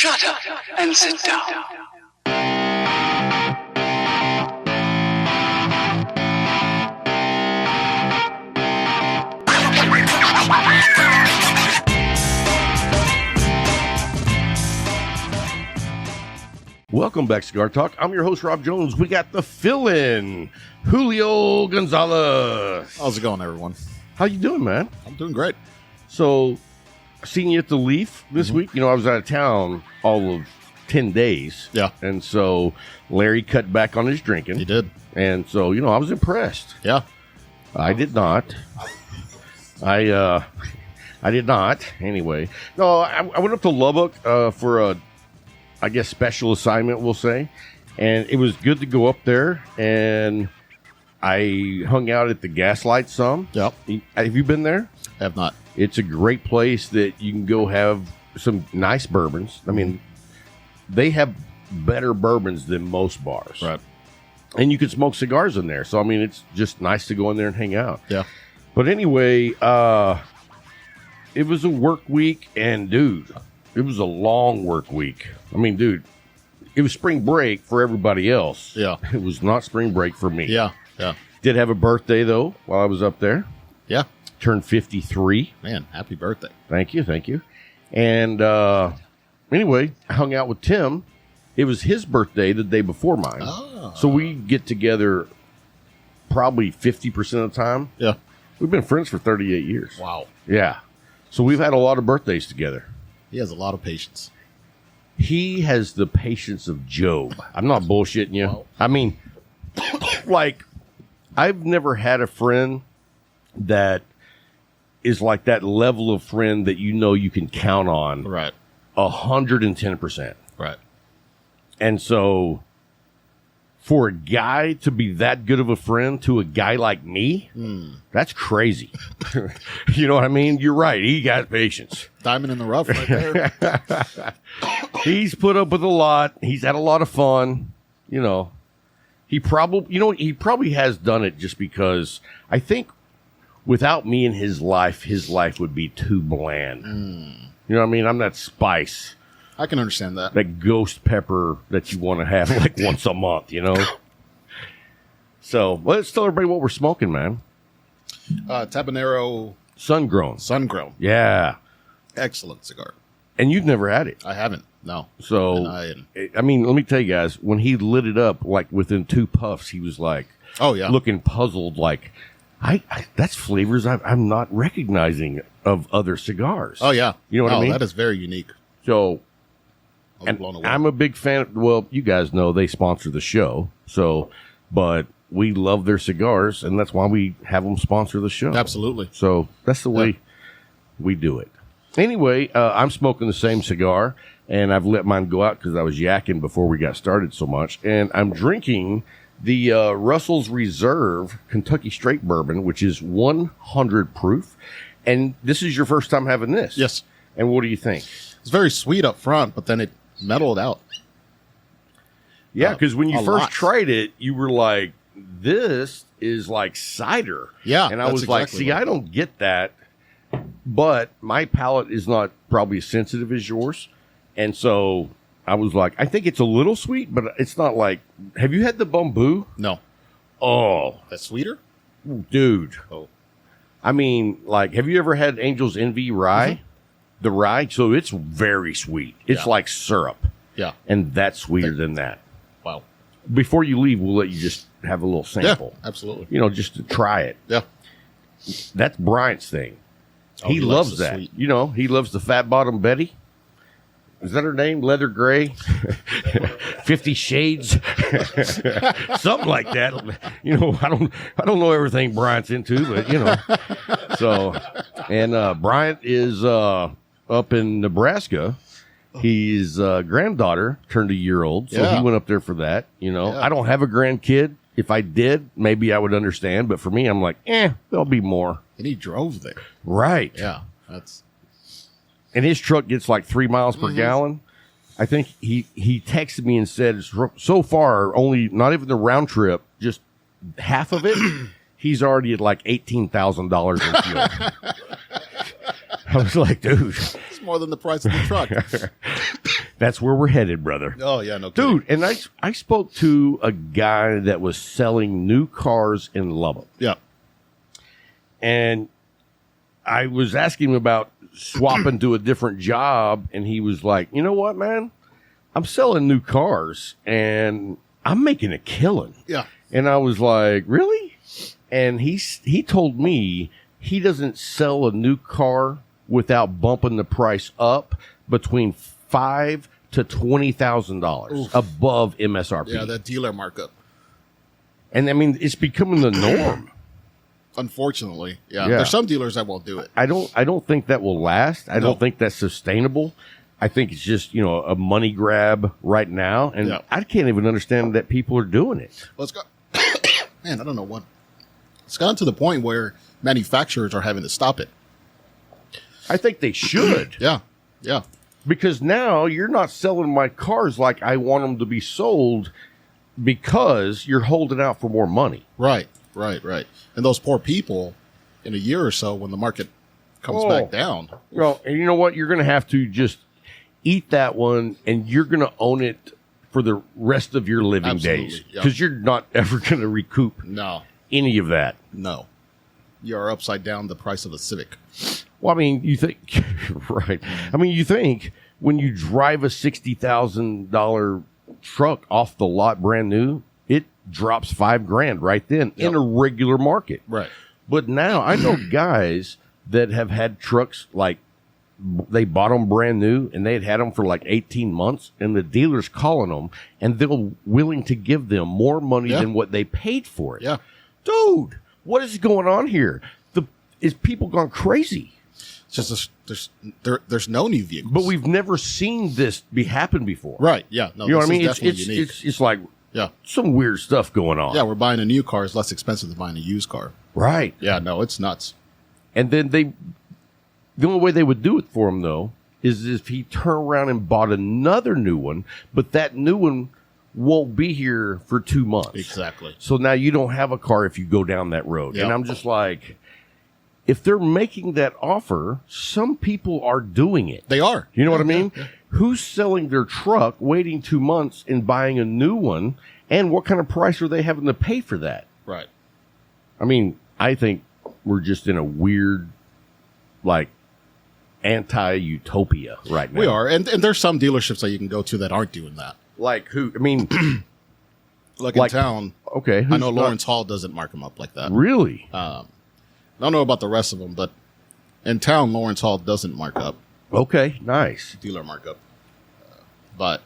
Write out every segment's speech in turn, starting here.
Shut up and sit down. Welcome back, Cigar Talk. I'm your host, Rob Jones. We got the fill-in, Julio Gonzalez. How's it going, everyone? How you doing, man? I'm doing great. So, I seen you at the Leaf this week. You know, I was out of town all of 10 days. Yeah. And so, Larry cut back on his drinking. He did. And so, you know, I was impressed. Yeah. I did not. I did not. Anyway. No, I went up to Lubbock for a, I guess, special assignment, we'll say. And it was good to go up there. And I hung out at the Gaslight some. Yep. Have you been there? I have not. It's a great place that you can go have some nice bourbons. I mean, they have better bourbons than most bars. Right. And you can smoke cigars in there. So, I mean, it's just nice to go in there and hang out. Yeah. But anyway, it was a work week, and, dude, it was a long work week. I mean, dude, it was spring break for everybody else. Yeah. It was not spring break for me. Yeah. Yeah. Did have a birthday, though, while I was up there. Yeah. Turned 53. Man, happy birthday. Thank you. Thank you. And anyway, I hung out with Tim. It was his birthday the day before mine. Oh. So we get together probably 50% of the time. Yeah. We've been friends for 38 years. Wow. Yeah. So we've had a lot of birthdays together. He has a lot of patience. He has the patience of Job. I'm not bullshitting you. Wow. I mean, like, I've never had a friend that is like that level of friend that you know you can count on. Right. 110%. Right. And so for a guy to be that good of a friend to a guy like me, that's crazy. You know what I mean? You're right. He got patience. Diamond in the rough right there. He's put up with a lot. He's had a lot of fun. You know, he probably has done it just because I think without me in his life would be too bland. You know what I mean? I'm that spice. I can understand that. That ghost pepper that you want to have like once a month, you know? So, let's tell everybody what we're smoking, man. Tabanero Sun-grown. Sun-grown. Yeah. Excellent cigar. And you've never had it. I haven't. No. So, I mean, let me tell you guys, when he lit it up, like within 2 puffs, he was like, oh, yeah. looking puzzled, like, that's flavors I'm not recognizing of other cigars. Oh, yeah. You know what I mean? That is very unique. So, I was and blown away. I'm a big fan. Well, you guys know they sponsor the show. So, but we love their cigars, and that's why we have them sponsor the show. Absolutely. So that's the way we do it. Anyway, I'm smoking the same cigar, and I've let mine go out because I was yakking before we got started so much. And I'm drinking the Russell's Reserve Kentucky Straight Bourbon, which is 100 proof. And this is your first time having this. Yes. And what do you think? It's very sweet up front, but then it mellowed out. Yeah, because when you first lot. tried it, you were like, this is like cider. Yeah, and I that's was like, exactly see, what I don't get that. But my palate is not probably as sensitive as yours. And so I was like, I think it's a little sweet, but it's not like, have you had the bamboo? No. Oh, That's sweeter? dude. Oh. I mean, like, have you ever had Angel's Envy rye? The rye? So it's very sweet. It's Yeah. like syrup. Yeah. And that's sweeter than that. Wow. Before you leave, we'll let you just have a little sample. Yeah, absolutely. You know, just to try it. Yeah. That's Bryant's thing. Oh, he he loves likes the that. sweet. You know, he loves the fat bottom Betty. Is that her name? Leather Gray? 50 Shades? Something like that. You know, I don't know everything Bryant's into, but you know. So, and Bryant is up in Nebraska. His granddaughter turned a year old, so Yeah. he went up there for that. You know, Yeah. I don't have a grandkid. If I did, maybe I would understand. But for me, I'm like, there'll be more. And he drove there. Right. Yeah. That's And his truck gets like 3 miles per gallon. I think he texted me and said, so far, only not even the round trip, just half of it, he's already at like $18,000 in fuel. I was like, dude. it's more than the price of the truck. That's where we're headed, brother. Oh, yeah, no kidding. Dude, and I spoke to a guy that was selling new cars in Lubbock. Yeah. And I was asking him about swapping to a different job, and he was like, you know what, man? I'm selling new cars, and I'm making a killing. Yeah. And I was like, really? And he told me he doesn't sell a new car without bumping the price up between $5,000 to $20,000 above MSRP. Yeah, that dealer markup. And I mean, it's becoming the norm. Unfortunately, yeah. Yeah. There's some dealers that won't do it. I don't think that will last. I No. don't think that's sustainable. I think it's just, a money grab right now. And Yeah. I can't even understand that people are doing it. Well, it's got, man, I don't know what. It's gotten to the point where manufacturers are having to stop it. I think they should. Yeah, yeah. Because now you're not selling my cars like I want them to be sold because you're holding out for more money. Right. And those poor people, in a year or so, when the market comes back down. Well, and you know what? You're going to have to just eat that one, and you're going to own it for the rest of your living Absolutely, days. yeah. Because you're not ever going to recoup No, any of that. no. You are upside down the price of a Civic. Well, I mean, you think, right. I mean, you think when you drive a $60,000 truck off the lot brand new, it drops $5,000 right then in a regular market. Right. But now I know guys that have had trucks like they bought them brand new and they had them for like 18 months and the dealer's calling them and they're willing to give them more money than what they paid for it. Yeah. Dude, what is going on here? Is people gone crazy? It's just there's no new vehicles. But we've never seen this happen before. Right. Yeah. No. You know what I this mean? is It's definitely unique. it's like Yeah. some weird stuff going on. Yeah. We're buying a new car is less expensive than buying a used car. Right. Yeah. No, it's nuts. And then the only way they would do it for him, though, is if he turned around and bought another new one, but that new one won't be here for 2 months. Exactly. So now you don't have a car if you go down that road. Yep. And I'm just like, if they're making that offer, some people are doing it. They are. You know what I mean? Yeah. Who's selling their truck, waiting 2 months and buying a new one? And what kind of price are they having to pay for that? Right. I mean, I think we're just in a weird, like, anti-utopia right now. We are. And there's some dealerships that you can go to that aren't doing that. Like who? I mean, Like in town. Okay. I know Lawrence Hall doesn't mark them up like that. Really? I don't know about the rest of them, but in town, Lawrence Hall doesn't mark up. Okay, nice. Dealer markup. But,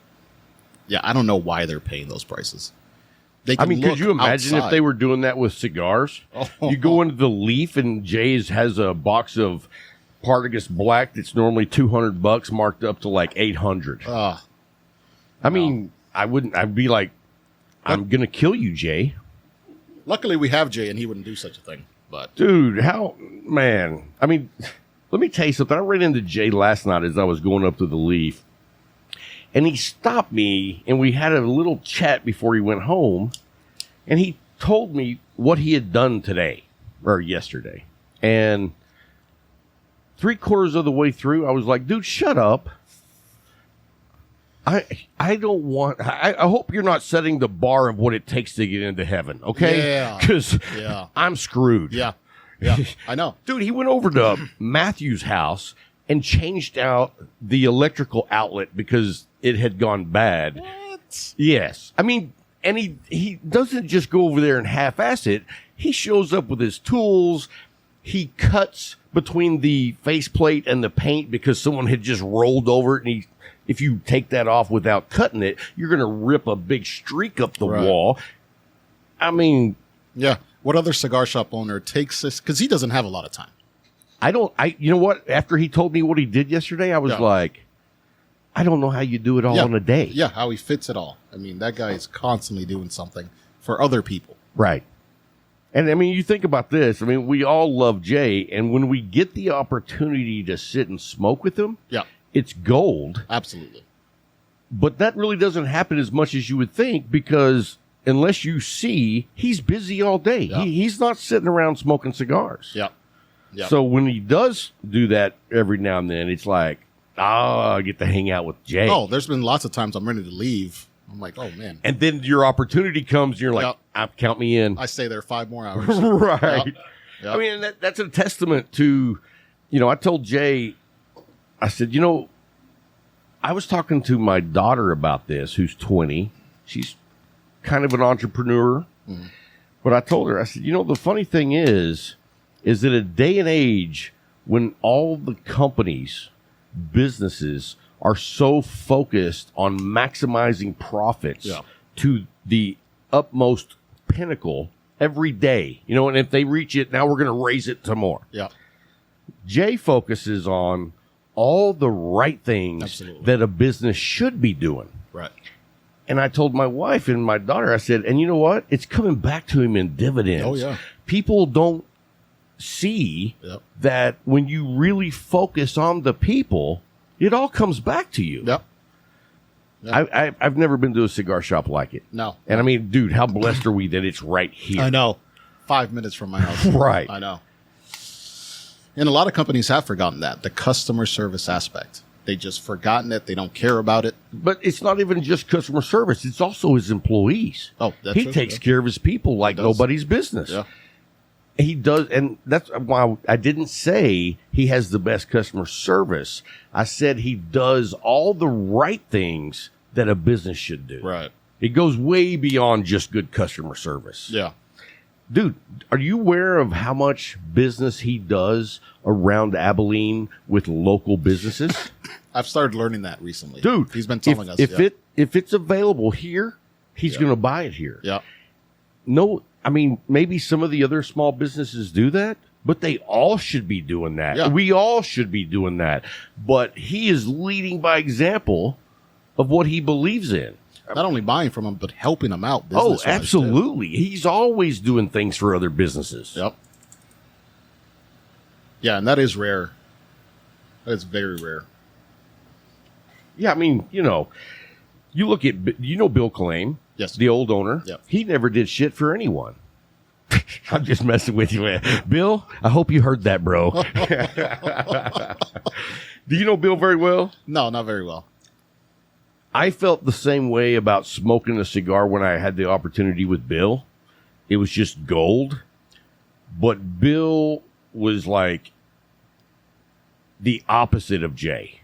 yeah, I don't know why they're paying those prices. They can could you imagine if they were doing that with cigars? Oh. You go into the Leaf and Jay's has a box of Partagas Black that's normally $200 marked up to like $800. I mean, I'd be like, I'm going to kill you, Jay. Luckily, we have Jay, and he wouldn't do such a thing. But Dude, man. I mean, let me tell you something. I ran into Jay last night as I was going up to the Leaf. And he stopped me, and we had a little chat before he went home. And he told me what he had done today, or yesterday. And 3/4 of the way through, I was like, dude, shut up. I don't want... I hope you're not setting the bar of what it takes to get into heaven, okay? Yeah. Because I'm screwed. yeah, I know. Dude, he went over to Matthew's house and changed out the electrical outlet because it had gone bad. What? Yes. I mean, and he doesn't just go over there and half-ass it. He shows up with his tools. He cuts between the faceplate and the paint because someone had just rolled over it. And if you take that off without cutting it, you're going to rip a big streak up the wall. I mean... Yeah. What other cigar shop owner takes this? Because he doesn't have a lot of time. You know what? After he told me what he did yesterday, I was like, I don't know how you do it all in a day. Yeah, how he fits it all. I mean, that guy is constantly doing something for other people. Right. And I mean, you think about this. I mean, we all love Jay. And when we get the opportunity to sit and smoke with him, it's gold. Absolutely. But that really doesn't happen as much as you would think because unless you see, he's busy all day. Yeah. He's not sitting around smoking cigars. Yeah. Yeah. So when he does do that every now and then, it's like, I get to hang out with Jay. Oh, there's been lots of times I'm ready to leave. I'm like, oh, man. And then your opportunity comes, and you're like, count me in. I stay there 5 more hours. Right. Yep. I mean, that's a testament to, I told Jay, I said, I was talking to my daughter about this, who's 20. She's kind of an entrepreneur. Mm-hmm. But I told her, I said, the funny thing is that a day and age when all the companies, businesses are so focused on maximizing profits to the utmost pinnacle every day, and if they reach it, now we're going to raise it some more. Yeah. Jay focuses on all the right things that a business should be doing. Right. And I told my wife and my daughter, I said, and you know what? It's coming back to him in dividends. Oh, yeah. People don't see that when you really focus on the people, it all comes back to you. Yep. I've never been to a cigar shop like it. No. And I mean, dude, how blessed are we that it's right here? I know. 5 minutes from my house. Right. I know. And a lot of companies have forgotten that, the customer service aspect. They just forgotten it. They don't care about it. But it's not even just customer service. It's also his employees. Oh, that's He true. takes care of his people like nobody's business. Yeah. He does, and that's why I didn't say he has the best customer service. I said he does all the right things that a business should do. Right. It goes way beyond just good customer service. Yeah. Dude, are you aware of how much business he does around Abilene with local businesses? I've started learning that recently. Dude, he's been telling us. If it's available here, he's going to buy it here. Yeah. No, I mean, maybe some of the other small businesses do that, but they all should be doing that. Yeah. We all should be doing that. But he is leading by example of what he believes in. Not only buying from him, but helping them out. Oh, absolutely. Too. He's always doing things for other businesses. Yep. Yeah, and that is rare. That is very rare. Yeah, I mean, you look at, Bill Claim, yes, the old owner. Yep. He never did shit for anyone. I'm just messing with you, man. Bill, I hope you heard that, bro. Do you know Bill very well? No, not very well. I felt the same way about smoking a cigar when I had the opportunity with Bill. It was just gold. But Bill was like the opposite of Jay.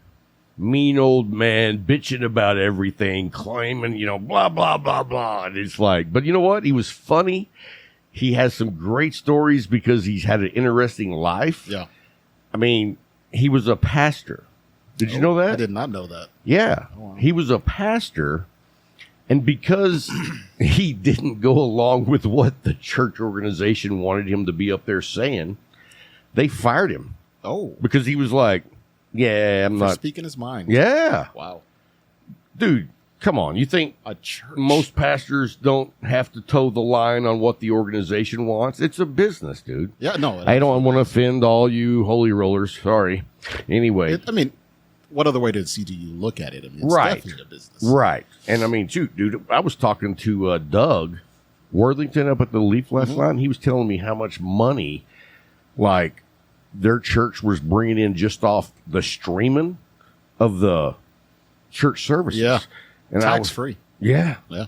Mean old man, bitching about everything, claiming, blah, blah, blah, blah. And it's like, but you know what? He was funny. He has some great stories because he's had an interesting life. Yeah. I mean, he was a pastor. Did you know that? I did not know that. Yeah. Oh, wow. He was a pastor, and because he didn't go along with what the church organization wanted him to be up there saying, they fired him. Oh. Because he was like, yeah, I'm not speaking his mind. Yeah. Wow. Dude, come on. You think a church? Most pastors don't have to toe the line on what the organization wants? It's a business, dude. Yeah, no. I don't want to offend all you holy rollers. Sorry. Anyway. What other way did CGU look at it? I mean, it's definitely a business. Right. And I mean, shoot, dude, I was talking to Doug Worthington up at the Leaf last night, and he was telling me how much money, like, their church was bringing in just off the streaming of the church services. Yeah. And tax-free. Yeah. Yeah.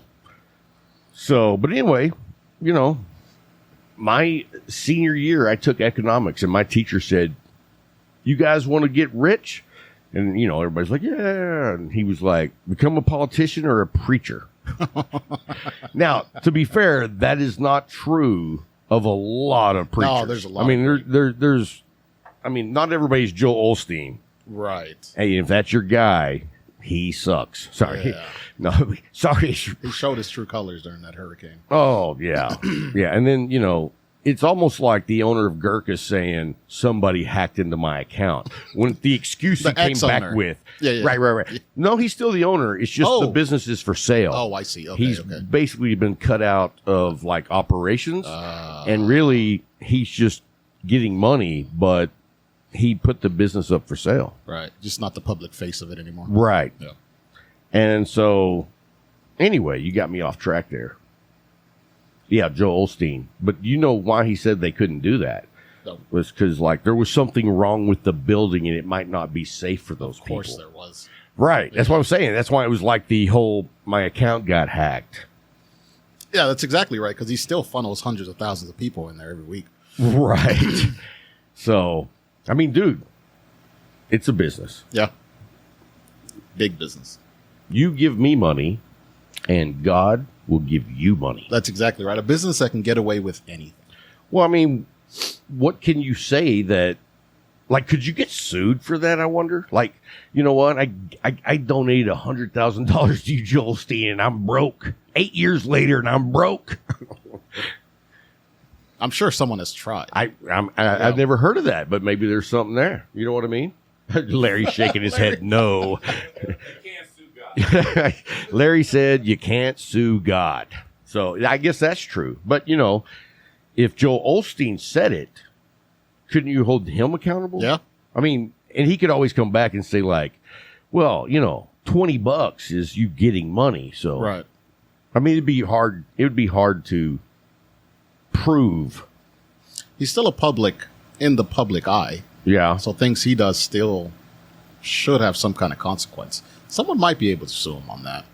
So, but anyway, my senior year, I took economics, and my teacher said, you guys want to get rich? And, everybody's like, yeah. And he was like, become a politician or a preacher. Now, to be fair, that is not true of a lot of preachers. No, there's a lot. I mean, not everybody's Joel Osteen. Right. Hey, if that's your guy, he sucks. Sorry. Yeah. No, sorry. He showed his true colors during that hurricane. Oh, yeah. Yeah. And then, it's almost like the owner of Gurkha saying somebody hacked into my account. When the excuse he came back with. Yeah. Right. No, he's still the owner. It's just the business is for sale. Oh, I see. Okay, he's basically been cut out of like operations. And really, he's just getting money, but he put the business up for sale. Right. Just not the public face of it anymore. Right. Yeah. And so, anyway, you got me off track there. Yeah, Joel Osteen. But you know why he said they couldn't do that? No. Was because like there was something wrong with the building and it might not be safe for those people. Of course there was. Right. That's what I'm saying. That's why it was like the whole my account got hacked. Yeah, that's exactly right, because he still funnels hundreds of thousands of people in there every week. Right. So, I mean, dude, it's a business. Yeah. Big business. You give me money, and God will give you money. That's exactly right. A business that can get away with anything. Well, I mean, what can you say that, like, could you get sued for that, I wonder? Like, you know what? I donated $100,000 to you, Joel Steen, and I'm broke. 8 years later, and I'm broke. I'm sure someone has tried. I've never heard of that, but maybe there's something there. You know what I mean? Larry's shaking his head no. You can't sue God. Larry said you can't sue God. So I guess that's true. But, you know, if Joel Osteen said it, couldn't you hold him accountable? Yeah. I mean, and he could always come back and say, like, well, you know, $20 is you getting money. So, Right. I mean, it'd be hard. It would be hard to prove. He's still in the public eye. Yeah. So things he does still should have some kind of consequence. Someone might be able to sue him on that.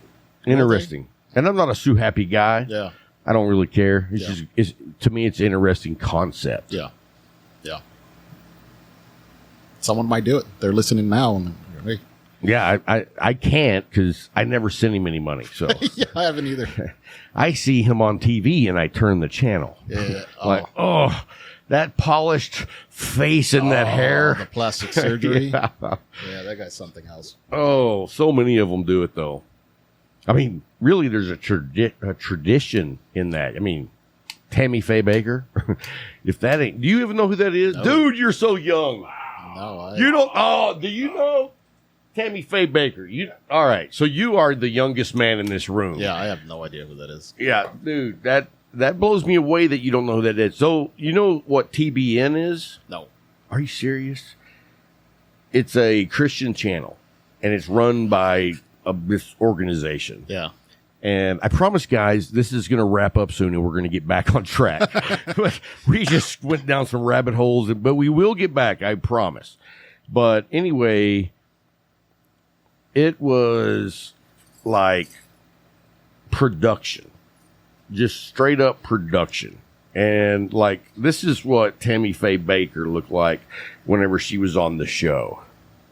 Interesting. And I'm not a sue happy guy. Yeah. I don't really care. It's Yeah. just, to me, it's an interesting concept. Yeah. Yeah. Someone might do it. They're listening now. And, hey. Yeah, I can't because I never sent him any money. So Yeah, I haven't either. I see him on TV and I turn the channel. Yeah. Like, oh, that polished face and that hair. The plastic surgery. Yeah. Yeah, that guy's something else. Oh, so many of them do it, though. I mean, really, there's a tradition in that. I mean, Tammy Faye Baker. If that ain't, do you even know who that is? No. Dude, you're so young. No, You don't, oh, do you know? Tammy Faye Baker. All right. So you are the youngest man in this room. Yeah, I have no idea who that is. Yeah, dude, that blows me away that you don't know who that is. So you know what TBN is? No. Are you serious? It's a Christian channel, and it's run by this organization. Yeah. And I promise, guys, this is going to wrap up soon, and we're going to get back on track. But we just went down some rabbit holes, but we will get back, I promise. But anyway, it was like production, just straight up production. And like, this is what Tammy Faye Baker looked like whenever she was on the show.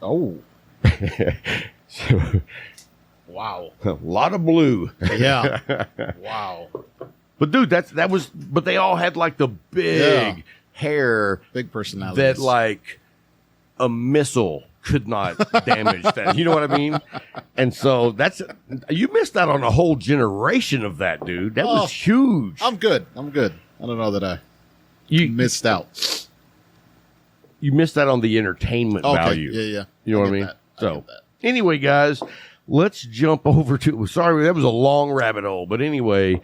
Oh. So, Wow. a lot of blue. Yeah. Wow. But dude, but they all had like the big hair Big personality. that like a missile could not damage that. You know what I mean? And so you missed out on a whole generation of that, dude. That was huge. I'm good. I don't know that I You missed out. you missed out on the entertainment Okay. value. Yeah. You know what I get mean? that. I So get that. anyway, guys, let's jump over to. Sorry, that was a long rabbit hole. But anyway,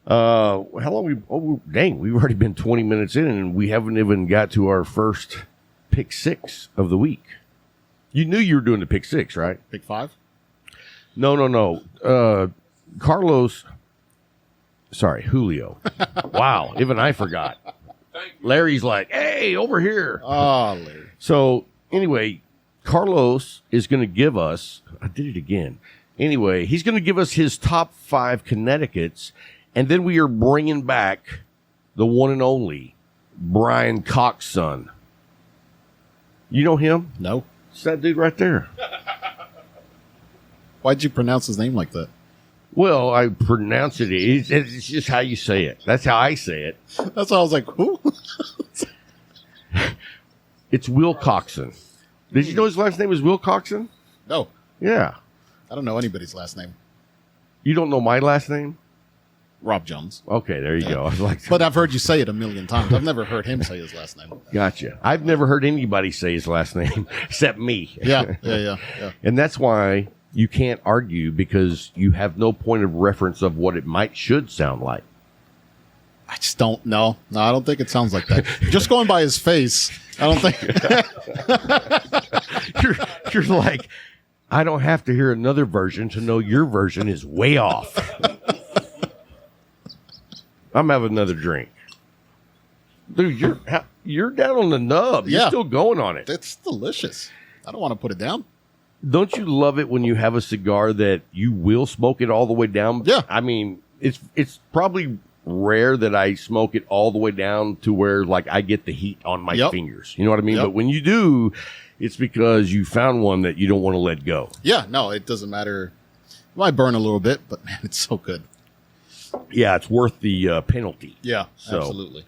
how long we've already been 20 minutes in, and we haven't even got to our first pick six of the week. You knew you were doing the pick six, right? Pick five? No. Carlos. Sorry, Julio. Wow, even I forgot. Thank you. Larry's like, hey, over here. Oh, Larry. So anyway, Carlos is going to give us, I did it again. Anyway, he's going to give us his top 5 Connecticuts, and then we are bringing back the one and only Brian Coxson. You know him? No. It's that dude right there. Why'd you pronounce his name like that? Well, I pronounce it. It's just how you say it. That's how I say it. That's why I was like, who? It's WillCockson. Did you know his last name is WillCockson? No. Yeah. I don't know anybody's last name. You don't know my last name? Rob Jones. Okay, there you go. I was like, But I've heard you say it a million times. I've never heard him say his last name. gotcha. I've never heard anybody say his last name except me. Yeah. And that's why you can't argue, because you have no point of reference of what it should sound like. I just don't know. No, I don't think it sounds like that. Just going by his face, I don't think. You're like, I don't have to hear another version to know your version is way off. I'm having another drink. Dude, you're down on the nub. You're Yeah. still going on it. It's delicious. I don't want to put it down. Don't you love it when you have a cigar that you will smoke it all the way down? Yeah. I mean, it's probably rare that I smoke it all the way down to where like I get the heat on my Yep. fingers. You know what I mean? Yep. But when you do, it's because you found one that you don't want to let go. Yeah, no, it doesn't matter. It might burn a little bit, but man, it's so good. Yeah, it's worth the penalty. Yeah, So- absolutely.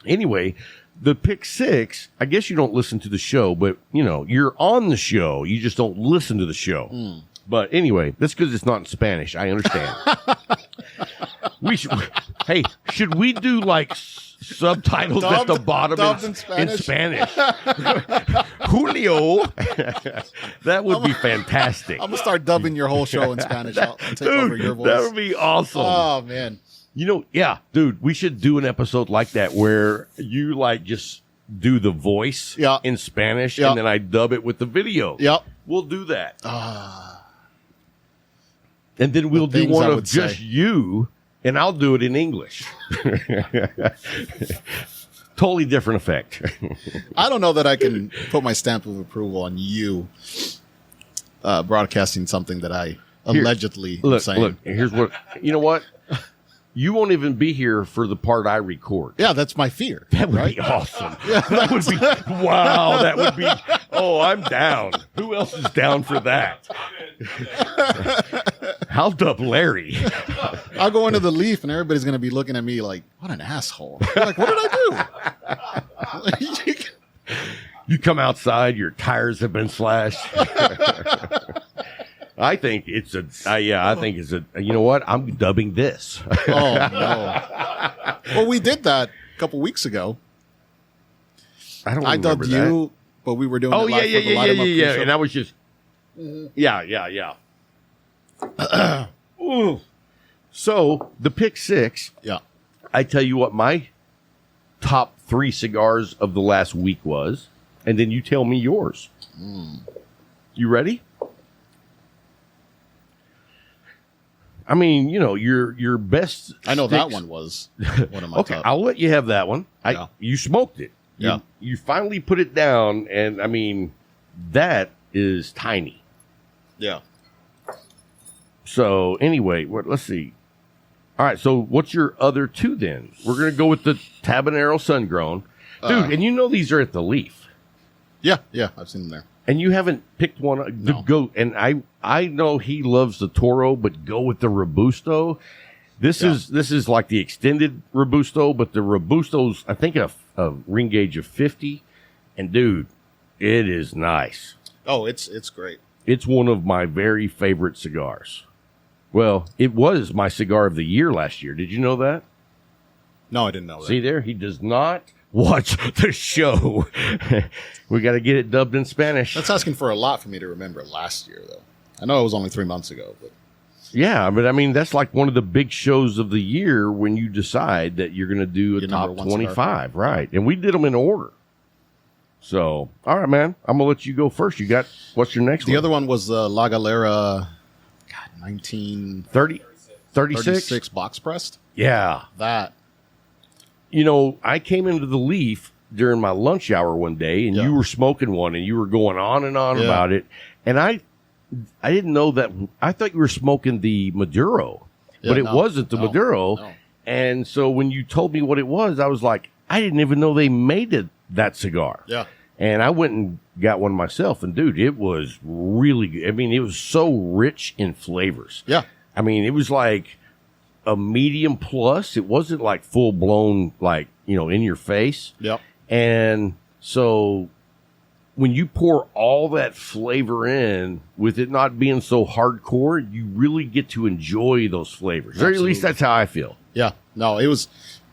Anyway, the pick six, I guess you don't listen to the show, but you know, you're on the show. You just don't listen to the show. But anyway, that's because it's not in Spanish. I understand. Hey, should we do like subtitles at the bottom dubbed in in Spanish? Julio. That would be fantastic. I'm gonna start dubbing your whole show in Spanish. I'll take over your voice. That would be awesome. Oh man. You know, yeah, dude, we should do an episode like that where you like just do the voice Yeah. in Spanish Yeah. and then I dub it with the video. Yep. We'll do that. And then we'll do things one I of would just say. you and I'll do it in English. Totally different effect. I don't know that I can put my stamp of approval on you broadcasting something that I allegedly am saying. Look, here's what, you know what? You won't even be here for the part I record. Yeah, that's my fear. That would right? be awesome. That would be, wow, that would be, oh, I'm down. Who else is down for that? I'll dub Larry. I'll go into the Leaf and everybody's going to be looking at me like, what an asshole. They're like, what did I do? You come outside, your tires have been slashed. I think it's a, you know what? I'm dubbing this. Oh, no. Well, we did that a couple weeks ago. I don't I remember dubbed that. you, but we were doing Oh, it yeah, live yeah, for the yeah, Light 'em Up yeah. pre-show. And I was just, yeah. Ooh. So the pick six, Yeah. I tell you what my top 3 cigars of the last week was, and then you tell me yours. You ready? I mean, you know, your best. I know that sticks- one was one of my Okay, top. I'll let you have that one. Yeah. You smoked it. Yeah. You finally put it down, and I mean, that is tiny. Yeah. So anyway, let's see. All right, so what's your other 2 then? We're gonna go with the Tabanero Sun Grown, dude. And you know these are at the Leaf, Yeah. Yeah. I've seen them there. and you haven't picked one to No. go. And I know he loves the Toro, but go with the Robusto. This is like the extended Robusto, but the Robusto's I think a ring gauge of 50, and dude, it is nice. Oh, it's great. It's one of my very favorite cigars. Well, it was my cigar of the year last year. Did you know that? No, I didn't know that. See there? He does not watch the show. We got to get it dubbed in Spanish. That's asking for a lot for me to remember last year, though. I know it was only 3 months ago, but Yeah, but I mean, that's like one of the big shows of the year when you decide that you're going to do a Your top number one 25, right? And we did them in order. So, all right, man, I'm going to let you go first. You got, what's your next the one? other one was La Galera, 1936 36? box pressed. Yeah. That. You know, I came into the Leaf during my lunch hour one day, and Yeah. you were smoking one, and you were going on and on Yeah. about it. And I didn't know that. I thought you were smoking the Maduro, Yeah, but it no, wasn't the no, Maduro. no. And so when you told me what it was, I was like, I didn't even know they made that cigar. Yeah. And I went and got one myself, and dude, it was really good. I mean, it was so rich in flavors. Yeah. I mean, it was like a medium plus. It wasn't like full blown, like, you know, in your face. Yep. And so when you pour all that flavor in with it not being so hardcore, you really get to enjoy those flavors. Or at least Absolutely. that's how I feel. Yeah. No, it was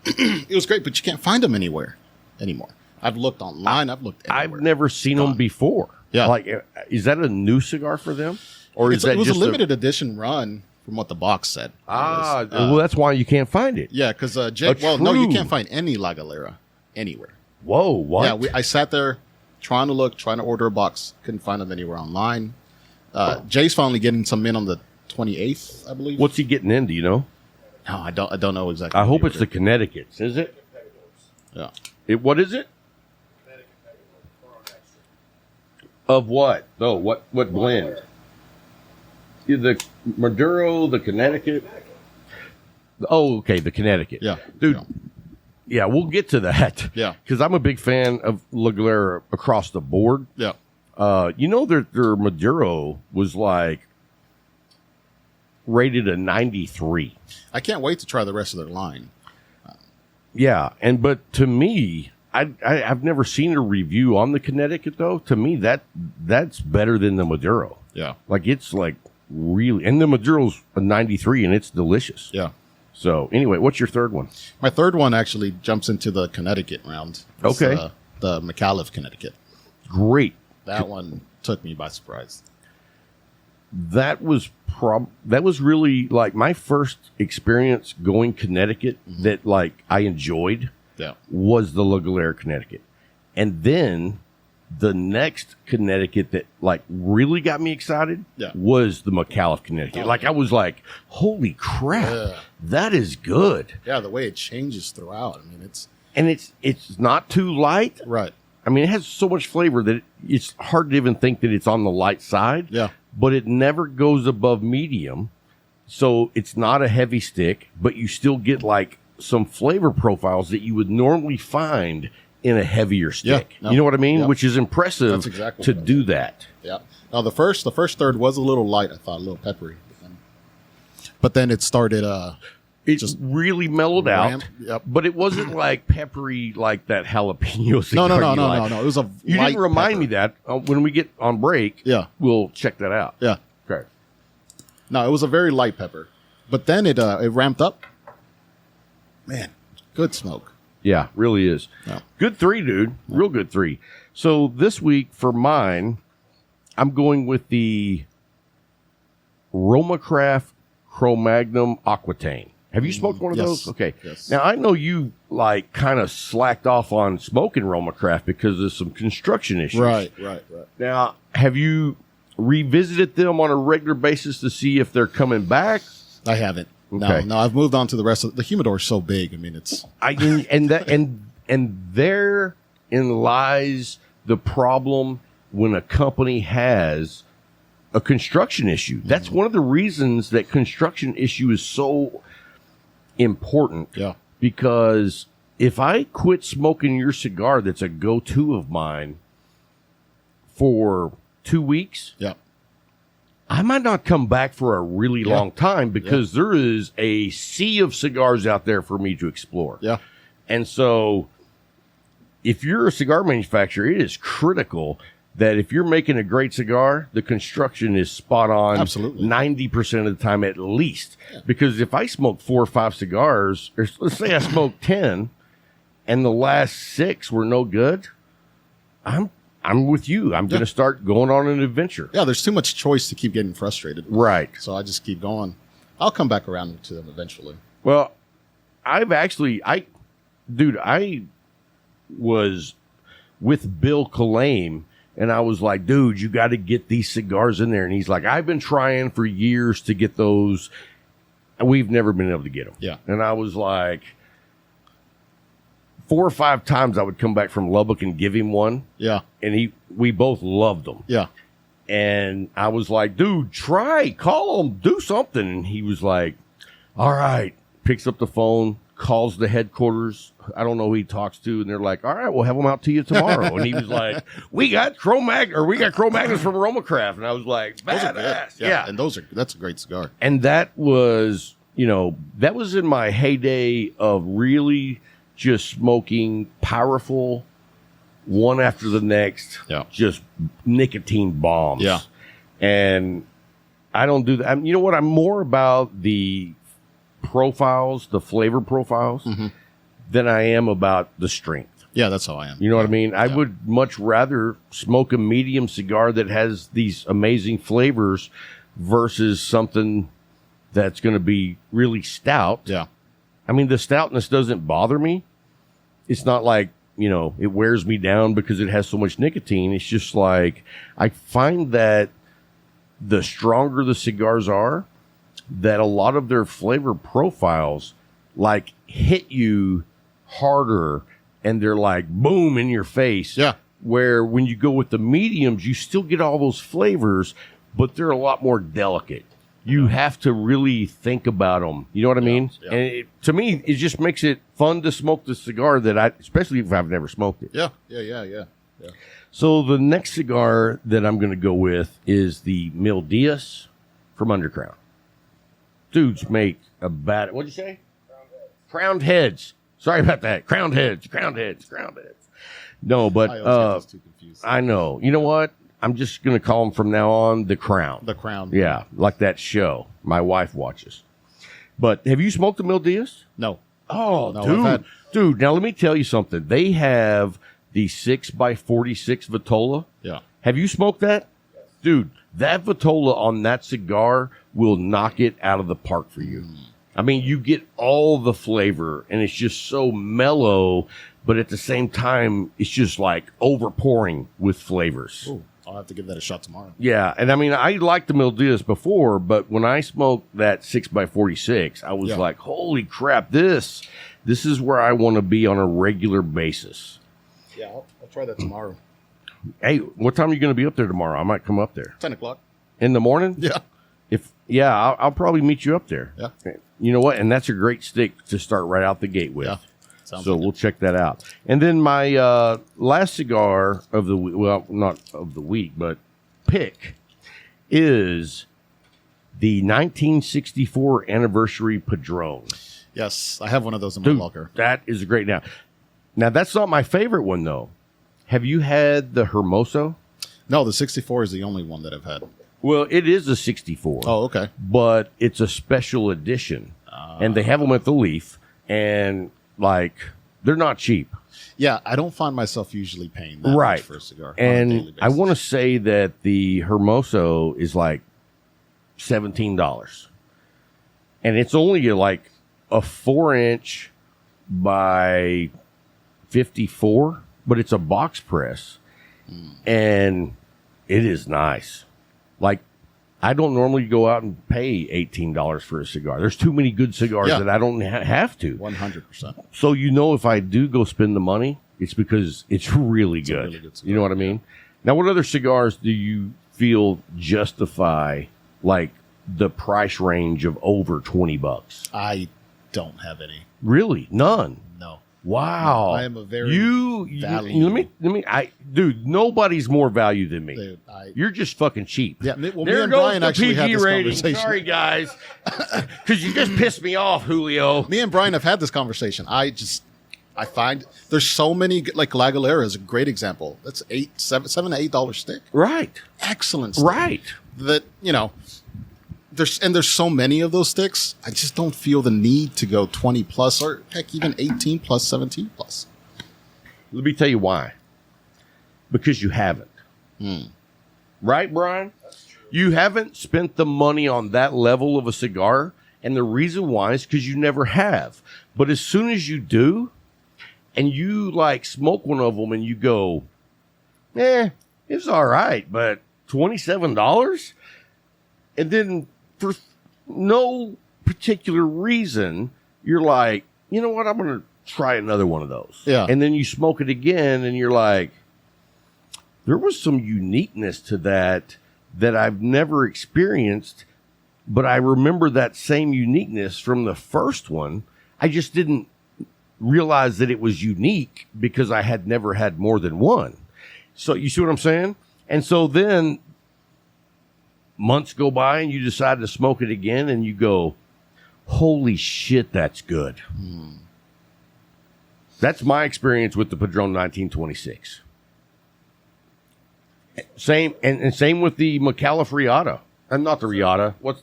it was great, but you can't find them anywhere anymore. I've looked online. I've looked everywhere. I've never seen them before. Yeah. Like, is that a new cigar for them? Or is It that was just a limited edition run from what the box said. It was, well, that's why you can't find it. yeah, because Jake. Well, no, you true. can't find any La Galera anywhere. Whoa, what? Yeah, I sat there trying to look, trying to order a box. Couldn't find them anywhere online. Jay's finally getting some in on the 28th, I believe. What's he getting in? Do you know? No, I don't know exactly. I what hope he it's the ordered. Connecticuts. Is it? Yeah. What is it? Of what? Oh, what blend? The Maduro, the Connecticut. Oh, okay, the Connecticut. Yeah, dude. Yeah, we'll get to that. Yeah, because I'm a big fan of La Galera across the board. Yeah, their Maduro was like rated a 93. I can't wait to try the rest of their line. Yeah, but to me, I've never seen a review on the Connecticut though. To me, that's better than the Maduro. Yeah, like it's like really, and the Maduro's a 93, and it's delicious. Yeah. So anyway, what's your third one? My third one actually jumps into the Connecticut round. It's, okay, the McAuliffe Connecticut. Great. That one took me by surprise. That was really like my first experience going Connecticut that like I enjoyed. Yeah, was the La Galera Connecticut, and then the next Connecticut that like really got me excited was the McAuliffe Connecticut. Like I was like, holy crap, that is good. Yeah, the way it changes throughout. I mean, it's not too light, right? I mean, it has so much flavor that it's hard to even think that it's on the light side. Yeah. But it never goes above medium. So it's not a heavy stick, but you still get like some flavor profiles that you would normally find in a heavier stick. You know what I mean? Which is impressive. That's exactly to do that. Yeah. Now the first third was a little light, I thought, a little peppery. But then it started it just really mellowed out, Yep. but it wasn't like peppery like that jalapeno cigar. No. It was a you light didn't remind pepper. me that when we get on break. Yeah, we'll check that out. Yeah. Okay. No, it was a very light pepper, but then it ramped up. Man, good smoke. Yeah, really is. Yeah. Good 3, dude. Real good 3. So this week for mine, I'm going with the Romacraft Cro-Magnon Aquitaine. Have you smoked one of those? Okay. Yes. Now, I know you, like, kind of slacked off on smoking Romacraft because of some construction issues. Right. Now, have you revisited them on a regular basis to see if they're coming back? I haven't. Okay. No, I've moved on to the rest of the humidor is so big. I mean, it's and therein lies the problem when a company has a construction issue. That's one of the reasons that construction issue is so important. Yeah. Because if I quit smoking your cigar that's a go-to of mine for 2 weeks, I might not come back for a really long time because there is a sea of cigars out there for me to explore. Yeah. And so if you're a cigar manufacturer, it is critical that if you're making a great cigar, the construction is spot on. Absolutely. 90% of the time at least. Yeah. Because if I smoke 4 or 5 cigars, or let's say I smoked 10 and the last 6 were no good, I'm with you. I'm going to start going on an adventure. Yeah, there's too much choice to keep getting frustrated. Right. So I just keep going. I'll come back around to them eventually. Well, I was with Bill Kalame, and I was like, dude, you got to get these cigars in there. And he's like, I've been trying for years to get those, and we've never been able to get them. Yeah. And I was like, 4 or 5 times I would come back from Lubbock and give him one. Yeah. And we both loved them. Yeah. And I was like, dude, call him, do something. And he was like, all right, picks up the phone, calls the headquarters. I don't know who he talks to. And they're like, all right, we'll have them out to you tomorrow. And he was like, we got Cro-Magnons from Romacraft. And I was like, badass. Yeah. And that's a great cigar. And that was, that was in my heyday of really just smoking powerful, one after the next, just nicotine bombs. Yeah. And I don't do that. You know what? I'm more about the profiles, the flavor profiles, than I am about the strength. Yeah, that's how I am. You know what I mean? I would much rather smoke a medium cigar that has these amazing flavors versus something that's going to be really stout. Yeah. I mean, the stoutness doesn't bother me. It's not like, it wears me down because it has so much nicotine. It's just like, I find that the stronger the cigars are, that a lot of their flavor profiles like hit you harder and they're like boom in your face. Yeah. Where when you go with the mediums, you still get all those flavors, but they're a lot more delicate. You have to really think about them. You know what I mean? Yeah. And to me, it just makes it fun to smoke the cigar especially if I've never smoked it. Yeah. So the next cigar that I'm going to go with is the Mil Diaz from Undercrown. Dudes make a bad, what'd you say? Crowned heads. Sorry about that. Crowned heads. No, but I always get those two confused. I know. You know what? I'm just going to call them from now on the Crown. The Crown. Yeah, like that show my wife watches. But have you smoked the Mil Diaz? No. Oh, No, dude. Now let me tell you something. They have the 6x46 Vitola. Yeah. Have you smoked that? Yes. Dude, that Vitola on that cigar will knock it out of the park for you. I mean, you get all the flavor, and it's just so mellow, but at the same time, it's just like overpouring with flavors. Ooh, I'll have to give that a shot tomorrow. Yeah, and I mean, I liked the Mil Diaz before, but when I smoked that 6x46, I was like, holy crap, this is where I want to be on a regular basis. Yeah, I'll try that tomorrow. Hey, what time are you going to be up there tomorrow? I might come up there. 10 o'clock. In the morning? Yeah. I'll probably meet you up there. Yeah. You know what? And that's a great stick to start right out the gate with. Yeah. So we'll check that out. And then my last cigar of the week, well, not of the week, but pick is the 1964 anniversary Padron. Yes, I have one of those in my locker. That is great. Now that's not my favorite one though. Have you had the Hermoso? No, the 64 is the only one that I've had. Well, it is a 64. Oh, okay. But it's a special edition. And they have them at the Leaf. And, like, they're not cheap. Yeah, I don't find myself usually paying that much for a cigar. On a daily And basis. I want to say that the Hermoso is, like, $17. And it's only, like, a 4-inch by 54. But it's a box press. And it is nice. Like, I don't normally go out and pay $18 for a cigar. There's too many good cigars that I don't have to. 100%. So, if I do go spend the money, it's because it's really good. a really good cigar, You know what I mean? Now, what other cigars do you feel justify, like, the price range of over $20? I don't have any. Really? None? No. Wow. I am a very let me dude, nobody's more value than me. Dude, You're just fucking cheap. Yeah, well, there me and goes Brian the actually had PG this rating. conversation. Sorry, guys. Because you just pissed me off, Julio. Me and Brian have had this conversation. I find there's so many, like La Galera is a great example. That's $7 to $8 stick. Right. Excellent stick. Right. That, there's so many of those sticks. I just don't feel the need to go 20 plus or heck, even 18 plus, 17 plus. Let me tell you why. Because you haven't. Right, Brian? You haven't spent the money on that level of a cigar. And the reason why is because you never have. But as soon as you do, and you like smoke one of them and you go, it's all right, but $27? And then for no particular reason, you're like, you know what? I'm going to try another one of those. Yeah. And then you smoke it again and you're like, there was some uniqueness to that I've never experienced, but I remember that same uniqueness from the first one. I just didn't realize that it was unique because I had never had more than one. So you see what I'm saying? And so then months go by and you decide to smoke it again and you go, holy shit, that's good. That's my experience with the Padron 1926. Same with the McAuliffe Riata. Not the Riata. What's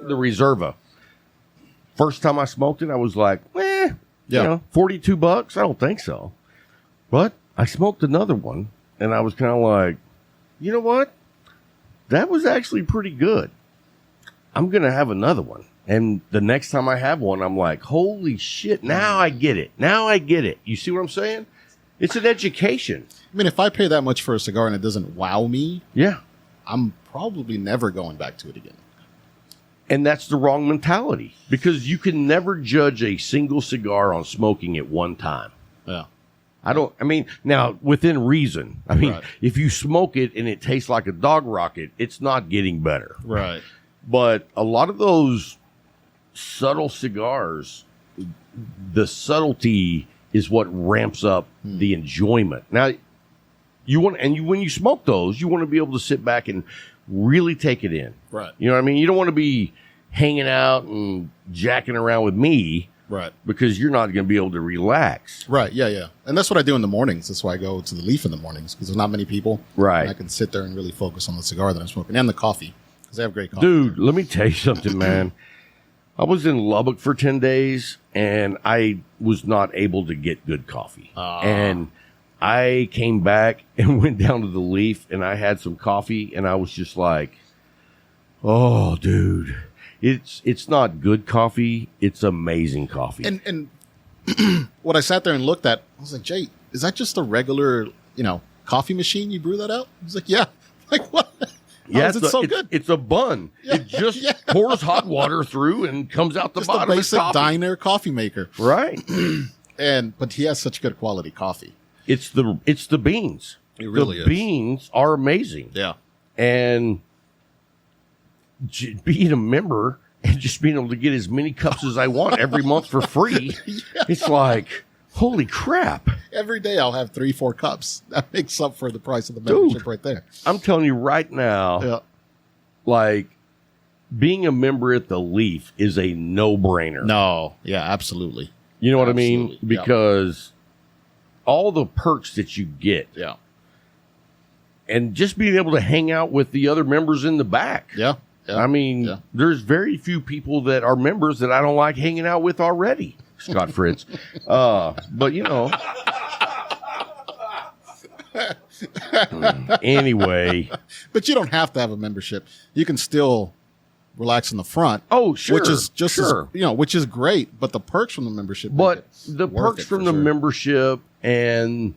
the Reserva? First time I smoked it, I was like, $42. I don't think so. But I smoked another one and I was kind of like, you know what? That was actually pretty good. I'm going to have another one. And the next time I have one, I'm like, holy shit, now I get it. Now I get it. You see what I'm saying? It's an education. I mean, if I pay that much for a cigar and it doesn't wow me, Yeah. I'm probably never going back to it again. And that's the wrong mentality because you can never judge a single cigar on smoking it one time. Yeah. I mean, now within reason. I mean, Right. if you smoke it and it tastes like a dog rocket, it's not getting better. Right. But a lot of those subtle cigars, the subtlety is what ramps up the enjoyment. Now, when you smoke those, you want to be able to sit back and really take it in. Right. You know what I mean? You don't want to be hanging out and jacking around with me. Right. Because you're not going to be able to relax. Right. Yeah. Yeah. And that's what I do in the mornings. That's why I go to the Leaf in the mornings, because there's not many people. Right. And I can sit there and really focus on the cigar that I'm smoking and the coffee, because they have great coffee. Dude, let me tell you something, man. I was in Lubbock for 10 days and I was not able to get good coffee. And I came back and went down to the Leaf and I had some coffee and I was just like, oh, dude, it's not good coffee. It's amazing coffee. And what I sat there and looked at, I was like, Jay, is that just a regular, coffee machine you brew that out? He's like, yeah. Like, what? Yeah, it's so good. It's a bun. Yeah, It just pours hot water through and comes out the Just a bottom. basic It's coffee. diner coffee maker. Right. But he has such good quality coffee. It's the beans. It really the is. beans are amazing. Yeah. And being a member and just being able to get as many cups as I want every month for free, it's like, holy crap. Every day I'll have 3-4 cups. That makes up for the price of the membership Dude. right there. I'm telling you right now, Yeah. like, being a member at the Leaf is a no-brainer. No. Yeah, absolutely. You know what I mean? Absolutely, yeah. Because all the perks that you get, Yeah. and just being able to hang out with the other members in the back. Yeah. Yeah. I mean, Yeah. there's very few people that are members that I don't like hanging out with already, Scott Fritz. But, anyway. But you don't have to have a membership. You can still relax in the front. Oh, sure. Which is just sure. which is great. But the perks from the membership. make But it the worth perks it from for the sure. membership, and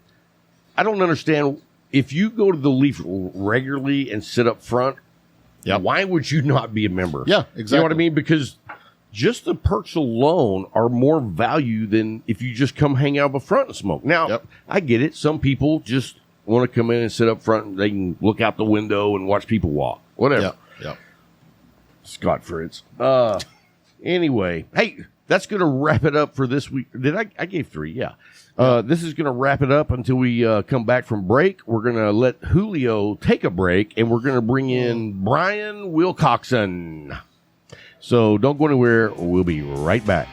I don't understand, if you go to the Leaf regularly and sit up front, Yep. why would you not be a member? Yeah, You know what I exactly. mean? Because just the perks alone are more value than if you just come hang out up front and smoke. Now, Yep. I get it. Some people just want to come in and sit up front and they can look out the window and watch people walk. Whatever. Yeah. Yeah. Scott Fritz. Anyway, hey, that's going to wrap it up for this week. I gave 3, yeah. This is going to wrap it up until we come back from break. We're going to let Julio take a break, and we're going to bring in Brian WillCockson. So don't go anywhere. We'll be right back.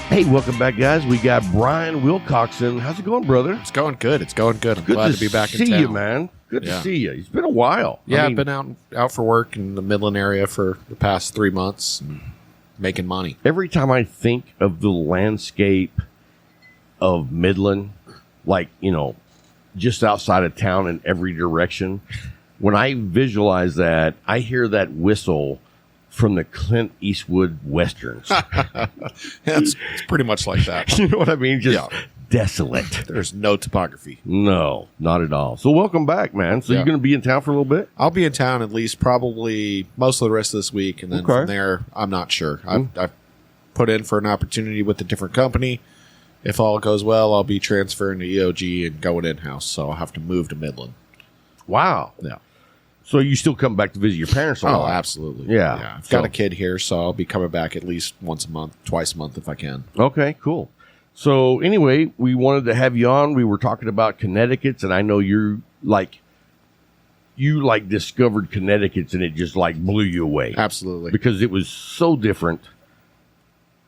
Hey, welcome back, guys. We got Brian WillCockson. How's it going, brother? It's going good. It's going good. I'm Good glad to to be back see in town. you, man. Good to Yeah. see you. It's been a while. Yeah, I mean, I've been out for work in the Midland area for the past 3 months and making money. every time I think of the landscape of Midland, like, just outside of town in every direction, when I visualize that, I hear that whistle from the Clint Eastwood Westerns. It's pretty much like that. You know what I mean? Just Yeah. desolate. There's no topography. No, not at all. So welcome back, man. So Yeah. you're going to be in town for a little bit? I'll be in town at least probably most of the rest of this week, and then Okay. from there, I'm not sure. I've put in for an opportunity with a different company. If all goes well, I'll be transferring to EOG and going in-house, so I'll have to move to Midland. Wow. Yeah. So you still come back to visit your parents a Oh, lot? absolutely. Yeah. I've got So- a kid here, so I'll be coming back at least once a month, twice a month if I can. Okay, cool. So anyway, we wanted to have you on. We were talking about Connecticut's, and I know you discovered Connecticut's, and it just blew you away Absolutely. because it was so different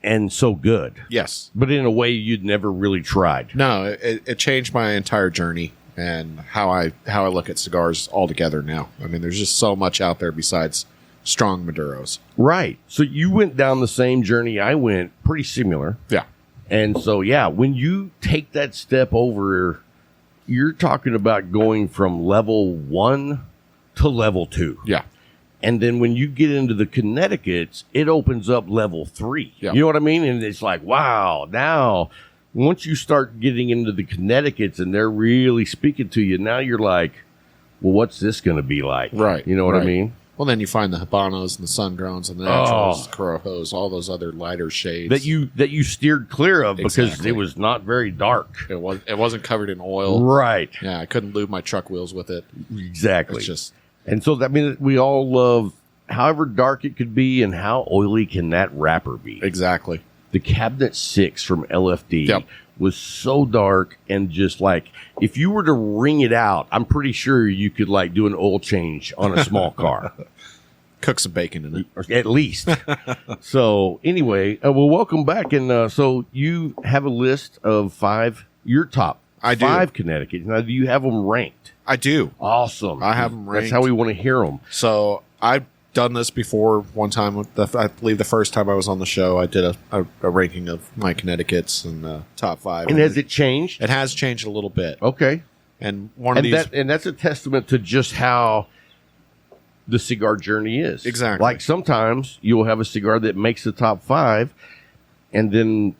and so good, Yes. but in a way you'd never really tried. No, it changed my entire journey and how I look at cigars altogether now. I mean, there's just so much out there besides strong Maduros. Right. So you went down the same journey I went, pretty similar. Yeah. And so, yeah, when you take that step over, you're talking about going from level 1 to level 2. Yeah. And then when you get into the Connecticut's, it opens up level 3. Yeah. You know what I mean? And it's like, wow, now once you start getting into the Connecticuts and they're really speaking to you, now you're like, well, what's this going to be like? Right. You know what I right. mean? Well, then you find the Habanos and the Sun-Growns and the Naturals, Corojos, all those other lighter shades That you steered clear of because Exactly. it was not very dark. It wasn't covered in oil. Right. Yeah, I couldn't lube my truck wheels with it. Exactly. It's just And so that means we all love however dark it could be and how oily can that wrapper be. exactly. The Cabinet 6 from LFD Yep. was so dark and just like, if you were to wring it out, I'm pretty sure you could like do an oil change on a small car. Cook some bacon in it. Or at least. So anyway, well, welcome back. And so you have a list of your top I do. 5 Connecticut. Now, do you have them ranked? I do. Awesome. I have them That's ranked. how we want to hear them. So I've done this before one time. I believe the first time I was on the show, I did a ranking of my Connecticuts and the top 5. And has it changed? It has changed a little bit. Okay. And one of And these... that's a testament to just how the cigar journey is. Exactly. Like sometimes you'll have a cigar that makes the top 5, and then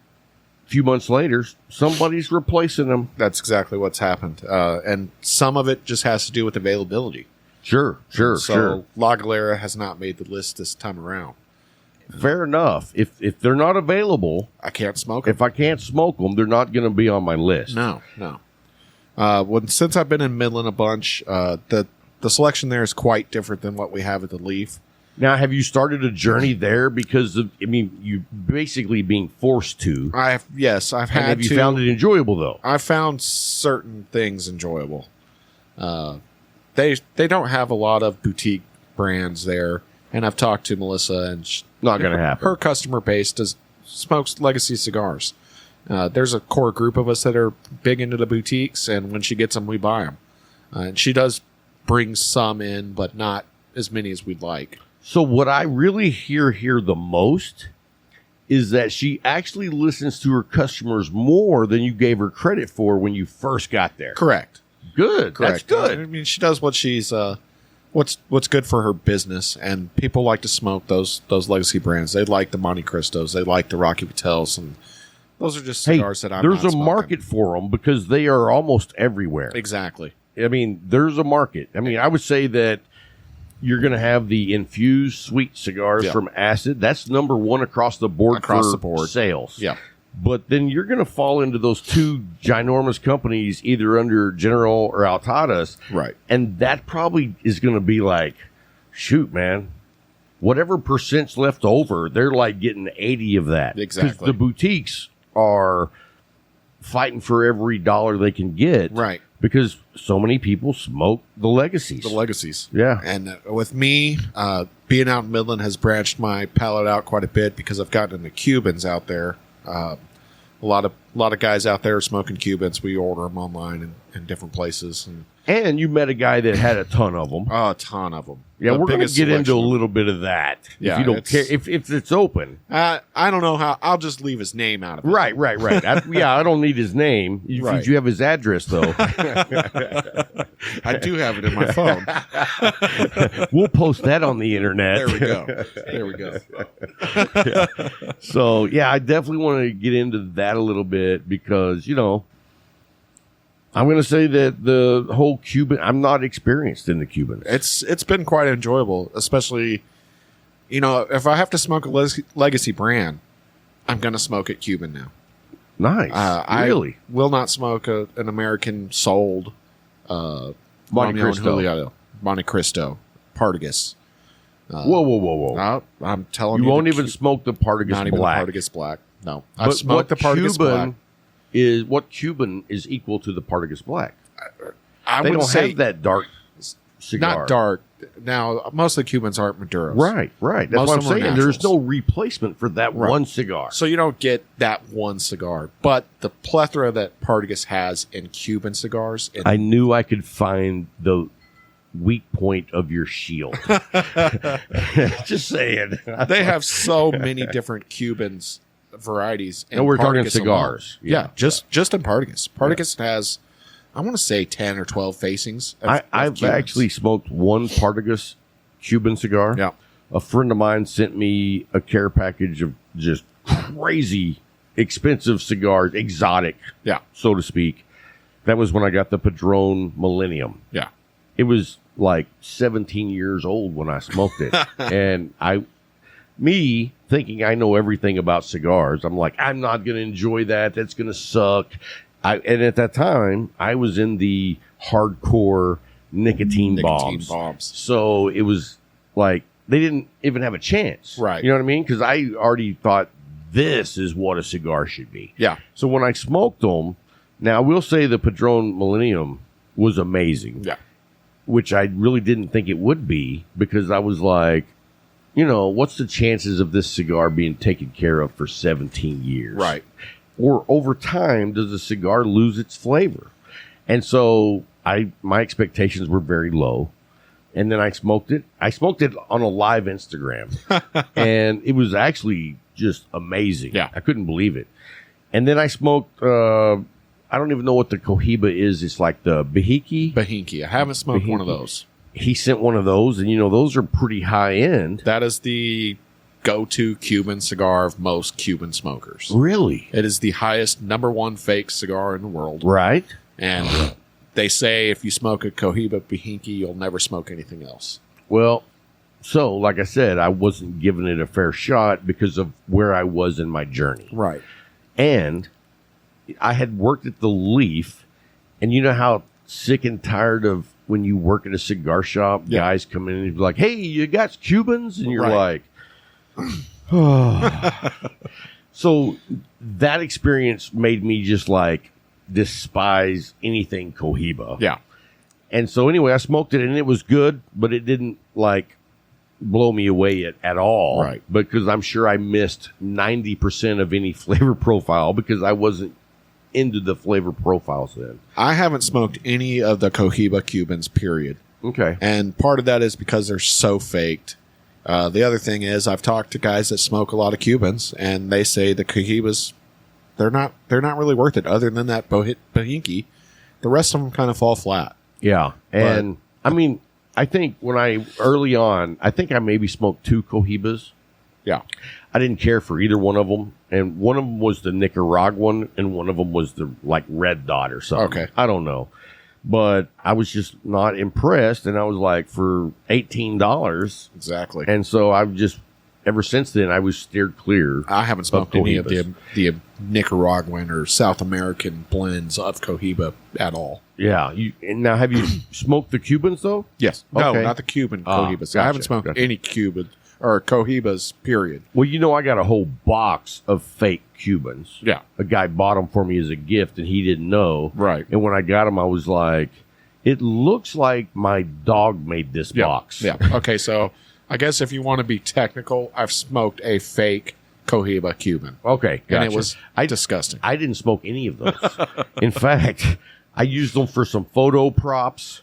a few months later, somebody's replacing them. That's exactly what's happened. And some of it just has to do with availability. Sure. So La Galera has not made the list this time around. Fair enough. If they're not available, I can't smoke it. if I can't smoke them, they're not going to be on my list. No. Since I've been in Midland a bunch, the selection there is quite different than what we have at the Leaf. Now, have you started a journey there because of, you basically being forced to? I've And had have you to. found it enjoyable, though? I found certain things enjoyable. They don't have a lot of boutique brands there, and I've talked to Melissa, and Not going to happen. her customer base smokes legacy cigars. There's a core group of us that are big into the boutiques, and when she gets them, we buy them. And she does bring some in, but not as many as we'd like. So what I really hear here the most is that she actually listens to her customers more than you gave her credit for when you first got there. Correct. Good. Correct. That's good. I mean, she does what she's what's good for her business, and people like to smoke those legacy brands. They like the Monte Cristos, they like the Rocky Patels, and those are just Hey, cigars that I'm there's not a smoking. market for them because they are almost everywhere. Exactly. There's a market. I would say that you're going to have the infused sweet cigars Yeah. from Acid. That's number 1 across the board Across for the board. sales. Yeah. But then you're going to fall into those 2 ginormous companies, either under General or Altadas. Right. And that probably is going to be like, shoot, man, whatever percent's left over, they're like getting 80 of that. 'Cause Exactly. the boutiques are fighting for every dollar they can get. Right. Because so many people smoke the legacies. The legacies. Yeah. And with me, being out in Midland has branched my palate out quite a bit because I've gotten into Cubans out there. A lot of guys out there are smoking Cubans. We order them online in different places, and you met a guy that had a ton of them. a ton of them. Yeah, The we're going to biggest get into a selection. little bit of that. Yeah, if you don't it's- care, if it's open. I don't know how. I'll just leave his name out of it. Right. I don't need his name. Right. You have his address, though. I do have it in my phone. We'll post that on the internet. There we go. So, yeah, I definitely want to get into that a little bit because, I'm going to say that the whole Cuban, I'm not experienced in the Cubans. It's been quite enjoyable, especially, if I have to smoke a legacy brand, I'm going to smoke it Cuban now. Nice. Really? I will not smoke an American sold Monte Romeo and Cristo. Julio, Monte Cristo, Partagas. Whoa. I'm telling You you, won't the even smoke the Partagas not even Black. the Partagas Black. No, But I've smoked the Partagas Black. What Cuban is equal to the Partagas Black? I They would don't say have that dark cigar. not dark. Now, most of the Cubans aren't Maduros. Right. That's Most what I'm of them are saying. There's naturals. no replacement for that Right. one cigar. So you don't get that one cigar. But the plethora that Partagas has in Cuban cigars, I knew I could find the weak point of your shield. Just saying. they have so many different Cubans varieties. in And we're talking Partagas cigars. alone. Yeah, just in Partagas. Partagas has, I want to say, 10 or 12 facings. Of I've Cubans. actually smoked one Partagas Cuban cigar. Yeah. A friend of mine sent me a care package of just crazy expensive cigars, exotic, Yeah. so to speak. That was when I got the Padron Millennium. Yeah. It was like 17 years old when I smoked it. And me thinking I know everything about cigars, I'm like, I'm not going to enjoy that. That's going to suck. And at that time, I was in the hardcore nicotine bombs. So it was like, they didn't even have a chance. Right. You know what I mean? Because I already thought this is what a cigar should be. Yeah. So when I smoked them, now I will say the Padron Millennium was amazing. Yeah. Which I really didn't think it would be, because I was like, you know, what's the chances of this cigar being taken care of for 17 years? Right. Or over time, does the cigar lose its flavor? And so my expectations were very low. And then I smoked it. I smoked it on a live Instagram. And it was actually just amazing. Yeah. I couldn't believe it. And then I smoked, I don't even know what the Cohiba is. It's like the Behike. Bahiki. I haven't smoked one of those. He sent one of those, and, you know, those are pretty high end. That is the go-to Cuban cigar of most Cuban smokers. Really? It is the highest #1 fake cigar in the world. Right? And they say if you smoke a Cohiba Bahiki, you'll never smoke anything else. Well, so, like I said, I wasn't giving it a fair shot because of where I was in my journey. Right. And I had worked at the Leaf, and you know how sick and tired of when you work at a cigar shop, Yeah. guys come in and be like, hey, you got Cubans? And you're Right. like, oh. So that experience made me just like despise anything Cohiba. Yeah. And so anyway, I smoked it, and it was good, but it didn't like blow me away at all. Right. Because I'm sure I missed 90% of any flavor profile because I wasn't into the flavor profiles then. I haven't smoked any of the Cohiba Cubans, period. Okay. And part of that is because they're so faked. The other thing is I've talked to guys that smoke a lot of Cubans, and they say the Cohibas, they're not really worth it. Other than that Bahiki, the rest of them kind of fall flat. Yeah. And I mean, I think early on, I think I maybe smoked 2 Cohibas. Yeah. I didn't care for either one of them. And one of them was the Nicaraguan, and one of them was the like Red Dot or something. Okay. I don't know. But I was just not impressed. And I was like, for $18. Exactly. And so I've just, ever since then, I was steered clear. I haven't smoked any of Cohibas. the Nicaraguan or South American blends of Cohiba at all. Yeah. And now, have you smoked the Cubans, though? Yes. No, Okay. not the Cuban Ah, Cohibas. I haven't gotcha, smoked gotcha. any Cuban or Cohibas, period. Well, you know, I got a whole box of fake Cubans. Yeah. A guy bought them for me as a gift, and he didn't know. Right. And when I got them, I was like, it looks like my dog made this box. Yeah. Okay, so I guess if you want to be technical, I've smoked a fake Cohiba Cuban. Okay. And it gotcha. was disgusting. I didn't smoke any of those. In fact, I used them for some photo props,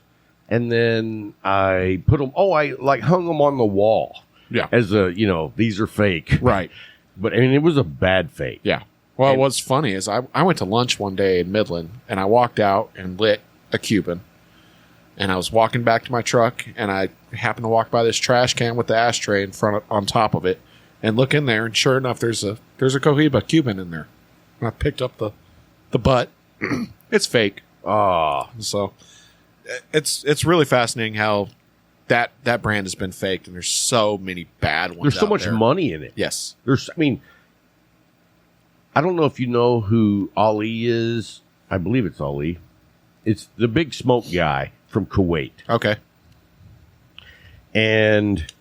and then I put them, I like hung them on the wall. Yeah. As a, you know, these are fake. Right. But I mean, it was a bad fake. Yeah. Well, And- what's funny is I went to lunch one day in Midland, and I walked out and lit a Cuban. And I was walking back to my truck, and I happened to walk by this trash can with the ashtray on top of it, and look in there, and sure enough, there's a Cohiba Cuban in there. And I picked up the butt. It's fake. So it's really fascinating how that brand has been faked, and there's so many bad ones. There's so out much there. money in it. Yes. I don't know if you know who Ali is. I believe it's Ali. It's the big smoke guy from Kuwait. Okay. And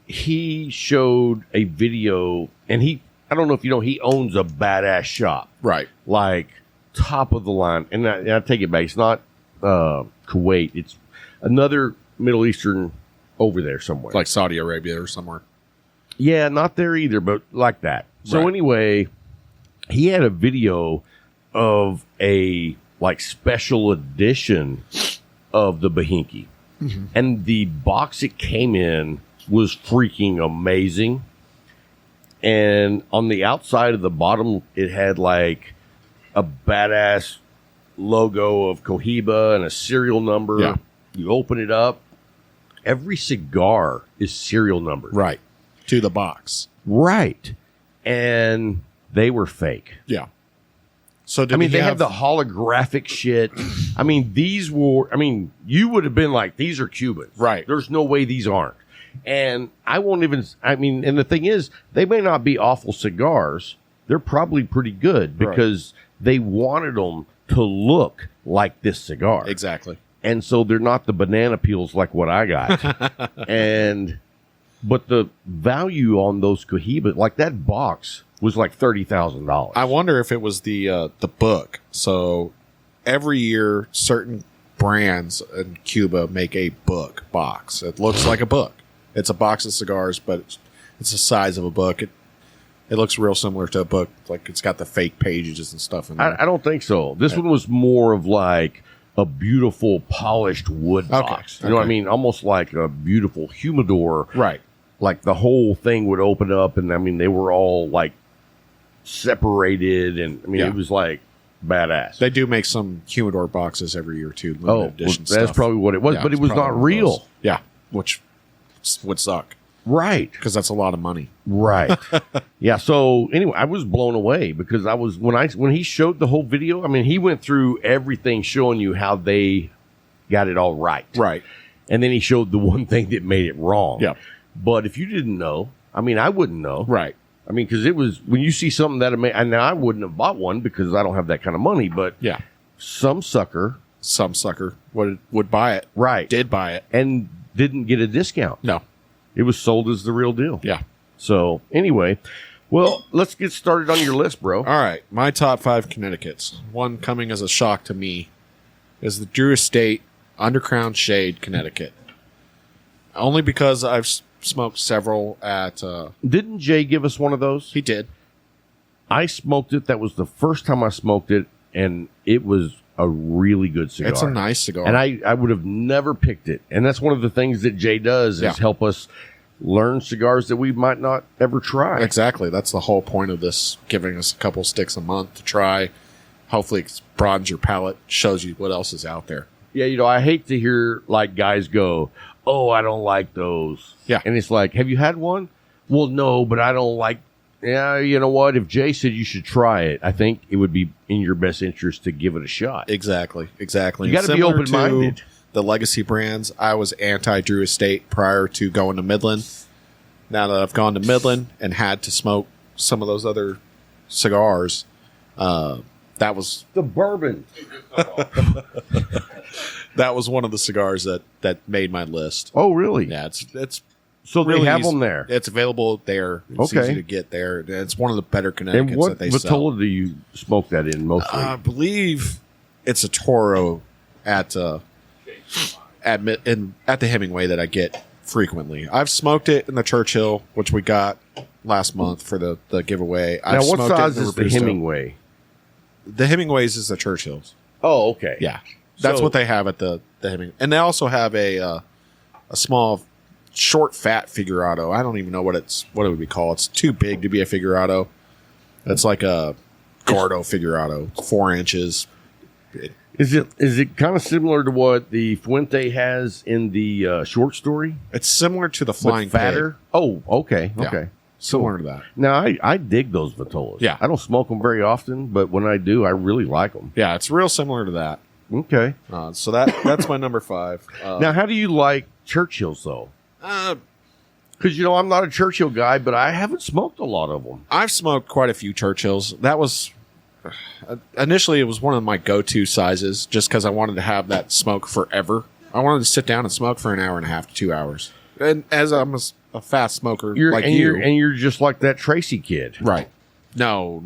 he showed a video, and I don't know if you know, he owns a badass shop. Right. Like, top of the line. And I take it back. It's not Kuwait. It's another Middle Eastern over there somewhere. Like Saudi Arabia or somewhere. Yeah, not there either, but like that. So Right. anyway, he had a video of a like special edition of the Bahiki. Mm-hmm. And the box it came in was freaking amazing. And on the outside of the bottom, it had like a badass logo of Cohiba and a serial number. Yeah. You open it up, every cigar is serial numbered. Right. To the box. Right. And they were fake. Yeah. So did I mean, he they have the holographic shit. I mean, you would have been like, these are Cubans. Right. There's no way these aren't. And and the thing is, they may not be awful cigars. They're probably pretty good because they wanted them to look like this cigar. Exactly. And so they're not the banana peels like what I got. But the value on those Cohiba, like that box, was like $30,000. I wonder if it was the book. So every year, certain brands in Cuba make a book box. It looks like a book. It's a box of cigars, but it's the size of a book. It looks real similar to a book. Like it's got the fake pages and stuff in there. I don't think so. This one was more of like a beautiful polished wood box. You know what I mean? Almost like a beautiful humidor. Right. Like the whole thing would open up, and I mean they were all like separated, and I mean it was like badass. They do make some humidor boxes every year too. Edition that's stuff. probably what it was, Yeah, but it it's was probably not one of real. those. Yeah, which would suck Right. because that's a lot of money. Right. Yeah. So anyway, I was blown away because I was when he showed the whole video. I mean, he went through everything, showing you how they got it all right. Right. And then he showed the one thing that made it wrong. Yeah. But if you didn't know, I mean, I wouldn't know. Right. I mean, because it was when you see something that and I wouldn't have bought one because I don't have that kind of money. But Yeah. some sucker, would buy it. right, Did buy it. and didn't get a discount. No. It was sold as the real deal. Yeah. So anyway, well, let's get started on your list, bro. All right. My top 5 Connecticuts. One coming as a shock to me is the Drew Estate Undercrown Shade Connecticut. Only because I've smoked several at... Didn't Jay give us one of those? he did. I smoked it. That was the first time I smoked it, and it was a really good cigar. It's a nice cigar. And I would have never picked it. And that's one of the things that Jay does is help us learn cigars that we might not ever try. Exactly. That's the whole point of this, giving us a couple sticks a month to try. Hopefully it broadens your palate, shows you what else is out there. Yeah, I hate to hear like guys go, "Oh, I don't like those." Yeah. And it's like, "Have you had one?" "Well, no, but I don't like." Yeah, you know what? If Jay said you should try it, I think it would be in your best interest to give it a shot. Exactly. You got to be Similar open-minded. to the legacy brands, I was anti-Drew Estate prior to going to Midland. Now that I've gone to Midland and had to smoke some of those other cigars, that was The bourbon. one of the cigars that made my list. Oh, really? Yeah, it's So they really have easy. them there. It's available there. It's Okay. easy to get there. It's one of the better And Connecticut's what that they sell. Vitola do you smoke that in mostly? I believe it's a Toro at the Hemingway that I get frequently. I've smoked it in the Churchill, which we got last month for the giveaway. Now, I've what smoked it size in is the Robusto. Hemingway? The Hemingways is the Churchills. Oh, okay. Yeah, that's So- what they have at the Hemingway, and they also have a small, short, fat Figurado. I don't even know what it would be called. It's too big to be a Figurado. It's like a Gordo Figurado, 4 inches. Is it kind of similar to what the Fuente has in the short story? It's similar to the But Flying fatter? Pig. Oh, okay. Yeah. Okay. Similar to that. Now, I dig those Vitolas. Yeah. I don't smoke them very often, but when I do, I really like them. Yeah, it's real similar to that. Okay. So that's my number 5. Now, how do you like Churchills, though? Because, I'm not a Churchill guy, but I haven't smoked a lot of them. I've smoked quite a few Churchills. That was initially it was one of my go-to sizes, just because I wanted to have that smoke forever. I wanted to sit down and smoke for an hour and a half to 2 hours. And as I'm a fast smoker You're just like that Tracy kid. right? No.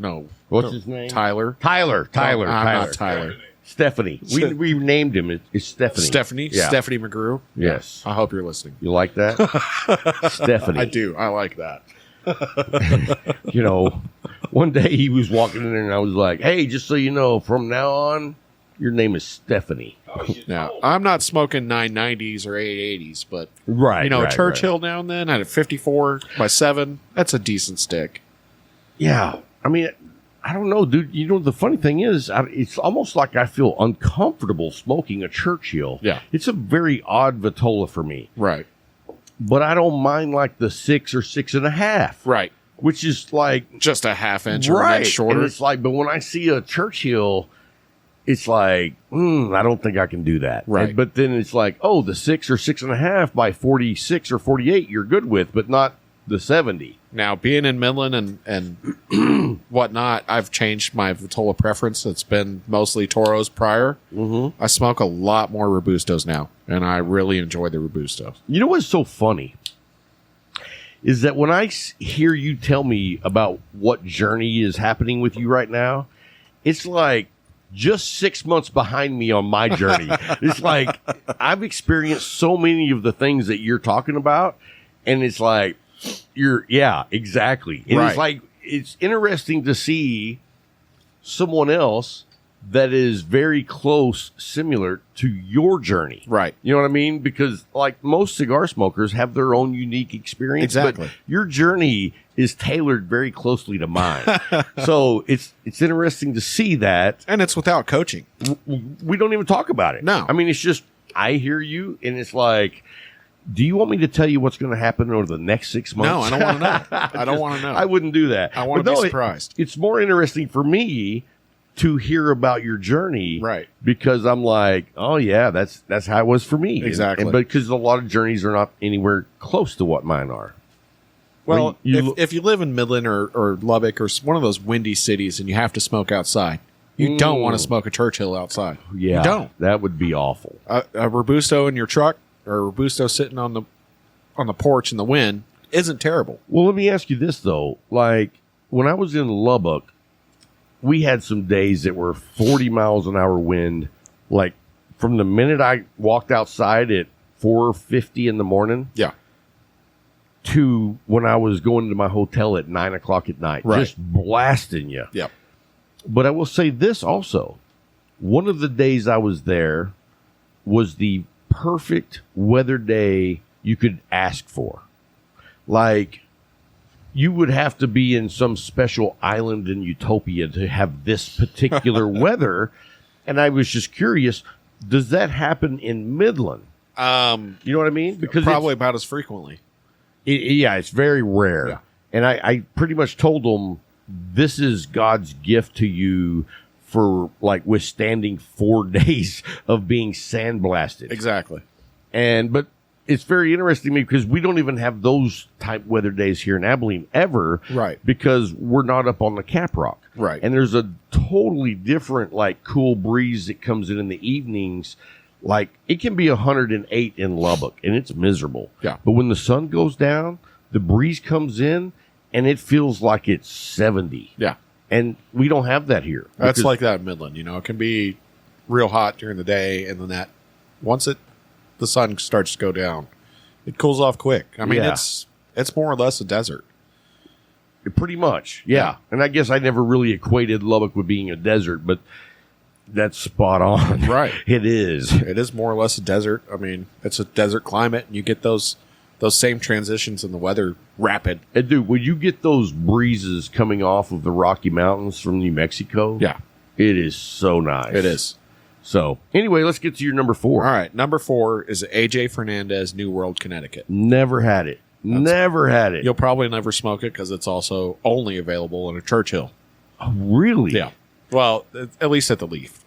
What's his name? Tyler. Tyler. I'm not Tyler. Stephanie. We named him. It's Stephanie. Stephanie. Yeah. Stephanie McGrew. Yes. I hope you're listening. You like that? Stephanie. I do. I like that. One day he was walking in there and I was like, "Hey, just so you know, from now on, your name is Stephanie." Now, I'm not smoking 990s or 880s, but Right. right, Churchill right. now and then at a 54 by 7, that's a decent stick. Yeah. I mean, I don't know, dude. The funny thing is, it's almost like I feel uncomfortable smoking a Churchill. Yeah. It's a very odd Vitola for me. Right. But I don't mind like the 6 or 6.5. Right. which is like Just a half inch or an right. inch shorter. And it's like, but when I see a Churchill, it's like, I don't think I can do that. Right. But then it's like, oh, the 6 or 6.5 by 46 or 48, you're good with, but not the 70. Now, being in Midland and whatnot, I've changed my Vitola preference. It's been mostly Toros prior. Mm-hmm. I smoke a lot more Robustos now, and I really enjoy the Robustos. You know what's so funny is that when I hear you tell me about what journey is happening with you right now, it's like just 6 months behind me on my journey. It's like I've experienced so many of the things that you're talking about, and it's like, exactly. And Right. it's like, it's interesting to see someone else that is very close, similar to your journey. Right. You know what I mean? Because like most cigar smokers have their own unique experience. Exactly. But your journey is tailored very closely to mine. So it's interesting to see that. And it's without coaching. We don't even talk about it. No. I mean, it's just, I hear you and it's like, do you want me to tell you what's going to happen over the next 6 months? No, I don't want to know. I don't want to know. I wouldn't do that. I want But to be no, surprised. It's more interesting for me to hear about your journey. Right. Because I'm like, oh yeah, that's how it was for me. Exactly. And because a lot of journeys are not anywhere close to what mine are. Well, You- if you live in Midland or Lubbock or one of those windy cities and you have to smoke outside, you don't want to smoke a Churchill outside. Yeah. You don't. That would be awful. A Robusto in your truck or a Robusto sitting on the porch in the wind isn't terrible. Well, let me ask you this though. Like when I was in Lubbock, we had some days that were 40 miles an hour wind. Like from the minute I walked outside at 4:50 in the morning Yeah. to when I was going to my hotel at 9 o'clock at night, Right. just blasting you. Yep. But I will say this also. One of the days I was there was the perfect weather day you could ask for. Like, you would have to be in some special island in Utopia to have this particular weather. And I was just curious, does that happen in Midland? You know what I mean? Because Probably about as frequently. it's very rare. Yeah. And I pretty much told them, this is God's gift to you for like withstanding 4 days of being sandblasted. Exactly. But it's very interesting to me because we don't even have those type weather days here in Abilene ever. Right. Because we're not up on the Cap Rock. Right. And there's a totally different like cool breeze that comes in the evenings. Like it can be 108 in Lubbock and it's miserable. Yeah. But when the sun goes down, the breeze comes in and it feels like it's 70. Yeah. And we don't have that here. That's because- like that in Midland. You know, it can be real hot during the day, and then once the sun starts to go down, it cools off quick. I mean, Yeah. it's more or less a desert. Pretty much, yeah. And I guess I never really equated Lubbock with being a desert, but that's spot on. Right. It is. It is more or less a desert. I mean, it's a desert climate, and you get those same transitions in the weather rapid. And dude, when you get those breezes coming off of the Rocky Mountains from New Mexico, Yeah, it is so nice. it is. So, anyway, let's get to your number 4. All right, number 4 is AJ Fernandez New World, Connecticut. Never had it. Never had it. You'll probably never smoke it because it's also only available in a Churchill. Oh, really? Yeah. Well, at least at the Leaf.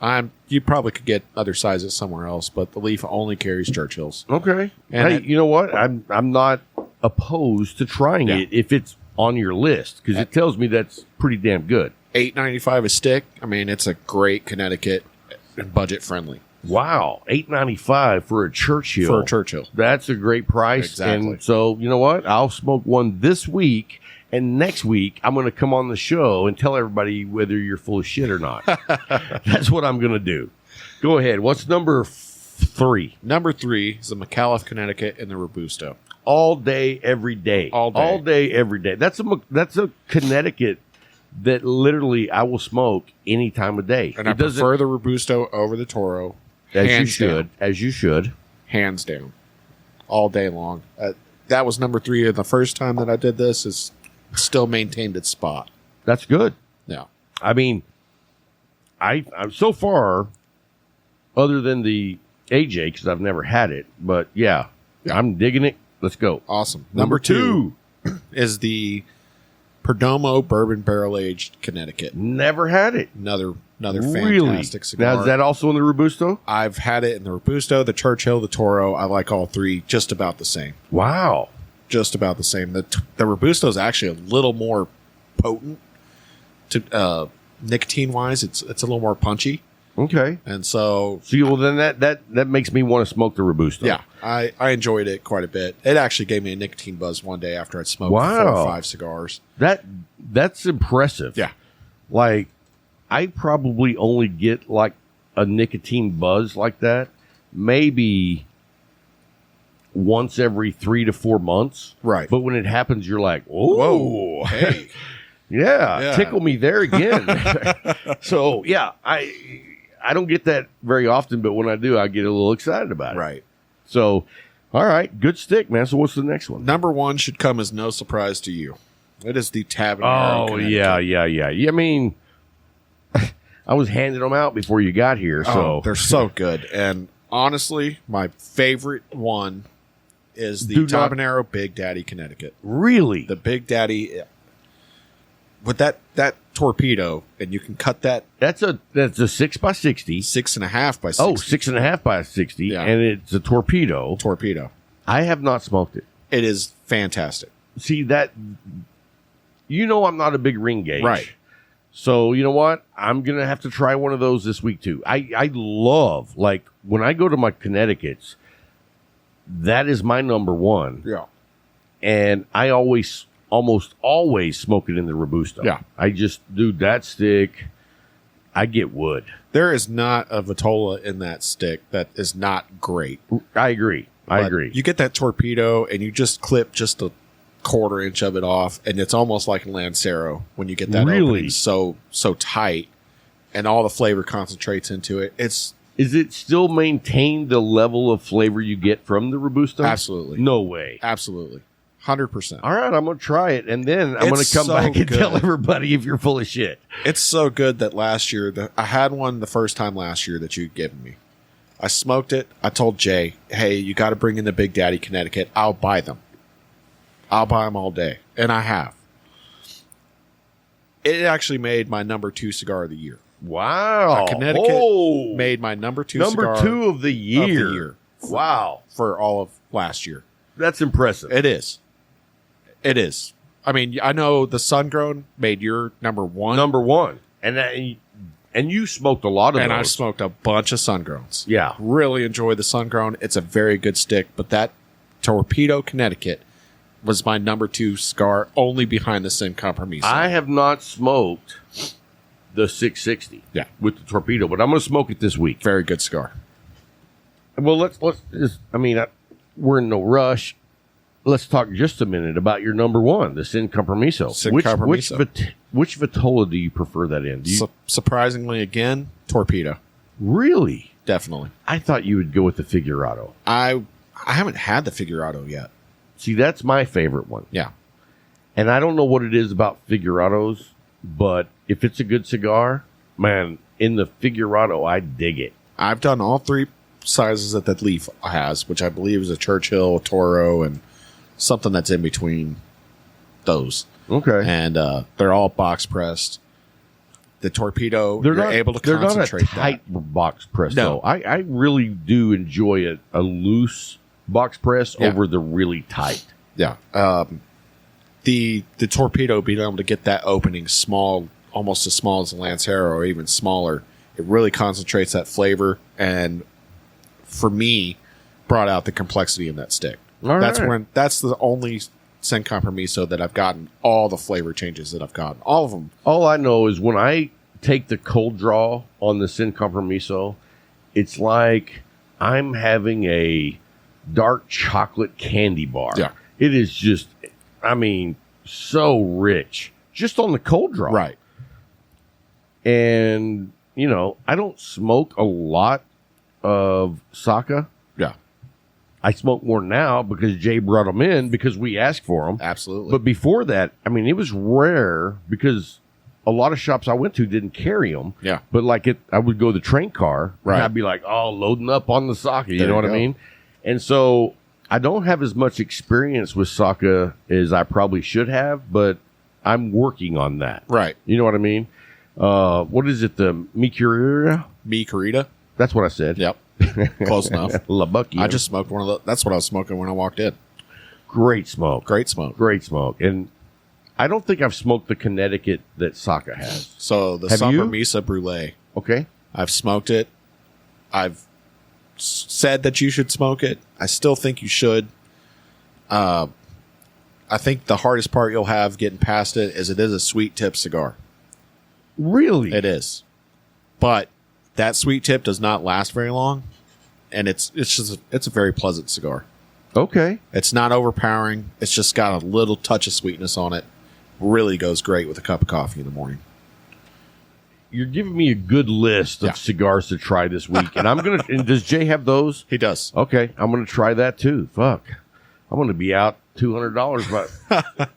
You probably could get other sizes somewhere else, but the Leaf only carries Churchills. Okay. And hey, you know what? I'm not opposed to trying Yeah. it if it's on your list because it tells me that's pretty damn good. $8.95 a stick. I mean, it's a great Connecticut and budget friendly Wow, $8.95 for a Churchill. for a Churchill. That's a great price. Exactly. And so, you know what? I'll smoke one this week, and next week I'm going to come on the show and tell everybody whether you're full of shit or not. That's what I'm going to do. Go ahead. What's number 3? Number 3 is the McAuliffe, Connecticut, and the Robusto. All day, every day. All day. All day, every day. That's a Connecticut that literally I will smoke any time of day. And I prefer the Robusto over the Toro. as you hands should, down. as you should. Hands down. All day long. That was number 3, and the first time that I did this is still maintained its spot. That's good. Yeah. I mean, I'm so far, other than the AJ, because I've never had it, but yeah, I'm digging it. Let's go. Awesome. Number 2. is the Perdomo Bourbon Barrel Aged Connecticut. Never had it. Another Really? fantastic cigar. Now, is that also in the Robusto? I've had it in the Robusto, the Churchill, the Toro. I like all three just about the same. Wow. Just about the same. The Robusto is actually a little more potent to nicotine wise. It's a little more punchy, Okay. and so See, well, then that makes me want to smoke the Robusto. yeah, I enjoyed it quite a bit. It actually gave me a nicotine buzz one day after I'd smoked Wow. 4 or 5 cigars. That's impressive. Yeah. Like, I probably only get like a nicotine buzz like that maybe once every 3 to 4 months. Right. But when it happens, you're like, whoa. Whoa, hey, Yeah, tickle me there again. So, yeah, I don't get that very often, but when I do, I get a little excited about it. right. So, all right, good stick, man. So what's the next one? Number 1 should come as no surprise to you. It is the Tabanero. Oh, Connecticut. yeah. I mean, I was handing them out before you got here, so Oh, they're so good. And honestly, my favorite one is the Do not- Tabanero Big Daddy Connecticut. really, The Big Daddy with that torpedo, and you can cut that that's a 6x60. 6.5 by 60 Oh, 6.5 by 60, Yeah. and it's a torpedo. torpedo. I have not smoked it. It is fantastic. See that? You know, I'm not a big ring gauge, Right. So you know what? I'm gonna have to try one of those this week too. I love, like, when I go to my Connecticuts, that is my number one, Yeah. and I almost always smoke it in the Robusto. Yeah. I just do that stick. I get wood. There is not a Vitola in that stick that is not great. I agree. I But agree. You get that torpedo, and you just clip just a 1/4 inch of it off, and it's almost like a Lancero when you get that Really? opening so tight, and all the flavor concentrates into it. It's Is it still maintain the level of flavor you get from the Robusto? absolutely, No way. absolutely, 100%. All right, I'm going to try it, and then I'm going It's to come so back and good. tell everybody if you're full of shit. It's so good that last year, I had one the first time last year that you'd given me. I smoked it. I told Jay, hey, you got to bring in the Big Daddy Connecticut. I'll buy them. I'll buy them all day. And I have. It actually made my number 2 cigar of the year. Wow. Connecticut Oh, made my number 2 number cigar 2 of the year. of the year Wow. for all of last year. That's impressive. It is. It is. I mean, I know the Sun-Grown made your number 1. Number 1. And you smoked a lot of and I those. smoked a bunch of Sun-Growns. Yeah. Really enjoy the Sun-Grown. It's a very good stick, but that Torpedo Connecticut was my number 2 cigar, only behind the Sin Compromiso. I have not smoked the 660 Yeah. with the torpedo, but I'm going to smoke it this week. Very good cigar. Well, let's just, we're in no rush. Let's talk just a minute about your number 1, the Sin Compromiso. Sin Which Compromiso. which Vitola do you prefer that in? Do you, Surprisingly, again, Torpedo. really? Definitely. I thought you would go with the Figurado. I haven't had the Figurado yet. See, that's my favorite one. Yeah. And I don't know what it is about Figurados, but if it's a good cigar, man, in the Figurado, I dig it. I've done all 3 sizes that Leaf has, which I believe is a Churchill, Toro, and something that's in between those. Okay. And they're all box pressed. The Torpedo, you're able to concentrate They're not a tight box press, No. though. I really do enjoy a loose box press Yeah. over the really tight. that. Yeah. The Torpedo being able to get that opening small, almost as small as a Lancero or even smaller, it really concentrates that flavor, and for me, brought out the complexity in that stick. All That's right. when that's the only Sin Compromiso that I've gotten all the flavor changes that I've gotten. All of them. All I know is when I take the cold draw on the Sin Compromiso, it's like I'm having a dark chocolate candy bar. Yeah. It is just, so rich just on the cold draw. Right. And, I don't smoke a lot of Saka. Yeah. I smoke more now because Jay brought them in because we asked for them. Absolutely. But before that, it was rare because a lot of shops I went to didn't carry them. Yeah. But I would go to the train car. Right. And I'd be like, loading up on the Saka. You There know you what I go. mean? And so I don't have as much experience with Saka as I probably should have, but I'm working on that. Right. You know what I mean? What is it? The Micurita? Me Carita. That's what I said. Yep. Close enough. La Bucky. I just smoked one of the. That's what I was smoking when I walked in. Great smoke. Great smoke. Great smoke. And I don't think I've smoked the Connecticut that Saka has. So the Have Summer you? Misa Brulee. Okay. I've smoked it. I've said that you should smoke it. I still think you should. I think the hardest part you'll have getting past it is a sweet tip cigar. Really? It is. But that sweet tip does not last very long, and it's a very pleasant cigar. Okay. It's not overpowering. It's just got a little touch of sweetness on it. Really goes great with a cup of coffee in the morning. You're giving me a good list of Yeah. cigars to try this week. And I'm going to, and does Jay have those? He does. Okay. I'm going to try that too. Fuck. I'm going to be out $200. But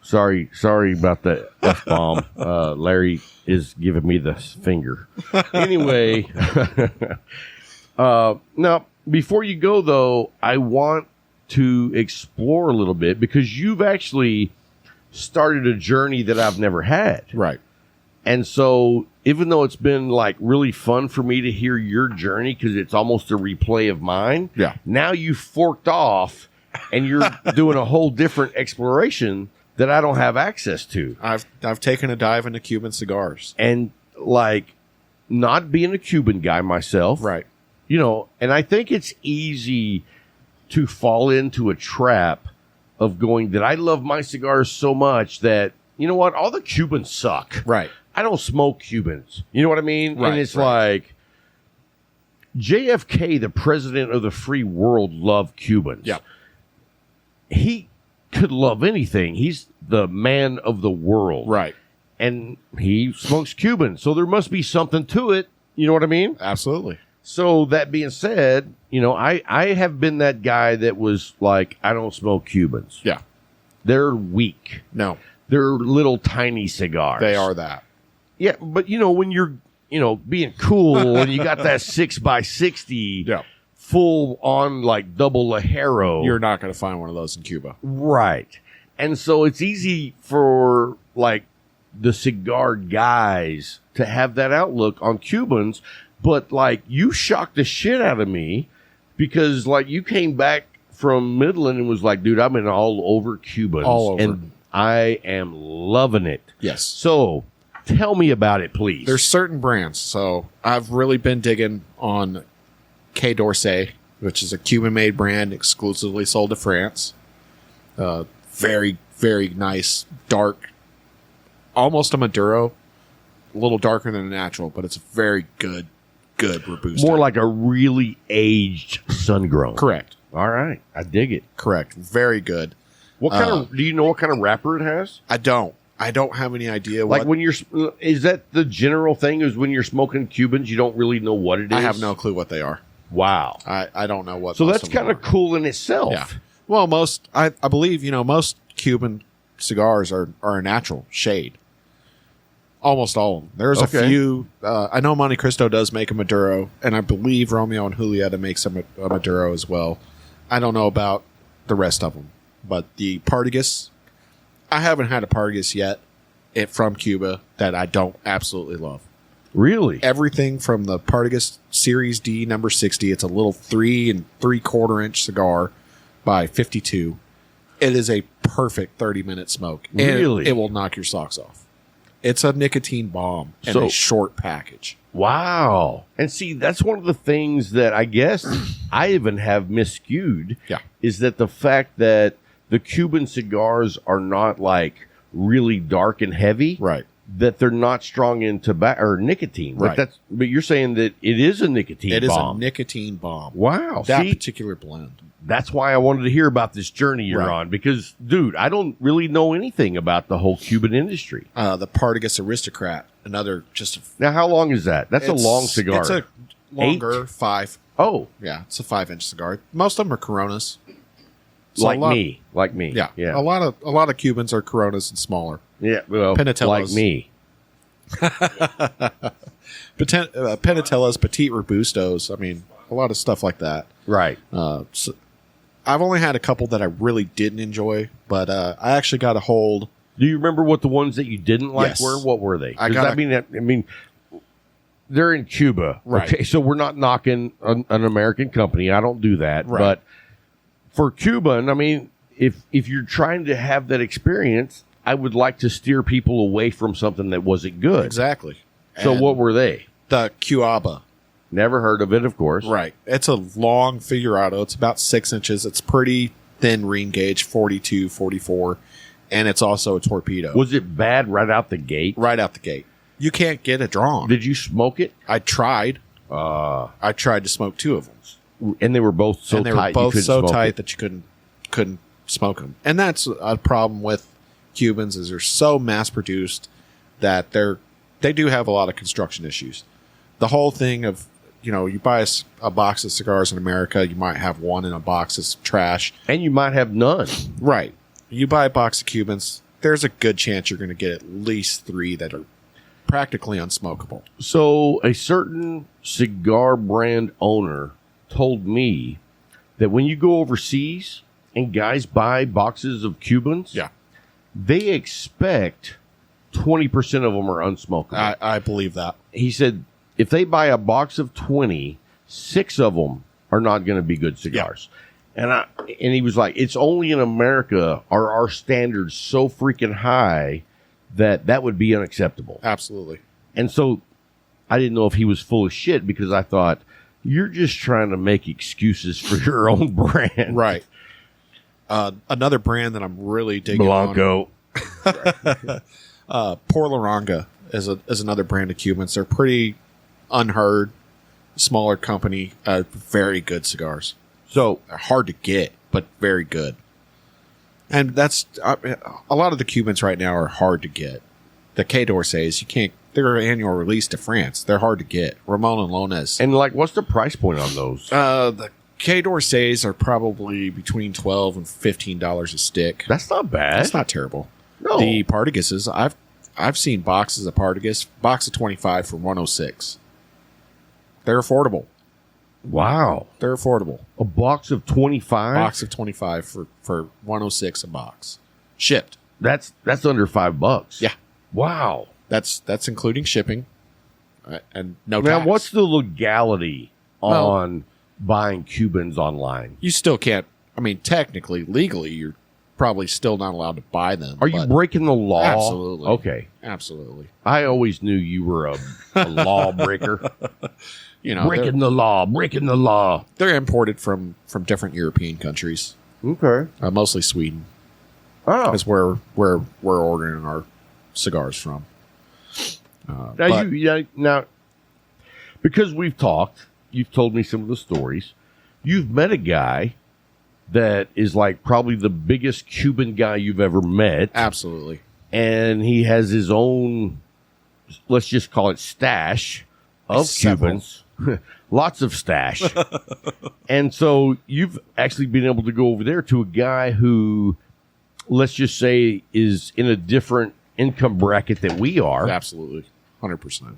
sorry about the F-bomb. Larry is giving me the finger. Anyway. Now, before you go, though, I want to explore a little bit because you've actually started a journey that I've never had. Right. And so, even though it's been like really fun for me to hear your journey because it's almost a replay of mine, Yeah. now you forked off and you're doing a whole different exploration that I don't have access to. I've taken a dive into Cuban cigars. And like, not being a Cuban guy myself, Right. you know, and I think it's easy to fall into a trap of going that I love my cigars so much that, you know what, all the Cubans suck. Right. I don't smoke Cubans. You know what I mean? Right, And it's right. like JFK, the president of the free world, loved Cubans. Yeah. He could love anything. He's the man of the world. Right. And he smokes Cubans. So there must be something to it. You know what I mean? Absolutely. So that being said, you know, I have been that guy that was like, I don't smoke Cubans. Yeah. They're weak. No, They're little tiny cigars. they are that. Yeah, but you know, when you're, you know, being cool and you got that 6x60 Yeah. full on like double Lajero. You're not going to find one of those in Cuba. Right. And so it's easy for like the cigar guys to have that outlook on Cubans, but like you shocked the shit out of me because like you came back from Midland and was like, dude, I'm in all over Cubans. All over. And I am loving it. Yes. So tell me about it, please. There's certain brands. So I've really been digging on Quai d'Orsay, which is a Cuban-made brand exclusively sold to France. Very, very nice, dark, almost a Maduro. A little darker than a natural, but it's a very good Robusto. more like a really aged sun-grown. Correct. All right. I dig it. Correct. Very good. What kind of, do you know what kind of wrapper it has? I don't have any idea Like what. when you're, is that the general thing is when you're smoking Cubans, you don't really know what it is? I have no clue what they are. Wow. I don't know what. So most that's of them kind of are. cool in itself. Yeah. Well, I believe, most Cuban cigars are a natural shade. Almost all of them. There's a Okay. few. I know Monte Cristo does make a Maduro, and I believe Romeo and Julieta makes a Maduro as well. I don't know about the rest of them, but the Partagas, I haven't had a Partagas yet from Cuba that I don't absolutely love. Really? Everything from the Partagas Series D number 60. It's a little 3 3/4 inch cigar by 52. It is a perfect 30-minute smoke. And Really? it will knock your socks off. It's a nicotine bomb and So- a short package. Wow. And see, that's one of the things that I guess I even have miscued. Yeah. Is that the fact that the Cuban cigars are not like really dark and heavy. Right. That they're not strong in tobacco or nicotine. Like Right. but you're saying that it is a nicotine It is bomb. a nicotine bomb. Wow. That See, particular blend. that's why I wanted to hear about this journey you're Right. on because, dude, I don't really know anything about the whole Cuban industry. The Partagas Aristocrat, another just a Now, how long is that? That's a it's- long cigar. It's a longer 5. Oh, Yeah, it's a 5-inch cigar. Most of them are Coronas. So like a lot- me. Like me. Yeah, Yeah. A lot of Cubans are Coronas and smaller. Yeah. Well, Penatellos. like me. Penatellas, Petite Robustos. I mean, a lot of stuff like that. Right. So I've only had a couple that I really didn't enjoy, but I actually got a hold Do you remember what the ones that you didn't like Yes. were? What were they? I Does got that mean that? I mean, they're in Cuba, Right. Okay, so we're not knocking an American company. I don't do that. Right. But for Cuban, I mean, if you're trying to have that experience, I would like to steer people away from something that wasn't good. Exactly. So And what were they? the Cuaba? Never heard of it, of course. Right. It's a long figurado. It's about 6 inches. It's pretty thin ring gauge, 42, 44. And it's also a torpedo. Was it bad right out the gate? Right out the gate. You can't get it drawn. Did you smoke it? I tried. I tried to smoke 2 of them. And they were both so and they tight. were you both couldn't so smoke tight it. that you couldn't smoke them. And that's a problem with Cubans is they're so mass produced that they do have a lot of construction issues. The whole thing of, you buy a box of cigars in America, you might have one in a box that's trash. And you might have none. Right. You buy a box of Cubans, there's a good chance you're going to get at least 3 that are practically unsmokable. So a certain cigar brand owner told me that when you go overseas and guys buy boxes of Cubans, Yeah. they expect 20% of them are unsmokable. I believe that. He said if they buy a box of 20, 6 of them are not going to be good cigars. And he was like, it's only in America are our standards so freaking high that would be unacceptable. Absolutely. And so I didn't know if he was full of shit because I thought you're just trying to make excuses for your own brand. Right. Another brand that I'm really digging Blanco. Por Laranga is another brand of Cubans. They're pretty unheard, smaller company, very good cigars. So They're hard to get, but very good. And that's a lot of the Cubans right now are hard to get. The Quai d'Orsay's, you can't. They're annual release to France. They're hard to get. Ramon and Lones. and like, what's the price point on those? The Quai d'Orsay's are probably between $12 and $15 a stick. That's not bad. That's not terrible. No. The Partaguses, I've seen boxes of Partagas, box of 25 for 106. They're affordable. Wow. They're affordable. A box of 25? Box of 25 for 106 a box. Shipped. That's under $5. Yeah. Wow. That's including shipping and no Now, tax. what's the legality Well- on buying Cubans online? You still can't. I mean, technically, legally, you're probably still not allowed to buy them. Are you but breaking the law? Absolutely. Okay. Absolutely. I always knew you were a lawbreaker. Breaking the law. they're imported from different European countries, Okay. mostly Sweden. Oh. Is where we're ordering our cigars from. Now, because we've talked, you've told me some of the stories. You've met a guy that is like probably the biggest Cuban guy you've ever met. Absolutely. And he has his own, let's just call it stash of Several. Cubans. Lots of stash. And so you've actually been able to go over there to a guy who, let's just say, is in a different income bracket that we are. Absolutely. 100%.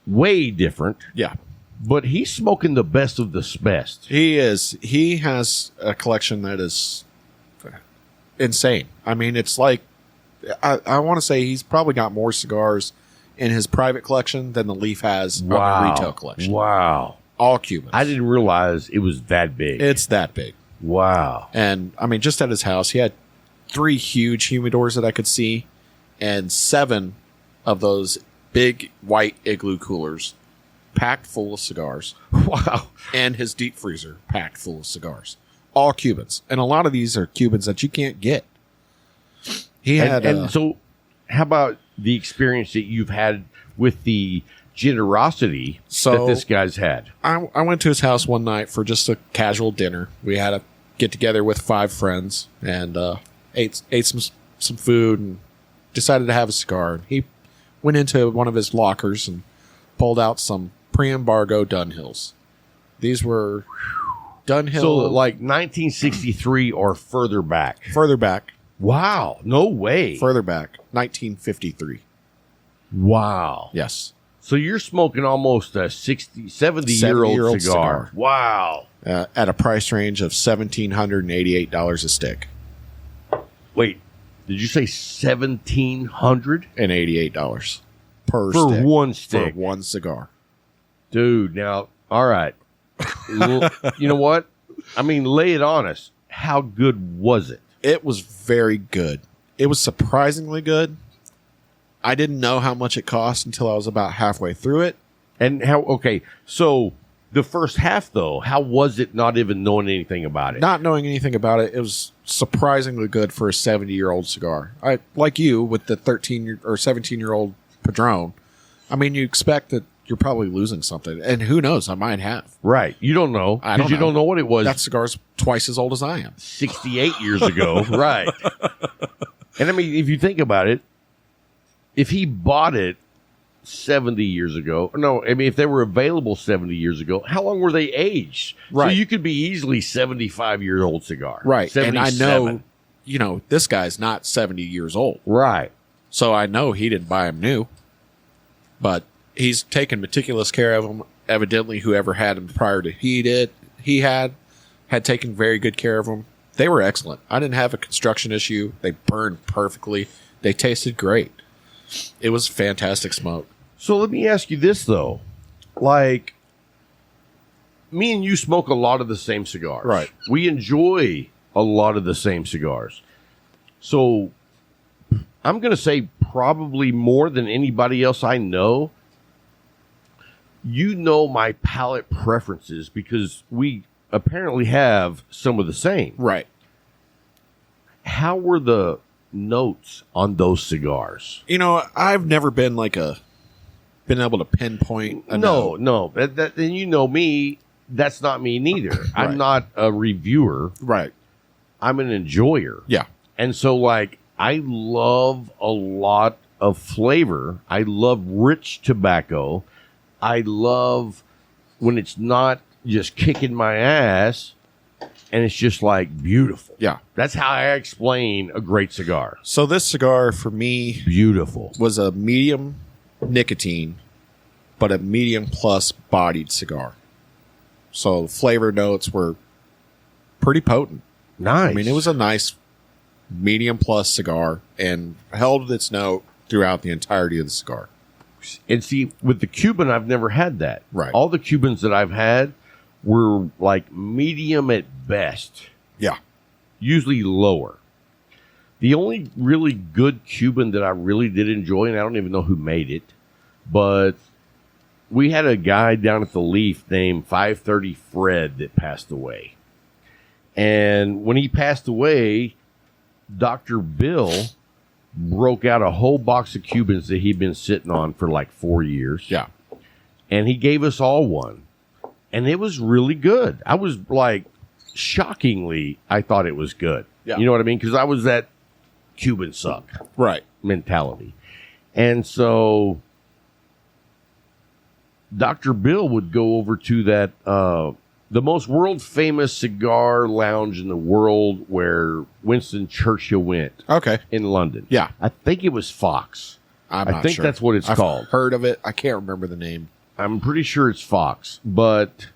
Way different. Yeah. But he's smoking the best of the best. He is. He has a collection that is insane. I mean, it's like, I want to say he's probably got more cigars in his private collection than the Leaf has on the retail collection. Wow. All Cubans. I didn't realize it was that big. It's that big. Wow. And I mean, just at his house, he had 3 huge humidors that I could see and 7 of those big white igloo coolers packed full of cigars. Wow. And his deep freezer packed full of cigars. All Cubans. And a lot of these are Cubans that you can't get. He had. And so, how about the experience that you've had with the generosity that this guy's had? I went to his house one night for just a casual dinner. We had a get together with 5 friends and ate some food and decided to have a cigar. He went into one of his lockers and pulled out some pre-embargo Dunhills. These were Dunhill. So, like 1963 or further back. Further back. Wow. No way. Further back. 1953. Wow. Yes. So you're smoking almost a 70-year-old 70-year-old cigar. cigar. Wow. At a price range of $1,788 a stick. Wait, Did you say $1,700 and $88 per for stick, one stick? for one cigar. Dude, now, all right. You know what? I mean, lay it on us. How good was it? It was very good. It was surprisingly good. I didn't know how much it cost until I was about halfway through it. And how, okay, so the first half, though, how was it not even knowing anything about it? Not knowing anything about it, it was surprisingly good for a 70-year-old cigar. I like you with the 13 or 17-year-old Padron. I mean, you expect that you're probably losing something, and who knows? I might have. Right. You don't know. I don't You know. don't know what it was That cigar's twice as old as I am. 68 years ago. Right. And I mean, if you think about it, if he bought it 70 years ago, no, I mean, if they were available 70 years ago, how long were they aged? Right. So you could be easily 75-year-old cigar. Right. And I 77. know, this guy's not 70 years old. Right. So I know he didn't buy him new. But he's taken meticulous care of them. Evidently, whoever had him prior to he had taken very good care of them. They were excellent. I didn't have a construction issue. They burned perfectly. They tasted great. It was fantastic smoke. So let me ask you this, though. Like, me and you smoke a lot of the same cigars. Right. We enjoy a lot of the same cigars. So I'm going to say probably more than anybody else I know, you know my palate preferences because we apparently have some of the same. Right. How were the notes on those cigars? You know, I've never been been able to pinpoint a note. No. And you know me, that's not me neither. Right. I'm not a reviewer. Right. I'm an enjoyer. Yeah. And so, like, I love a lot of flavor. I love rich tobacco. I love when it's not just kicking my ass and it's just, like, beautiful. Yeah. That's how I explain a great cigar. So this cigar for me Beautiful. was a medium nicotine, but a medium plus bodied cigar. So flavor notes were pretty potent. Nice. I mean, it was a nice medium plus cigar and held its note throughout the entirety of the cigar. And see, with the Cuban, I've never had that. Right. All the Cubans that I've had were like medium at best, Yeah. usually lower. The only really good Cuban that I really did enjoy, and I don't even know who made it, but we had a guy down at the Leaf named 530 Fred that passed away. And when he passed away, Dr. Bill broke out a whole box of Cubans that he'd been sitting on for like 4 years. Yeah. And he gave us all one. And it was really good. I was like, shockingly, I thought it was good. Yeah. You know what I mean? Because I was that Cuban suck Right. mentality. And so Dr. Bill would go over to that, the most world famous cigar lounge in the world where Winston Churchill went Okay. in London. Yeah. I think it was Fox. I'm I not think sure. that's what it's I've called. Heard of it. I can't remember the name. I'm pretty sure it's Fox, but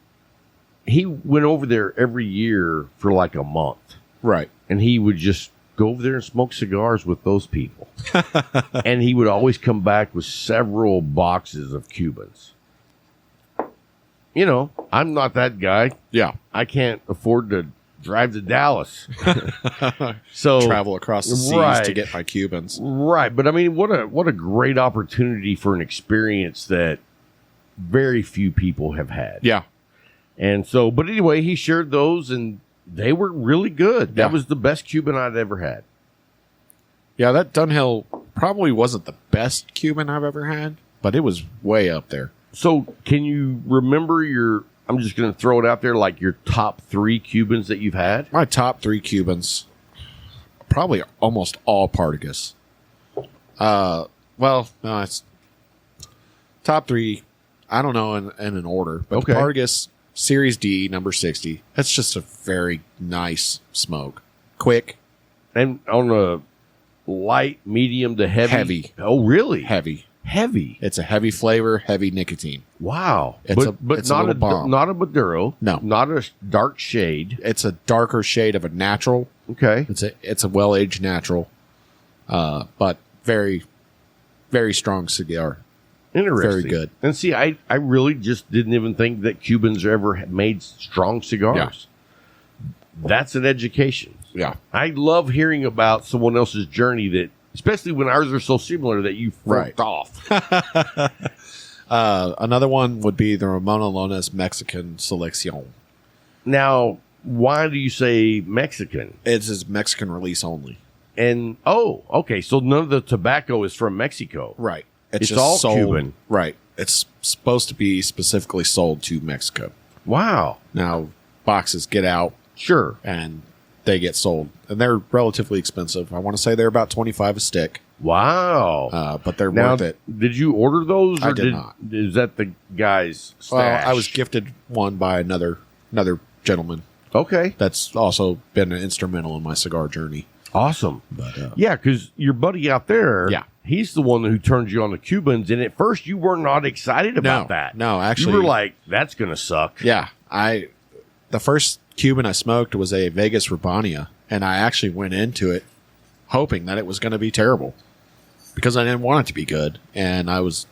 he went over there every year for like a month, Right. and he would just go over there and smoke cigars with those people. And he would always come back with several boxes of Cubans. You know, I'm not that guy. Yeah. I can't afford to drive to Dallas. So Travel across the seas Right. to get my Cubans. Right, but I mean, what a great opportunity for an experience that very few people have had. Yeah. And so, but anyway, he shared those, and they were really good. Yeah. That was the best Cuban I'd ever had. Yeah, that Dunhill probably wasn't the best Cuban I've ever had, but it was way up there. So, can you remember I'm just going to throw it out there, like your top 3 Cubans that you've had? My top 3 Cubans, probably almost all Partagas. Well, no, it's top 3. I don't know in an order, but Okay. the Partagas Series D, number 60. That's just a very nice smoke. Quick, And on a light, medium to heavy? Heavy. Oh, really? heavy. Heavy. It's a heavy flavor, heavy nicotine. Wow. It's but a not little bomb. not a Maduro. No. Not a dark shade. It's a darker shade of a natural. Okay. It's a well-aged natural. But very, very strong cigar. Interesting. Very good. And see, I really just didn't even think that Cubans ever made strong cigars. That's an education. Yeah. I love hearing about someone else's journey that, especially when ours are so similar, that you forked off. Another one would be the Ramon Alones Mexican Selección. Now, why do you say Mexican? It's his Mexican release only. And, okay, so none of the tobacco is from Mexico. Right. It's just all sold, Cuban. Right. It's supposed to be specifically sold to Mexico. Wow. Now, boxes get out Sure. and they get sold. And they're relatively expensive. I want to say they're about $25 a stick. Wow. But they're Now, worth it. did you order those? I did not. Is that the guy's stash? Well, I was gifted one by another gentleman Okay. that's also been instrumental in my cigar journey. Awesome. But Yeah, because your buddy out there, Yeah. he's the one who turned you on to Cubans, and at first you were not excited about that. No, actually, you were like, "That's gonna suck." yeah, the first Cuban I smoked was a Vegas Rabania, and I actually went into it hoping that it was going to be terrible because I didn't want it to be good, and I was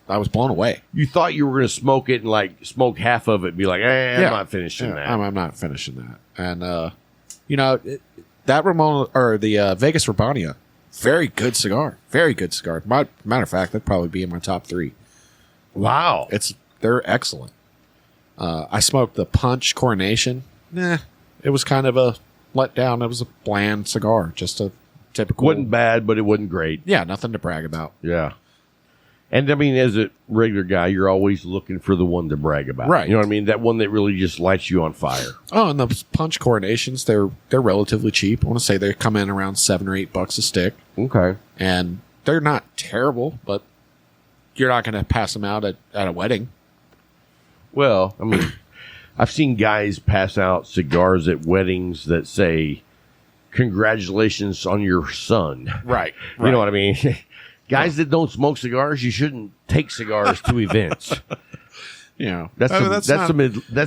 blown away. You thought you were gonna smoke it and like smoke half of it, and be like, I'm not finishing that. I'm not finishing that, and that Ramon or the Vegas Rabania, very good cigar, very good cigar. Matter of fact, that'd probably be in my top 3. Wow. They're excellent. I smoked the Punch Coronation. It was kind of a letdown. It was a bland cigar, just a typical. Wasn't bad, but it wasn't great. Yeah, nothing to brag about. Yeah. And I mean, as a regular guy, you're always looking for the one to brag about. Right. You know what I mean? That one that really just lights you on fire. Oh, and the Punch Coronations, they're relatively cheap. I want to say they come in around $7 or $8 a stick, Okay. and they're not terrible, but you're not going to pass them out at a wedding. Well, I mean, I've seen guys pass out cigars at weddings that say, "Congratulations on your son." Right. You know what I mean? Guys that don't smoke cigars, you shouldn't take cigars to events. You know, That's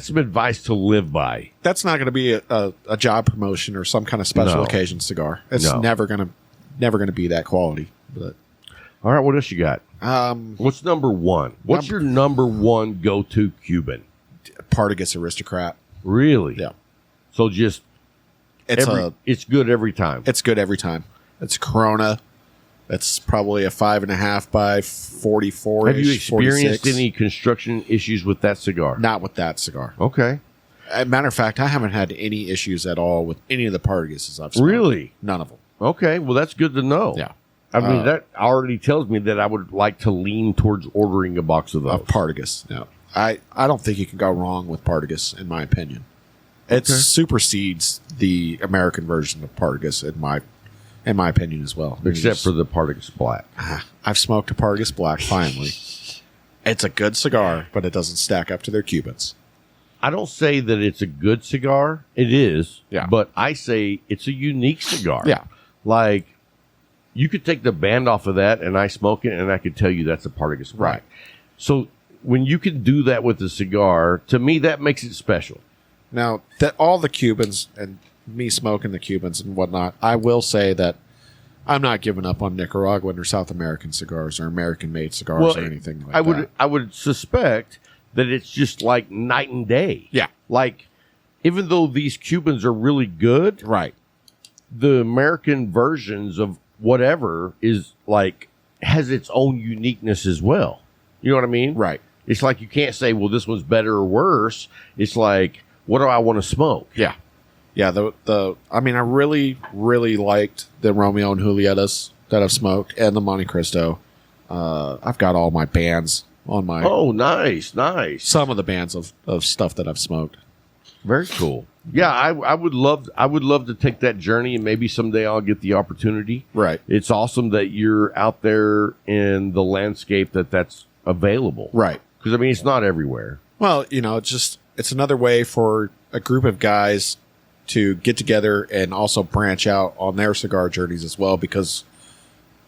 some advice to live by. that's not going to be a job promotion or some kind of special No. occasion cigar. It's No. never going to be that quality. But All right, what else you got? What's number one? What's your number one go-to Cuban? Partagas Aristocrat. Really? Yeah. So just it's good every time. It's good every time. It's Corona. It's probably a 5.5 by 44. Have you experienced 46. any construction issues with that cigar? Not with that cigar. Okay. As a matter of fact, I haven't had any issues at all with any of the Partagas I've smoked. Really? None of them. Okay. Well, that's good to know. Yeah. I mean, that already tells me that I would like to lean towards ordering a box of those. Partagas. No. I don't think you can go wrong with Partagas, in my opinion. It supersedes the American version of Partagas, in my opinion, as well. Except for the Partagas Black. I've smoked a Partagas Black, finally. It's a good cigar, but it doesn't stack up to their Cubans. I don't say that it's a good cigar. It is. Yeah. But I say it's a unique cigar. Yeah. Like, you could take the band off of that and I smoke it and I could tell you that's a Partagas Black. Right. So when you can do that with a cigar, to me, that makes it special. Now, that all the Cubans and me smoking the Cubans and whatnot, I will say that I'm not giving up on Nicaraguan or South American cigars or American-made cigars or anything like that. I would suspect that it's just like night and day. Yeah. Like, even though these Cubans are really good, Right. the American versions of whatever is like has its own uniqueness as well. You know what I mean? Right. It's like you can't say, well, this one's better or worse. It's like, what do I want to smoke? Yeah. Yeah, I really, really liked the Romeo and Julietas that I've smoked and the Monte Cristo. I've got all my bands on my... Oh, nice. Some of the bands of stuff that I've smoked. Very cool. Yeah, I would love to take that journey, and maybe someday I'll get the opportunity. Right. It's awesome that you're out there in the landscape that's available. Right. Because, I mean, it's not everywhere. Well, it's another way for a group of guys to get together and also branch out on their cigar journeys as well, because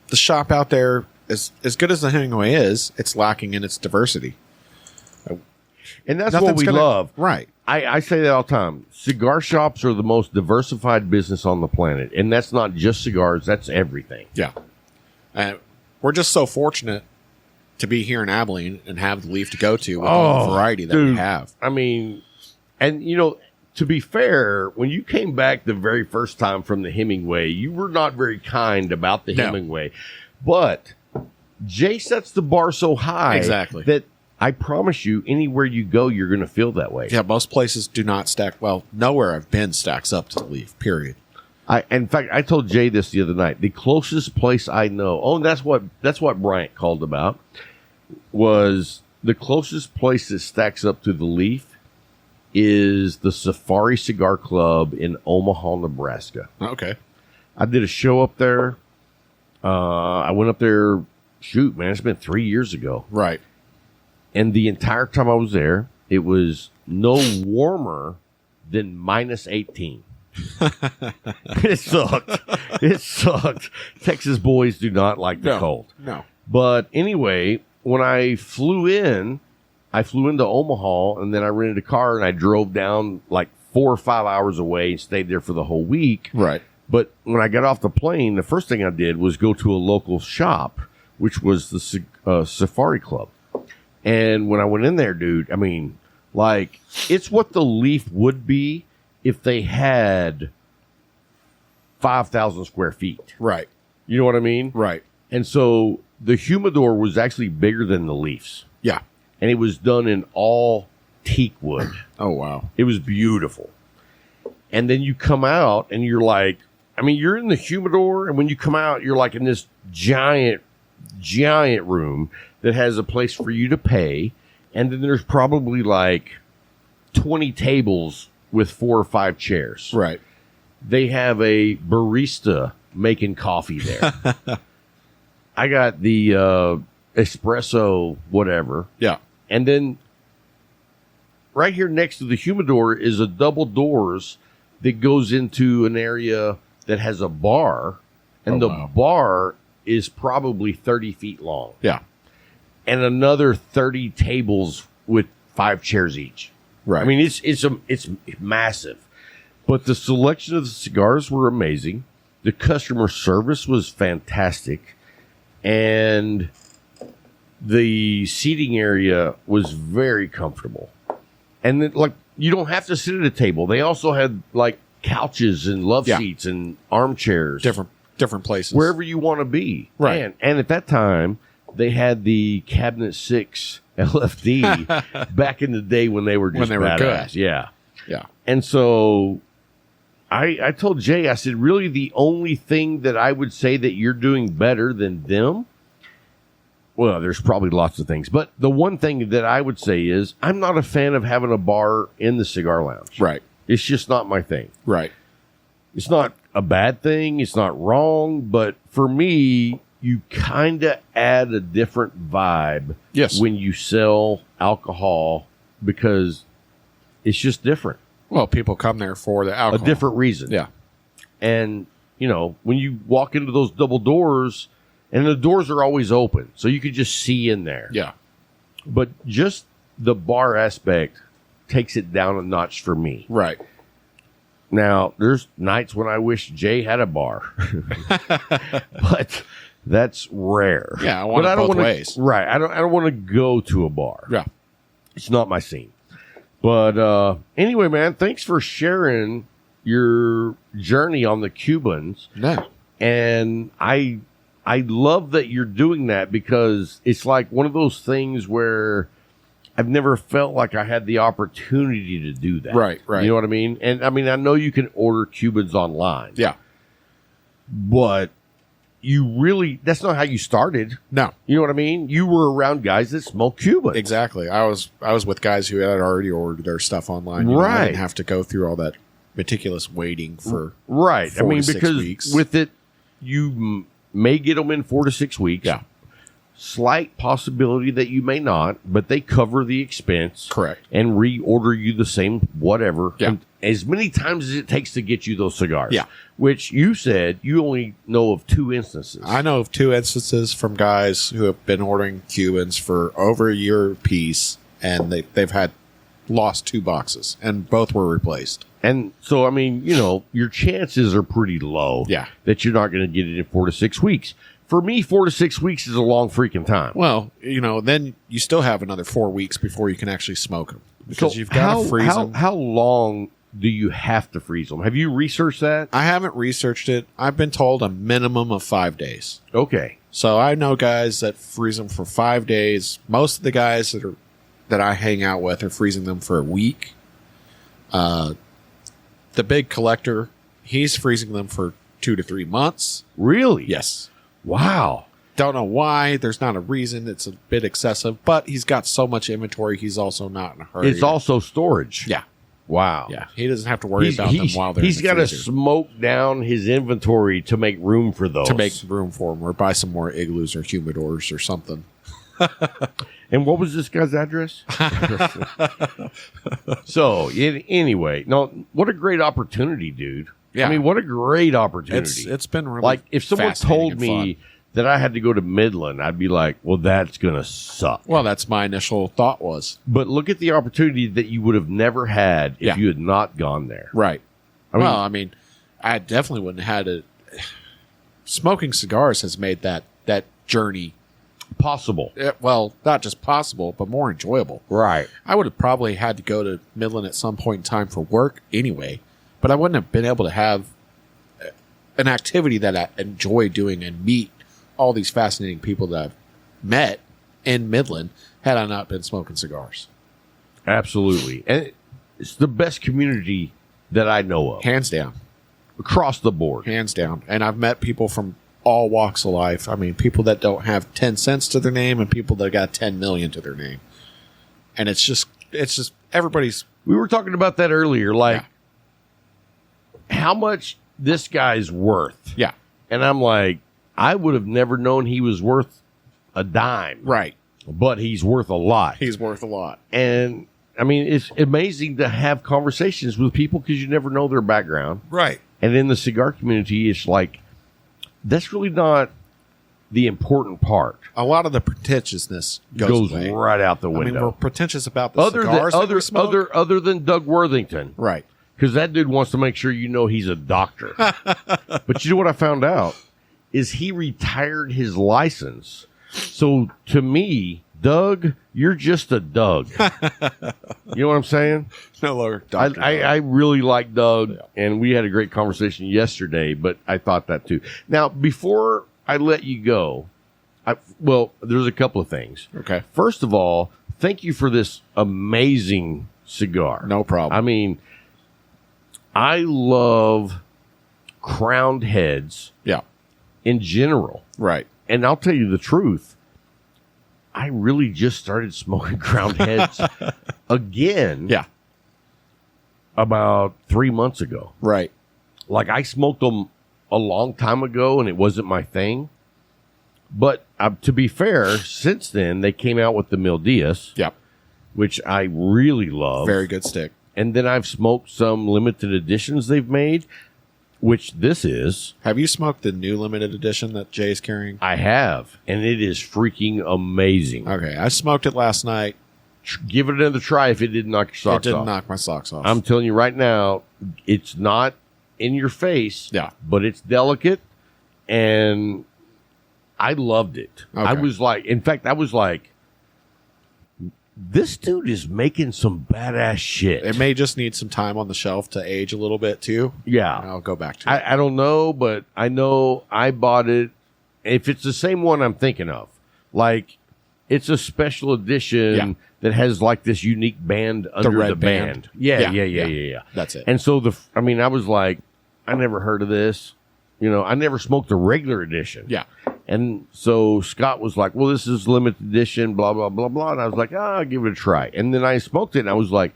the shop out there, as good as the Hemingway is, it's lacking in its diversity. And that's what we love. Right. I say that all the time. Cigar shops are the most diversified business on the planet. And that's not just cigars. That's everything. Yeah. And we're just so fortunate to be here in Abilene and have the Leaf to go to with all the variety that we have. I mean, and you know, to be fair, when you came back the very first time from the Hemingway, you were not very kind about the Hemingway. But Jay sets the bar so high that I promise you, anywhere you go, you're going to feel that way. Yeah, most places do not stack. Well, nowhere I've been stacks up to the Leaf, period. In fact, I told Jay this the other night. The closest place I know, that's what Bryant called about, was the closest place that stacks up to the Leaf is the Safari Cigar Club in Omaha, Nebraska. Okay. I did a show up there. I went up there, shoot, man, it's been 3 years ago. Right. And the entire time I was there, it was no warmer than minus 18. It sucked. It sucked. Texas boys do not like the cold. No. But anyway, when I flew into Omaha, and then I rented a car and I drove down like 4 or 5 hours away and stayed there for the whole week. Right. But when I got off the plane, the first thing I did was go to a local shop, which was the Safari Club. And when I went in there, dude, I mean, like, it's what the Leaf would be if they had 5,000 square feet. Right. You know what I mean? Right. And so the humidor was actually bigger than the Leafs. Yeah. And it was done in all teak wood. Oh, wow. It was beautiful. And then you come out and you're like, I mean, you're in the humidor, and when you come out, you're like in this giant room that has a place for you to pay. And then there's probably like 20 tables with 4 or 5 chairs. Right. They have a barista making coffee there. I got the espresso, whatever. Yeah. And then right here next to the humidor is a double doors that goes into an area that has a bar. And bar is probably 30 feet long. Yeah. And another 30 tables with 5 chairs each. Right. I mean, it's massive. But the selection of the cigars were amazing. The customer service was fantastic. And the seating area was very comfortable. And then, like, you don't have to sit at a table. They also had like couches and love seats and armchairs. Different places. Wherever you want to be. Right. And at that time, they had the Cabinet 6 LFD back in the day when they were just badass. Yeah. Yeah. And so I told Jay, I said, really the only thing that I would say that you're doing better than them, well, there's probably lots of things, but the one thing that I would say is I'm not a fan of having a bar in the cigar lounge. Right. It's just not my thing. Right. It's not a bad thing. It's not wrong. But for me, you kind of add a different vibe when you sell alcohol because it's just different. Well, people come there for the alcohol. A different reason. Yeah. And, you know, when you walk into those double doors, and the doors are always open, so you could just see in there. Yeah. But just the bar aspect takes it down a notch for me. Right. Now, there's nights when I wish Jay had a bar. But that's rare. Yeah, I want it both ways. Right. I don't want to go to a bar. Yeah. It's not my scene. But anyway, man, thanks for sharing your journey on the Cubans. No. And I love that you're doing that because it's like one of those things where I've never felt like I had the opportunity to do that. Right, right. You know what I mean? And I mean, I know you can order Cubans online. Yeah. But that's not how you started. No. You know what I mean? You were around guys that smoke Cubans. Exactly. I was with guys who had already ordered their stuff online. Right. I didn't have to go through all that meticulous waiting for right. 4 to 6 because weeks. With it, you may get them in 4 to 6 weeks. Yeah. Slight possibility that you may not, but they cover the expense. Correct. And reorder you the same whatever. Yeah. And as many times as it takes to get you those cigars. Yeah. Which you said you only know of 2 instances. I know of 2 instances from guys who have been ordering Cubans for over a year apiece, and they've had lost 2 boxes, and both were replaced. And so, I mean, you know, your chances are pretty low Yeah. that you're not going to get it in 4 to 6 weeks. For me, 4 to 6 weeks is a long freaking time. Well, you know, then you still have another 4 weeks before you can actually smoke them. Because So you've got to freeze them. How long do you have to freeze them? Have you researched that? I haven't researched it. I've been told a minimum of 5 days. Okay. So I know guys that freeze them for 5 days. Most of the guys that I hang out with are freezing them for a week. The big collector, he's freezing them for 2 to 3 months. Really? Yes. Wow. Don't know why. There's not a reason. It's a bit excessive, but he's got so much inventory. He's also not in a hurry. It's also storage. Yeah. Wow. Yeah. He doesn't have to worry about them while they're He's in the got to freezer. smoke down his inventory to make room for those. To make room for them or buy some more igloos or humidors or something. And what was this guy's address? So, anyway, no, what a great opportunity, dude. Yeah. I mean, what a great opportunity. It's been really like, if someone fascinating told and me fun. that I had to go to Midland, I'd be like, well, that's going to suck. Well, that's my initial thought was. But look at the opportunity that you would have never had if Yeah. you had not gone there. Right. I mean- I mean, I definitely wouldn't have had it. Smoking cigars has made that journey, Possible. well, not just possible, but more enjoyable. Right. I would have probably had to go to Midland at some point in time for work anyway, but I wouldn't have been able to have an activity that I enjoy doing and meet all these fascinating people that I've met in Midland had I not been smoking cigars. Absolutely. And it's the best community that I know of. Hands down. Across the board. Hands down. And I've met people from all walks of life. I mean, people that don't have 10 cents to their name and people that got 10 million to their name. And it's just everybody's. We were talking about that earlier, like how much this guy's worth. Yeah. And I'm like, I would have never known he was worth a dime. Right. But he's worth a lot. He's worth a lot. And I mean, it's amazing to have conversations with people because you never know their background. Right. And in the cigar community, it's like, that's really not the important part. A lot of the pretentiousness goes away. right out the I mean, window. we're pretentious about the other cigars that we smoke. other than Doug Worthington. Right. Because that dude wants to make sure you know he's a doctor. But you know what I found out? Is he retired his license. So to me, Doug, you're just a Doug. You know what I'm saying? No longer Dr. I really like Doug, and we had a great conversation yesterday, but I thought that too. Now, before I let you go, there's a couple of things. Okay. First of all, thank you for this amazing cigar. No problem. I mean, I love crowned heads Yeah. in general. Right. And I'll tell you the truth. I really just started smoking crowned heads again Yeah. about 3 months ago. Right. Like, I smoked them a long time ago and it wasn't my thing. But to be fair, since then, they came out with the Mil Diaz, Yep. which I really love. Very good stick. And then I've smoked some limited editions they've made, which this is. Have you smoked the new limited edition that Jay's carrying? I have, and it is freaking amazing. Okay. I smoked it last night. Give it another try if it didn't knock your socks It didn't off. knock my socks off. I'm telling you right now, it's not in your face, Yeah. but it's delicate, and I loved it. Okay. I was like, this dude is making some badass shit. It may just need some time on the shelf to age a little bit too. Yeah. I'll go back to it. I don't know, but I know I bought it. If it's the same one I'm thinking of, like it's a special edition Yeah. that has like this unique band under the red band. band. Yeah. That's it. And so I was like, I never heard of this. You know, I never smoked the regular edition. Yeah. And so Scott was like, well, this is limited edition, blah, blah, blah, blah. And I was like, I'll give it a try. And then I smoked it and I was like,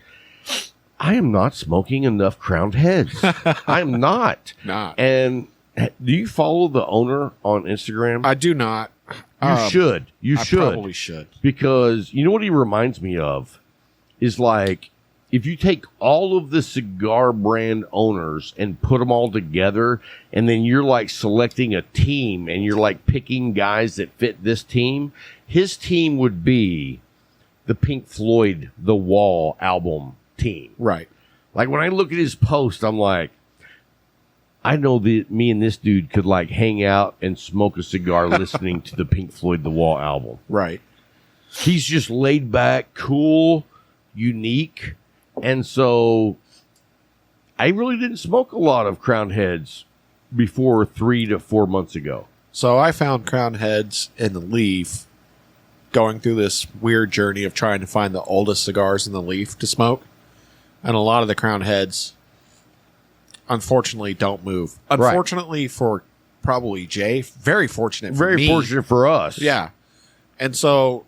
I am not smoking enough crowned heads. I'm not. Not. And do you follow the owner on Instagram? I do not. You should. You I should. probably should. Because you know what he reminds me of is like, if you take all of the cigar brand owners and put them all together, and then you're like selecting a team and you're like picking guys that fit this team, his team would be the Pink Floyd The Wall album team. Right. Like when I look at his post, I'm like, I know that me and this dude could like hang out and smoke a cigar listening to the Pink Floyd The Wall album. Right. He's just laid back, cool, unique. And so I really didn't smoke a lot of Crown Heads before 3 to 4 months ago. So I found Crown Heads in the Leaf going through this weird journey of trying to find the oldest cigars in the Leaf to smoke. And a lot of the Crown Heads, unfortunately, don't move. Unfortunately for probably Jay, very fortunate for me. Very fortunate for us. Yeah. And so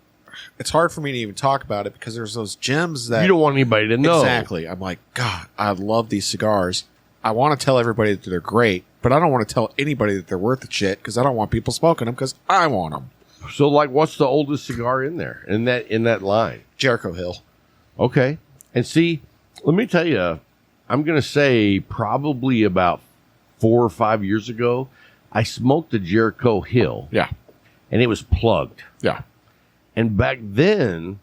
it's hard for me to even talk about it because there's those gems that... You don't want anybody to know. Exactly. I'm like, God, I love these cigars. I want to tell everybody that they're great, but I don't want to tell anybody that they're worth the shit because I don't want people smoking them because I want them. So, like, what's the oldest cigar in there, in that line? Jericho Hill. Okay. And see, let me tell you, I'm going to say probably about 4 or 5 years ago, I smoked a Jericho Hill. Yeah. And it was plugged. Yeah. And back then,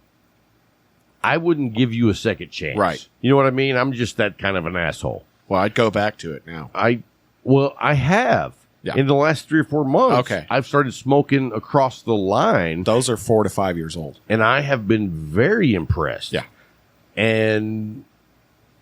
I wouldn't give you a second chance. Right. You know what I mean? I'm just that kind of an asshole. Well, I'd go back to it now. I have. Yeah. In the last 3 or 4 months, Okay. I've started smoking across the line. Those are 4 to 5 years old. And I have been very impressed. Yeah. And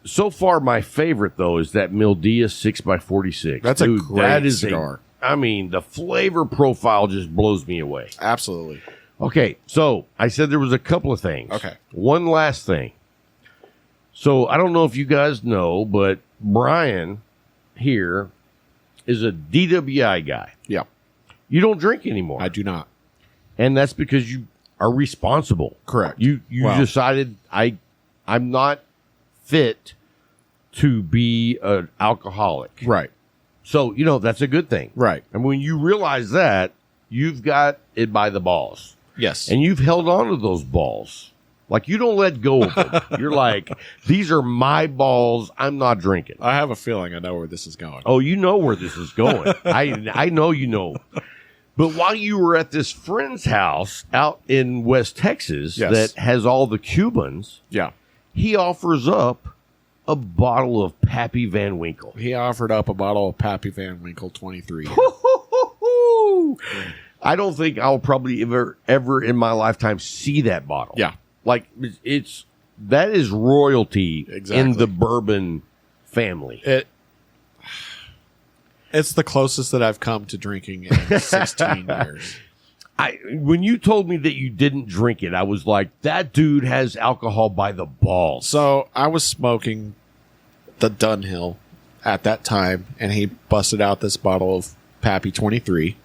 so far, my favorite, though, is that Mildea 6x46. That's a great cigar. I mean, the flavor profile just blows me away. Absolutely. Okay, so I said there was a couple of things. Okay. One last thing. So I don't know if you guys know, but Brian here is a DWI guy. Yeah. You don't drink anymore. I do not. And that's because you are responsible. Correct. You Well- decided I'm not fit to be an alcoholic. Right. So, that's a good thing. Right. And when you realize that, you've got it by the balls. Yes. And you've held on to those balls. Like, you don't let go of them. You're like, these are my balls. I'm not drinking. I have a feeling I know where this is going. Oh, you know where this is going. I know you know. But while you were at this friend's house out in West Texas Yes. that has all the Cubans, Yeah. he offers up a bottle of Pappy Van Winkle. He offered up a bottle of Pappy Van Winkle 23. I don't think I'll probably ever in my lifetime see that bottle. Yeah. Like, that is royalty Exactly. in the bourbon family. It's the closest that I've come to drinking in 16 years. When you told me that you didn't drink it, I was like, that dude has alcohol by the balls. So I was smoking the Dunhill at that time, and he busted out this bottle of Pappy 23.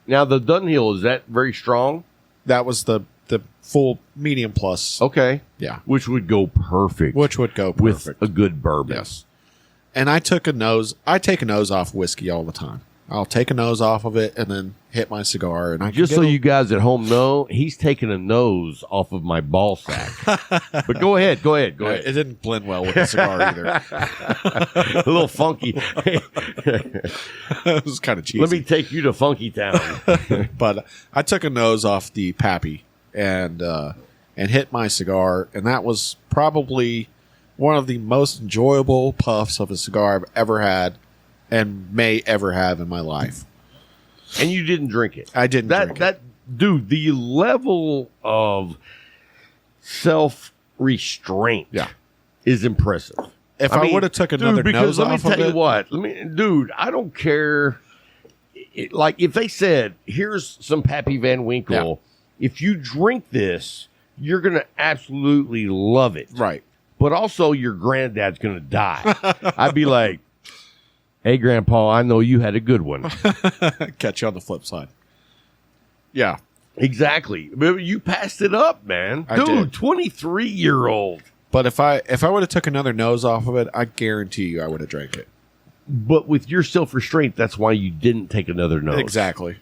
Now, the Dunhill, is that very strong? That was the full medium plus. Okay. Yeah. Which would go perfect. Which would go with perfect. a good bourbon. Yes. And I take a nose off whiskey all the time. I'll take a nose off of it and then hit my cigar. And I Just so you guys at home know, he's taking a nose off of my ball sack. But go ahead. It didn't blend well with the cigar either. A little funky. It was kind of cheesy. Let me take you to Funky Town. But I took a nose off the Pappy and hit my cigar, and that was probably one of the most enjoyable puffs of a cigar I've ever had and may ever have in my life. And you didn't drink it. I didn't drink it. Dude, the level of self-restraint is impressive. If I would have took another nose let me off tell of you it, what, dude, I don't care. Like, if they said, here's some Pappy Van Winkle, if you drink this, you're going to absolutely love it. right. But also, your granddad's going to die. I'd be like, hey, Grandpa, I know you had a good one. Catch you on the flip side. Yeah. Exactly. But you passed it up, man. I Dude, did. 23-year-old. But if I would have took another nose off of it, I guarantee you I would have drank it. But with your self-restraint, that's why you didn't take another nose. Exactly.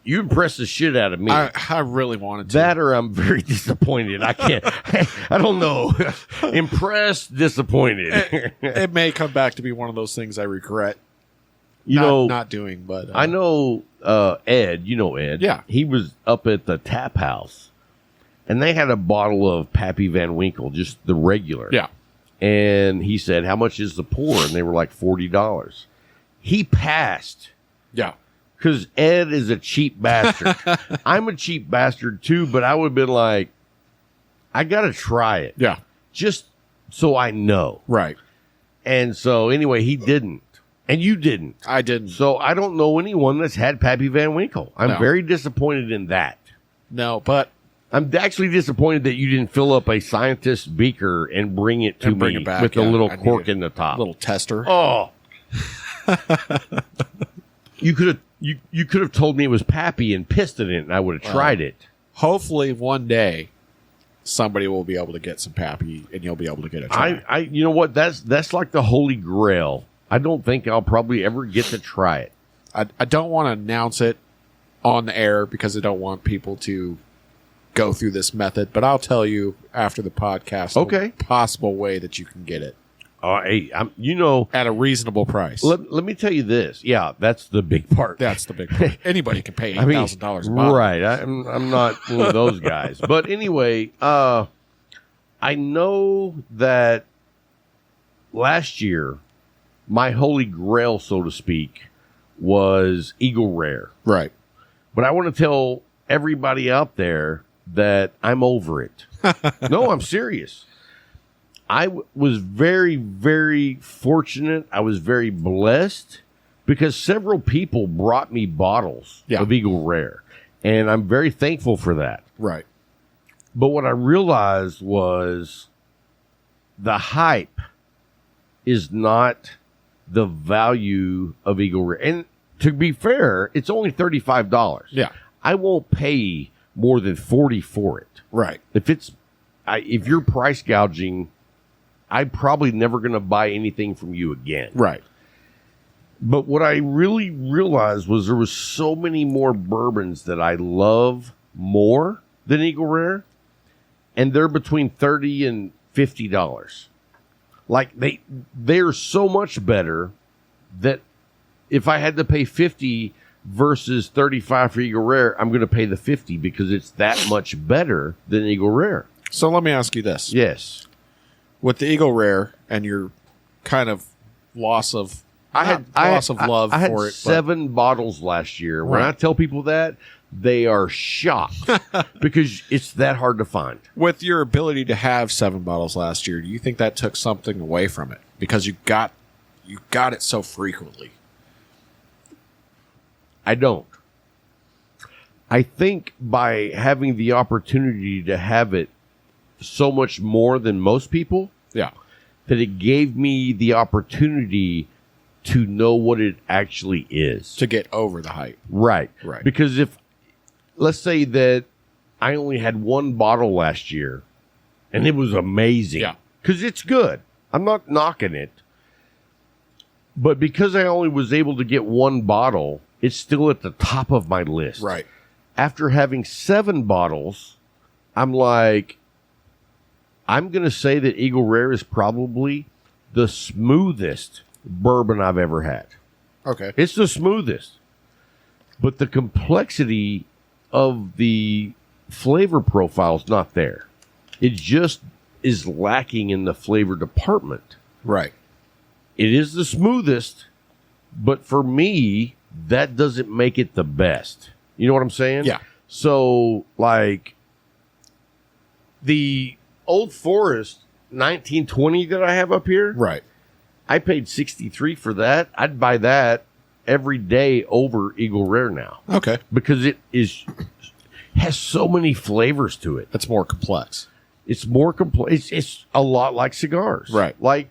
You impressed the shit out of me. I really wanted to. That or I'm very disappointed. I can't. I don't know. Impressed, disappointed. It may come back to be one of those things I regret not doing, but I know Ed. You know Ed. Yeah. He was up at the tap house, and they had a bottle of Pappy Van Winkle, just the regular. Yeah. And he said, how much is the pour? And they were like $40. He passed. Yeah. Because Ed is a cheap bastard. I'm a cheap bastard too, but I would have been like, I got to try it. Yeah. Just so I know. Right. And so anyway, he didn't. And you didn't. I didn't. So I don't know anyone that's had Pappy Van Winkle. I'm No. very disappointed in that. No, but I'm actually disappointed that you didn't fill up a scientist beaker and bring it to And bring me it back, with the yeah. little I cork need in the top. little tester. Oh. You could have told me it was Pappy and pissed it in, and I would have tried it. Hopefully one day somebody will be able to get some Pappy and you'll be able to get a try. I you know what? That's like the holy grail. I don't think I'll probably ever get to try it. I don't want to announce it on the air because I don't want people to go through this method, but I'll tell you after the podcast Okay. the possible way that you can get it Hey, at a reasonable price. let me tell you this. Yeah, that's the big part. That's the big part. Anybody can pay I mean, $8,000 a bottle. right? I'm not one of those guys. But anyway, I know that last year, my holy grail, so to speak, was Eagle Rare. Right. But I want to tell everybody out there that I'm over it. No, I'm serious. I was very, very fortunate. I was very blessed because several people brought me bottles Yeah. of Eagle Rare. And I'm very thankful for that. Right. But what I realized was the hype is not the value of Eagle Rare. And to be fair, it's only $35. Yeah. I won't pay more than $40 for it. Right. If you're price gouging, I'm probably never going to buy anything from you again. Right. But what I really realized was there was so many more bourbons that I love more than Eagle Rare, and they're between $30 and $50. Like they're so much better that if I had to pay $50 versus $35 for Eagle Rare, I'm going to pay the $50 because it's that much better than Eagle Rare. So let me ask you this. Yes. With the Eagle Rare and your kind of loss of love I had for it. 7 bottles last year. When Right. I tell people that, they are shocked because it's that hard to find. With your ability to have 7 bottles last year, do you think that took something away from it because you got it so frequently? I don't. I think by having the opportunity to have it so much more than most people, Yeah. that it gave me the opportunity to know what it actually is. To get over the hype. Right. Right. Because let's say that I only had 1 bottle last year and it was amazing. Yeah. Because it's good. I'm not knocking it. But because I only was able to get 1 bottle, it's still at the top of my list. Right. After having 7 bottles, I'm like, I'm going to say that Eagle Rare is probably the smoothest bourbon I've ever had. Okay. It's the smoothest. But the complexity of the flavor profile is not there. It just is lacking in the flavor department. Right. It is the smoothest, but for me, that doesn't make it the best. You know what I'm saying? Yeah. So, like, the Old Forest 1920 that I have up here, Right. I paid $63 for that. I'd buy that every day over Eagle Rare now Okay. because it has so many flavors to it. That's more complex. It's more complex. It's a lot like cigars. Right. Like,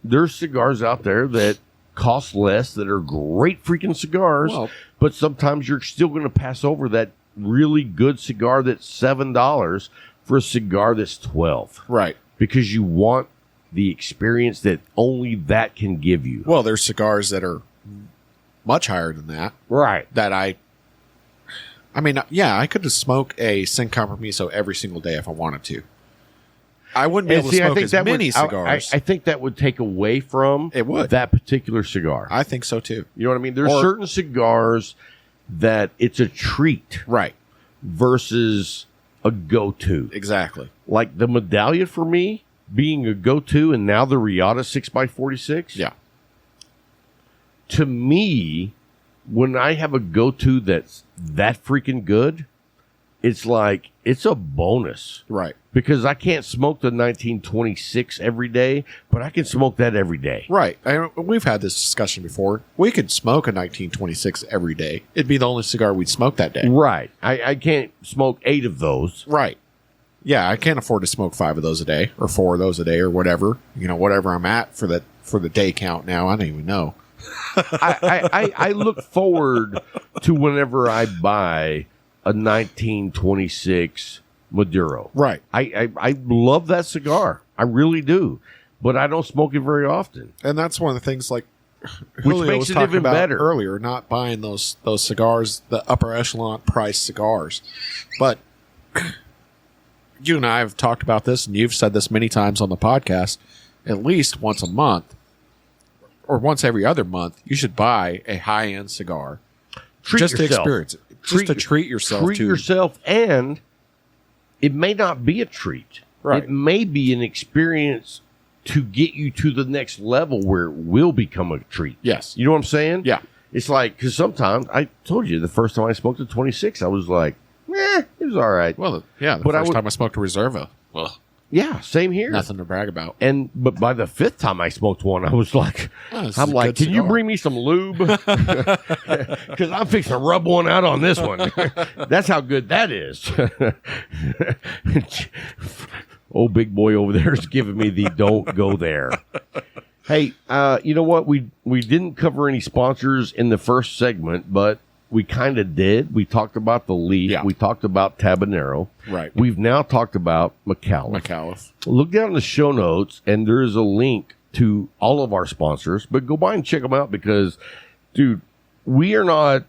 there's cigars out there that cost less that are great freaking cigars, Well- but sometimes you're still going to pass over that really good cigar that's $7 for a cigar that's $12 Right. because you want the experience that only that can give you. Well, there's cigars that are much higher than that. Right. That I mean, yeah, I could just smoke a Sin Compromiso every single day if I wanted to. I wouldn't be able to smoke as many cigars. I think that would take away from It would. that particular cigar. I think so too. You know what I mean? There's Or- certain cigars that it's a treat Right. versus a go-to. Exactly. Like the Medallia for me being a go-to, and now the Riata 6x46. Yeah. To me, when I have a go-to that's that freaking good, it's like, it's a bonus. Right. Because I can't smoke the 1926 every day, but I can smoke that every day. Right. We've had this discussion before. We could smoke a 1926 every day. It'd be the only cigar we'd smoke that day. Right. I can't smoke 8 of those. Right. Yeah, I can't afford to smoke 5 of those a day or 4 of those a day or whatever. You know, whatever I'm at for the day count now. I don't even know. I look forward to whenever I buy a 1926 Maduro. Right. I love that cigar. I really do. But I don't smoke it very often. And that's one of the things, like Which Julio makes was it talking even about better. earlier, not buying those cigars, the upper echelon price cigars. But you and I have talked about this, and you've said this many times on the podcast. At least once a month, or once every other month, you should buy a high-end cigar Treat just to yourself. experience it. Just to treat yourself. Treat yourself, and it may not be a treat. Right. It may be an experience to get you to the next level where it will become a treat. Yes. You know what I'm saying? Yeah. It's like, because sometimes, I told you, the first time I smoked a 26, I was like, it was all right. Well, yeah. The But first time I smoked a Reserva, well, Yeah, same here. nothing to brag about. But by the 5th time I smoked one, I was like, Oh, this is I'm a like, good can you cigar." bring me some lube? Because I'm fixing to rub one out on this one. That's how good that is. Old big boy over there is giving me the don't go there. Hey, you know what? We didn't cover any sponsors in the first segment, but we kind of did. We talked about the Leaf. Yeah. We talked about Tabanero. Right. We've now talked about McAuliffe. McAuliffe. Look down in the show notes, and there is a link to all of our sponsors. But go by and check them out because, dude, we are not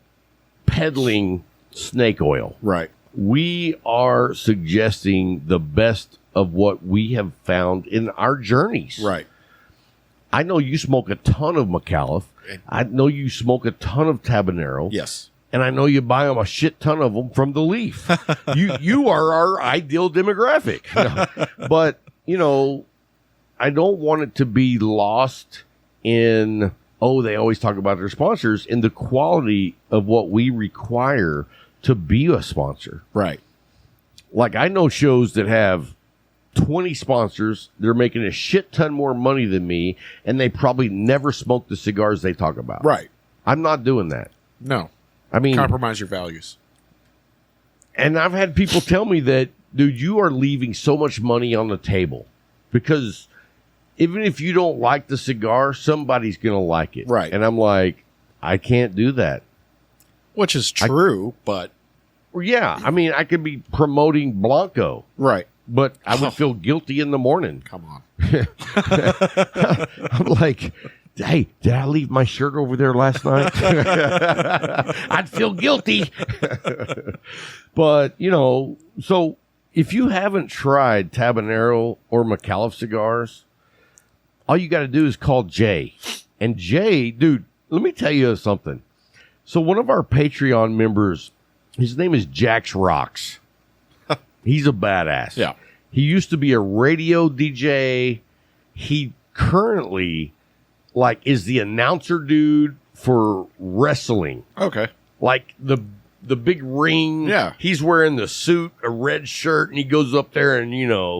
peddling snake oil. Right. We are suggesting the best of what we have found in our journeys. Right. I know you smoke a ton of McAuliffe. I know you smoke a ton of Tabanero. Yes. And I know you buy them a shit ton of them from the Leaf. you are our ideal demographic. But, you know, I don't want it to be lost in, they always talk about their sponsors, in the quality of what we require to be a sponsor. Right. Like, I know shows that have 20 sponsors, they're making a shit ton more money than me, and they probably never smoke the cigars they talk about. Right. I'm not doing that. No. I mean, Compromise your values. and I've had people tell me that, dude, you are leaving so much money on the table because even if you don't like the cigar, somebody's going to like it. Right. And I'm like, I can't do that. Which is true, but Well, yeah. I mean, I could be promoting Blanco, right. but I would feel guilty in the morning. Come on. I'm like, hey, did I leave my shirt over there last night? I'd feel guilty. But, you know, so if you haven't tried Tabanero or McAuliffe cigars, all you got to do is call Jay. And Jay, dude, let me tell you something. So one of our Patreon members, his name is Jax Rocks. He's a badass. Yeah. He used to be a radio DJ. He currently, is the announcer dude for wrestling. Okay. Like the big ring. Yeah. He's wearing the suit, a red shirt, and he goes up there and,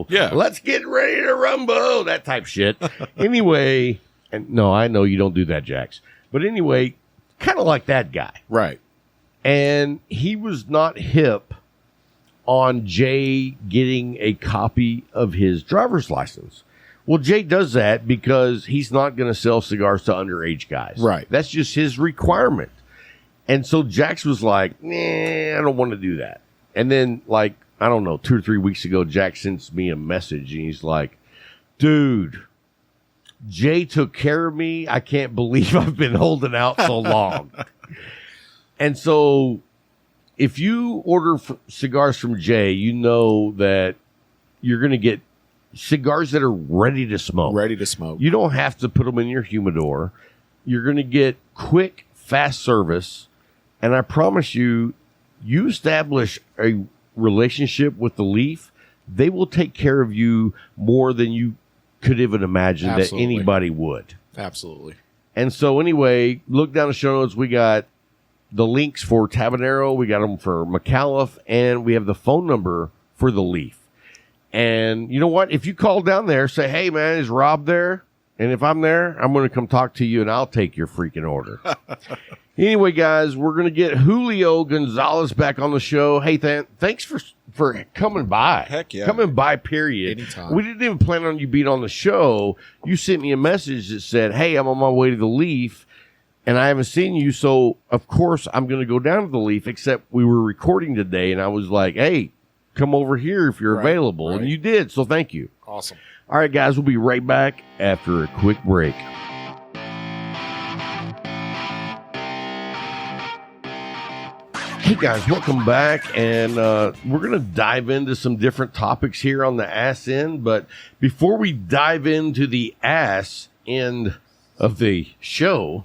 Yeah. let's get ready to rumble, that type shit. Anyway, and no, I know you don't do that, Jax. But anyway, kind of like that guy. Right. And he was not hip on Jay getting a copy of his driver's license. Well, Jay does that because he's not going to sell cigars to underage guys. Right. That's just his requirement. And so Jax was like, I don't want to do that. And then, I don't know, 2 or 3 weeks ago, Jax sends me a message and he's like, dude, Jay took care of me. I can't believe I've been holding out so long. And so if you order cigars from Jay, you know that you're going to get cigars that are ready to smoke. Ready to smoke. You don't have to put them in your humidor. You're going to get quick, fast service. And I promise you, you establish a relationship with the Leaf, they will take care of you more than you could even imagine Absolutely. that anybody would. Absolutely. And so anyway, look down the show notes. We got the links for Tabanero. We got them for McAuliffe. And we have the phone number for the Leaf. And you know what? If you call down there, say, hey, man, is Rob there? And if I'm there, I'm going to come talk to you, and I'll take your freaking order. Anyway, guys, we're going to get Julio Gonzalez back on the show. Hey, thanks for coming by. Heck yeah. Coming by, period. Anytime. We didn't even plan on you being on the show. You sent me a message that said, hey, I'm on my way to the Leaf, and I haven't seen you, so of course I'm going to go down to the Leaf, except we were recording today, and I was like, hey, come over here if you're available. right. And you did, so thank you. Awesome. All right, guys, we'll be right back after a quick break. Hey, guys, welcome back. And we're going to dive into some different topics here on the ass end. But before we dive into the ass end of the show,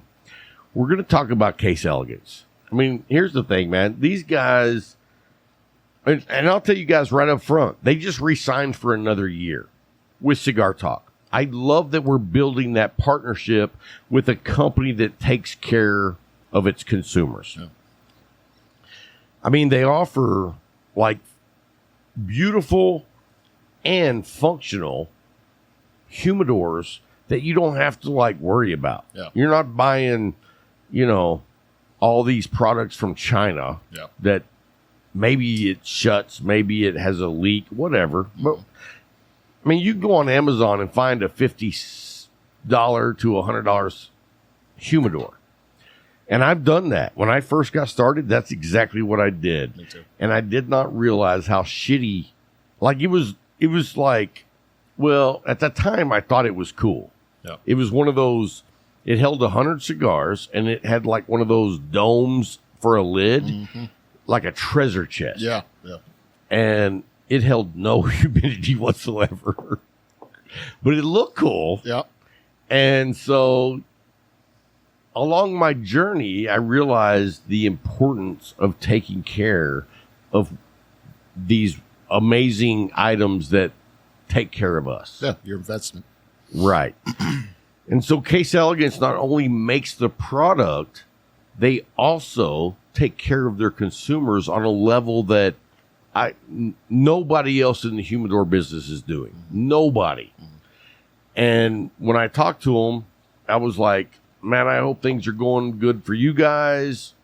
we're going to talk about Case Elegance. I mean, here's the thing, man. These guys, and I'll tell you guys right up front, they just re-signed for another year with Cigar Talk. I love that we're building that partnership with a company that takes care of its consumers. Yeah. I mean, they offer like beautiful and functional humidors that you don't have to like worry about. Yeah. You're not buying, all these products from China that maybe it shuts, maybe it has a leak, whatever. But I mean, you can go on Amazon and find a $50 to $100 humidor. And I've done that. When I first got started, that's exactly what I did. Me too. And I did not realize how shitty, like it was like, well, at the time I thought it was cool. Yeah. It was one of those, it held 100 cigars and it had like one of those domes for a lid, like a treasure chest. Yeah. Yeah. And it held no humidity whatsoever. But it looked cool. Yeah. And so along my journey, I realized the importance of taking care of these amazing items that take care of us. Yeah. Your investment. Right. And so Case Elegance not only makes the product, they also take care of their consumers on a level that nobody else in the humidor business is doing. Nobody. And when I talked to them, I was like, man, I hope things are going good for you guys.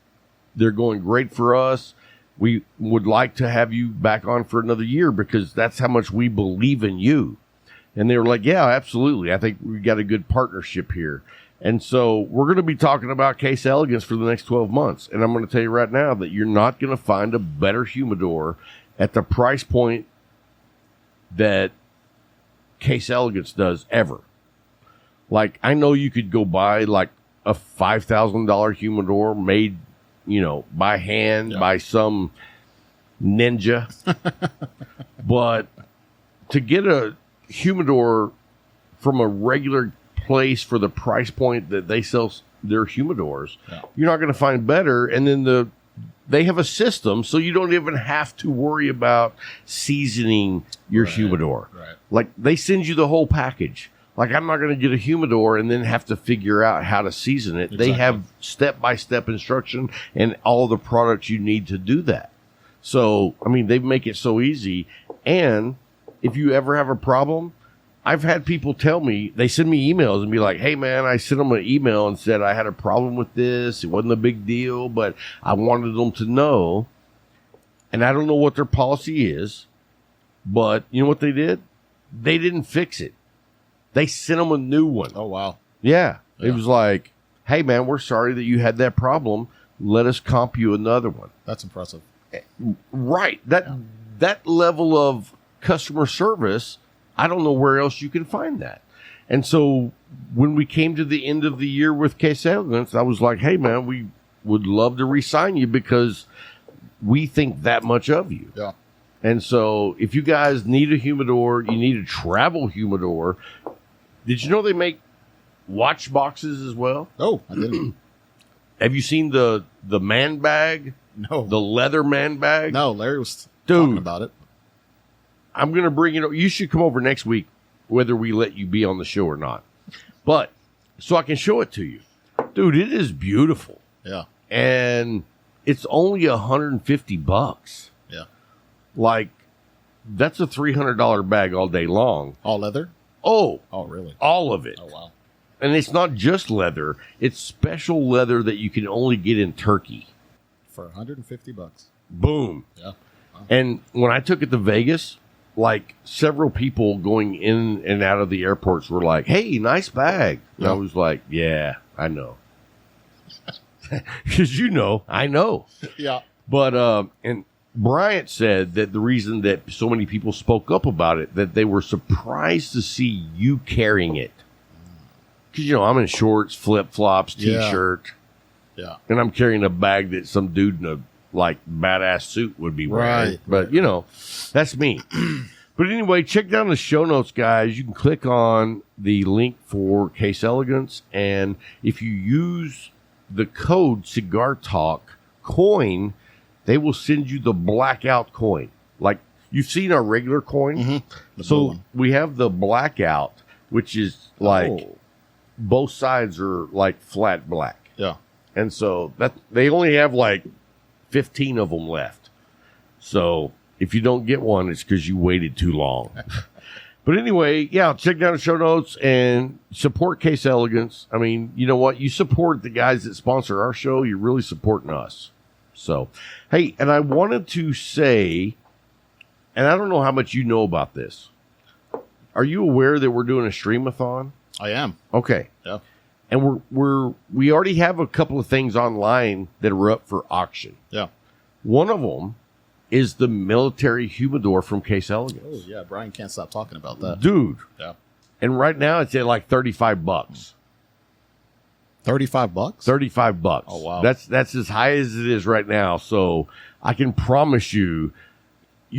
They're going great for us. We would like to have you back on for another year because that's how much we believe in you. And they were like, yeah, absolutely. I think we got a good partnership here. And so we're going to be talking about Case Elegance for the next 12 months. And I'm going to tell you right now that you're not going to find a better humidor at the price point that Case Elegance does ever. Like, I know you could go buy like a $5,000 humidor made, by hand by some ninja. But to get a humidor from a regular place for the price point that they sell their humidors, you're not going to find better. And then they have a system, so you don't even have to worry about seasoning your humidor. Right. Like, they send you the whole package. Like, I'm not going to get a humidor and then have to figure out how to season it. Exactly. They have step-by-step instruction and all the products you need to do that. So, I mean, they make it so easy. And if you ever have a problem, I've had people tell me, they send me emails and be like, hey, man, I sent them an email and said I had a problem with this. It wasn't a big deal, but I wanted them to know. And I don't know what their policy is, but you know what they did? They didn't fix it. They sent them a new one. Oh, wow. Yeah. It was like, hey, man, we're sorry that you had that problem. Let us comp you another one. That's impressive. Right. That level of customer service, I don't know where else you can find that. And so when we came to the end of the year with Case Elegance, I was like, hey, man, we would love to re-sign you because we think that much of you. Yeah. And so if you guys need a humidor, you need a travel humidor. Did you know they make watch boxes as well? Oh, I didn't. Have you seen the man bag? No. The leather man bag? No, Larry was Dude. talking about it. I'm going to bring it. You should come over next week, whether we let you be on the show or not. But so I can show it to you. Dude, it is beautiful. Yeah. And it's only $150. Yeah. Like, that's a $300 bag all day long. All leather? Oh, Oh, really? all of it. Oh, wow. And it's not just leather. It's special leather that you can only get in Turkey. For $150. Boom. Yeah. And when I took it to Vegas, like several people going in and out of the airports were like, "Hey, nice bag." And I was like, "Yeah, I know." Because I know. Yeah. But and Bryant said that the reason that so many people spoke up about it, that they were surprised to see you carrying it. Because, I'm in shorts, flip-flops, Yeah. T-shirt, Yeah. and I'm carrying a bag that some dude in a, badass suit would be wearing. Right. But, that's me. But anyway, check down the show notes, guys. You can click on the link for Case Elegance, and if you use the code Cigar Talk coin, they will send you the blackout coin. Like, you've seen our regular coin. The blue So one. we have the blackout, which is both sides are like flat black. Yeah. And so that they only have 15 of them left. So if you don't get one, it's because you waited too long. But anyway, check down the show notes and support Case Elegance. I mean, you know what? You support the guys that sponsor our show, you're really supporting us. So, hey, and I wanted to say, and I don't know how much you know about this. Are you aware that we're doing a streamathon? I am. Okay. Yeah. And we already have a couple of things online that are up for auction. Yeah. One of them is the military humidor from Case Elegance. Oh, yeah. Brian can't stop talking about that. Dude. Yeah. And right now it's at $35. $35? $35. Oh, wow. That's as high as it is right now. So I can promise you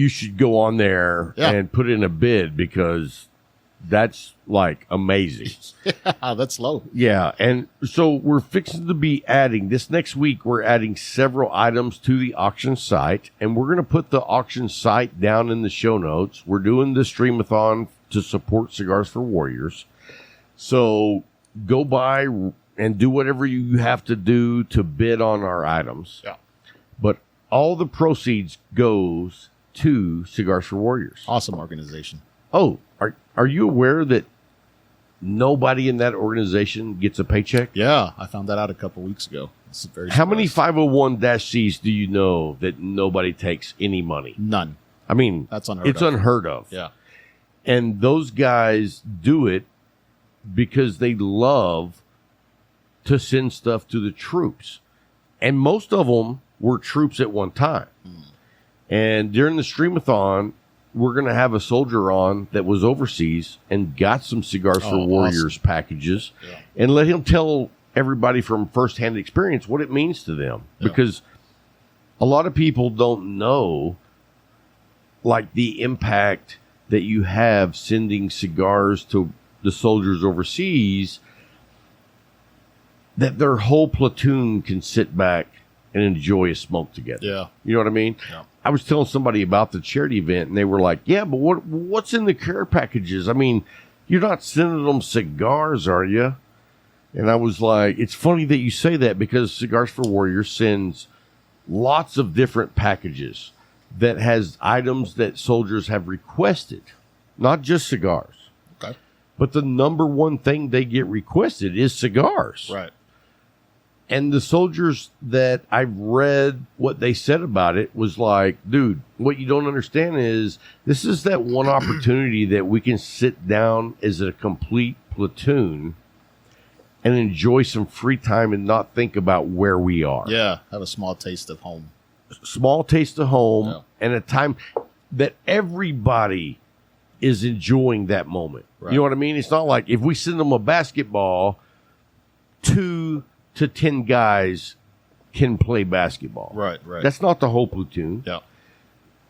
should go on there and put in a bid, because that's amazing. That's low. Yeah, and so we're fixing to be adding this next week. We're adding several items to the auction site, and we're going to put the auction site down in the show notes. We're doing the streamathon to support Cigars for Warriors. So go by and do whatever you have to do to bid on our items. Yeah. But all the proceeds goes to Cigars for Warriors. Awesome organization. Oh, are you aware that nobody in that organization gets a paycheck? Yeah. I found that out a couple weeks ago. It's very How many surprised. 501-Cs do you know that nobody takes any money? None. I mean, That's unheard it's of. unheard of. Yeah. And those guys do it because they love to send stuff to the troops. And most of them were troops at one time. And during the streamathon, we're going to have a soldier on that was overseas and got some Cigars for Warriors packages, and let him tell everybody from firsthand experience what it means to them. Yeah. Because a lot of people don't know, the impact that you have sending cigars to the soldiers overseas, that their whole platoon can sit back and enjoy a smoke together. Yeah. You know what I mean? Yeah. I was telling somebody about the charity event, and they were like, yeah, but what's in the care packages? I mean, you're not sending them cigars, are you? And I was like, it's funny that you say that, because Cigars for Warriors sends lots of different packages that has items that soldiers have requested, not just cigars. Okay. But the number one thing they get requested is cigars. Right. And the soldiers that I've read what they said about it was like, dude, what you don't understand is this is that one opportunity that we can sit down as a complete platoon and enjoy some free time and not think about where we are. Yeah. Have a small taste of home. Small taste of home, Yeah. and a time that everybody is enjoying that moment. Right. You know what I mean? It's not like if we send them a basketball, 2 to 10 guys can play basketball. Right. That's not the whole platoon. Yeah.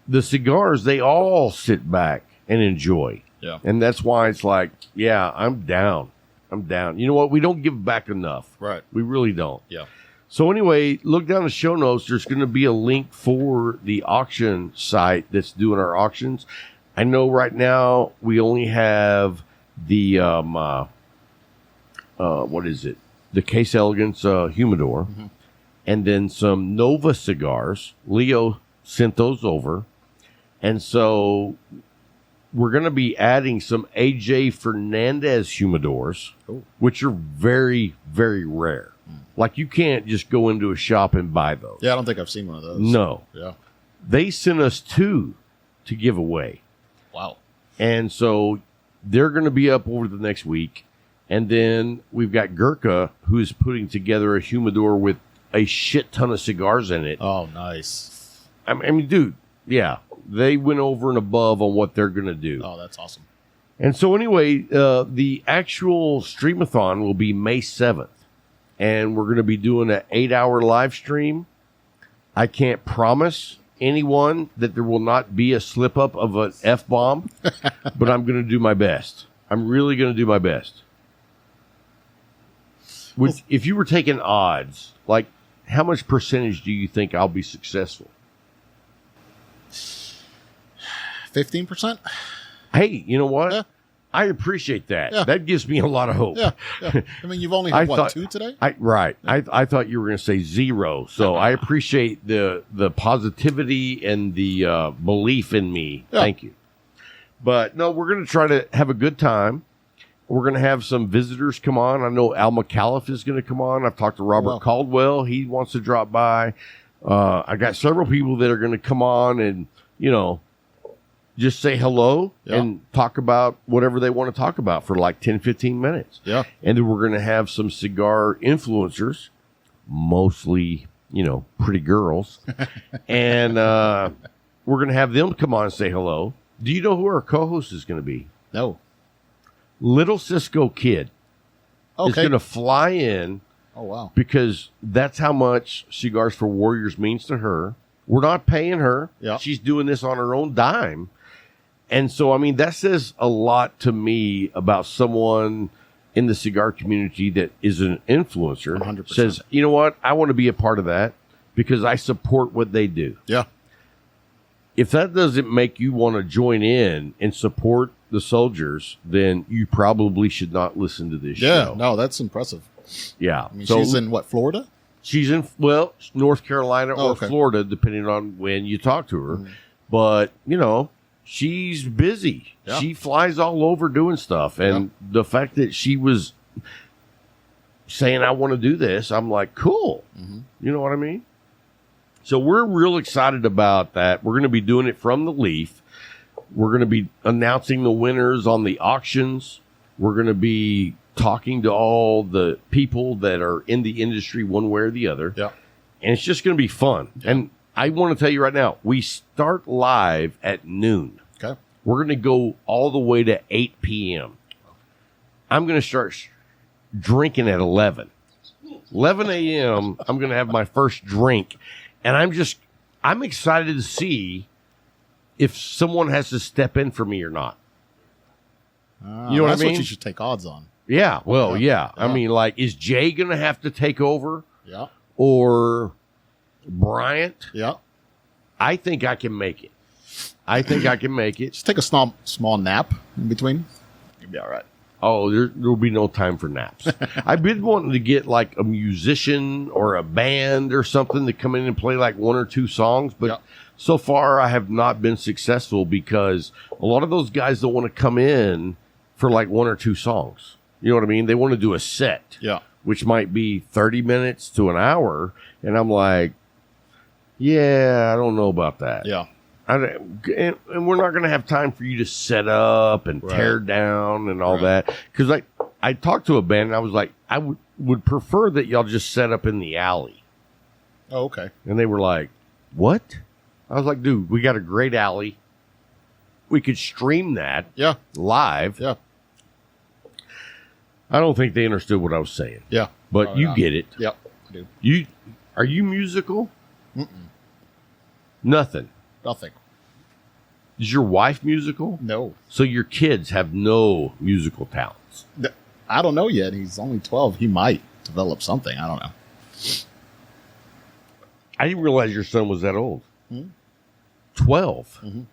The cigars, they all sit back and enjoy. Yeah. And that's why it's like, yeah, I'm down. You know what? We don't give back enough. Right. We really don't. Yeah. So anyway, look down the show notes. There's going to be a link for the auction site that's doing our auctions. I know right now we only have the what is it? The Case Elegance humidor, and then some Nova cigars. Leo sent those over, and so we're going to be adding some AJ Fernandez humidors, which are very, very rare. Like, you can't just go into a shop and buy those. Yeah, I don't think I've seen one of those. No. Yeah. They sent us 2 to give away. Wow. And so they're going to be up over the next week. And then we've got Gurkha, who is putting together a humidor with a shit ton of cigars in it. Oh, nice. I mean, dude, yeah. They went over and above on what they're going to do. Oh, that's awesome. And so anyway, the actual Streamathon will be May 7th. And we're going to be doing an 8-hour live stream. I can't promise anyone that there will not be a slip up of an F-bomb, but I'm going to do my best. I'm really going to do my best. If you were taking odds, like, how much percentage do you think I'll be successful? 15%? Hey, you know what? Yeah. I appreciate that. Yeah. That gives me a lot of hope. Yeah. I mean, you've only had, I thought- 2 today? Right. I thought you were going to say 0. So I appreciate the positivity and the belief in me. Yeah. Thank you. But no, we're going to try to have a good time. We're going to have some visitors come on. I know Al McAuliffe is going to come on. I've talked to Robert Wow. Caldwell. He wants to drop by. I got several people that are going to come on and, just say hello and talk about whatever they want to talk about for like 10, 15 minutes. Yeah. And then we're going to have some cigar influencers, mostly, pretty girls. And we're going to have them come on and say hello. Do you know who our co-host is going to be? No. Little Cisco Kid is Okay. going to fly in Oh, wow. because that's how much Cigars for Warriors means to her. We're not paying her. Yeah. She's doing this on her own dime. And so, I mean, that says a lot to me about someone in the cigar community that is an influencer. 100%. Says, you know what? I want to be a part of that because I support what they do. Yeah. If that doesn't make you want to join in and support the soldiers, then you probably should not listen to this Yeah. show. No, that's impressive. Yeah. I mean, she's in, Florida? She's in, North Carolina or okay. Florida, depending on when you talk to her. But, she's busy. Yeah. She flies all over doing stuff. And the fact that she was saying, I want to do this, I'm like, cool. You know what I mean? So we're real excited about that. We're going to be doing it from the Leaf. We're going to be announcing the winners on the auctions. We're going to be talking to all the people that are in the industry one way or the other. Yeah. And it's just going to be fun. And I want to tell you right now, we start live at noon. Okay. We're going to go all the way to 8 p.m. I'm going to start drinking at 11. 11 a.m., I'm going to have my first drink. And I'm excited to see if someone has to step in for me or not. You know what I That's mean? what you should take odds on. Yeah, well, yeah. I Yeah. mean, like, is Jay going to have to take over Yeah. or Bryant? Yeah. I think I can make it. Just take a small nap in between. You'll be all right. Oh, there'll be no time for naps. I've been wanting to get like a musician or a band or something to come in and play like 1 or 2 songs, but so far I have not been successful because a lot of those guys don't want to come in for like 1 or 2 songs. You know what I mean? They want to do a set, which might be 30 minutes to an hour, and I'm like, yeah, I don't know about that. Yeah. And we're not going to have time for you to set up and tear down and all that. Because I talked to a band and I was like, I would prefer that y'all just set up in the alley. Oh, okay. And they were like, what? I was like, dude, we got a great alley. We could stream that live. Yeah. I don't think they understood what I was saying. Yeah. But you get it. Yep. I do. Are you musical? Nothing. Nothing. Is your wife musical? No. So your kids have no musical talents. I don't know yet. He's only 12. He might develop something. I don't know. I didn't realize your son was that old. 12.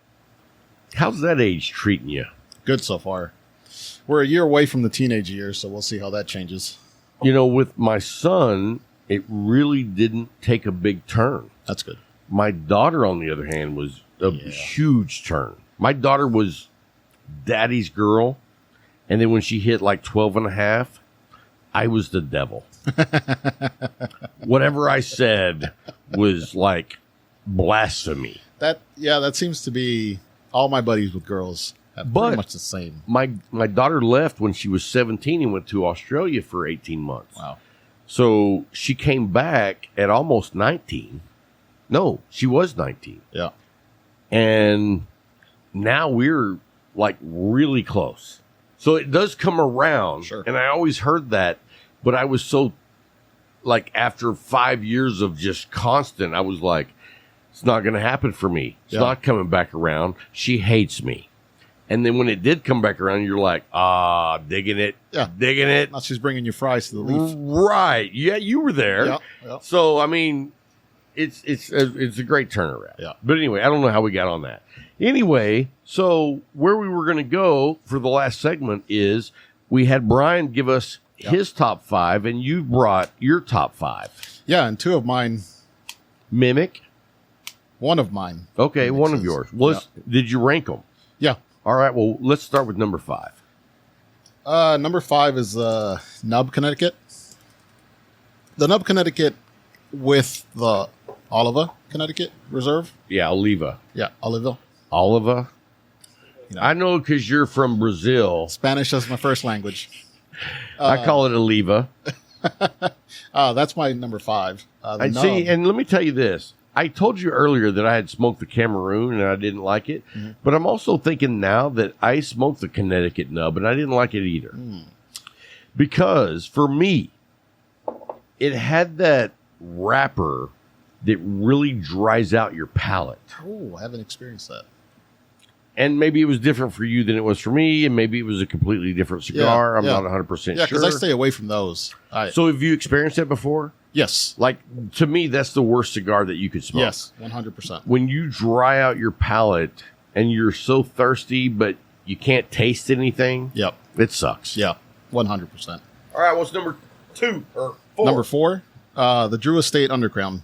How's that age treating you? Good so far. We're a year away from the teenage years, so we'll see how that changes. You know, with my son, it really didn't take a big turn. That's good. My daughter, on the other hand, was a huge turn. My daughter was daddy's girl, and then when she hit like 12 and a half, I was the devil. Whatever I said was like blasphemy. That seems to be all my buddies with girls have pretty much the same. My daughter left when she was 17 and went to Australia for 18 months. Wow. So she came back at almost 19. No, she was 19. Yeah. And now we're like really close. So it does come around. Sure. And I always heard that, but I was so like after 5 years of just constant, I was like, it's not going to happen for me. It's not coming back around. She hates me. And then when it did come back around, you're like, digging it. Yeah. Digging it. Now she's bringing you fries to the leaf. Right. Yeah, you were there. Yeah. So, I mean, it's a great turnaround. Yeah. But anyway, I don't know how we got on that. Anyway, so where we were going to go for the last segment is we had Brian give us his top 5, and you brought your top 5. Yeah, and 2 of mine. Mimic. 1 of mine. Okay, one of yours. Did you rank them? Yeah. All right, well, let's start with number 5. Number 5 is Nub, Connecticut. The Nub, Connecticut with the Oliva, Connecticut Reserve. Yeah, Oliva. Yeah, Oliva. Oliva? You know. I know because you're from Brazil. Spanish is my first language. I call it Oliva. That's my number 5. I see, and let me tell you this. I told you earlier that I had smoked the Cameroon and I didn't like it, but I'm also thinking now that I smoked the Connecticut Nub and I didn't like it either. Because for me, it had that wrapper that really dries out your palate. Oh, I haven't experienced that. And maybe it was different for you than it was for me, and maybe it was a completely different cigar. I'm not 100% sure. Yeah, because I stay away from those. So have you experienced that before? Yes. Like, to me, that's the worst cigar that you could smoke. Yes, 100%. When you dry out your palate and you're so thirsty, but you can't taste anything, Yep. it sucks. Yeah, 100%. All right, what's number 2 or 4? Number 4, the Drew Estate Underground.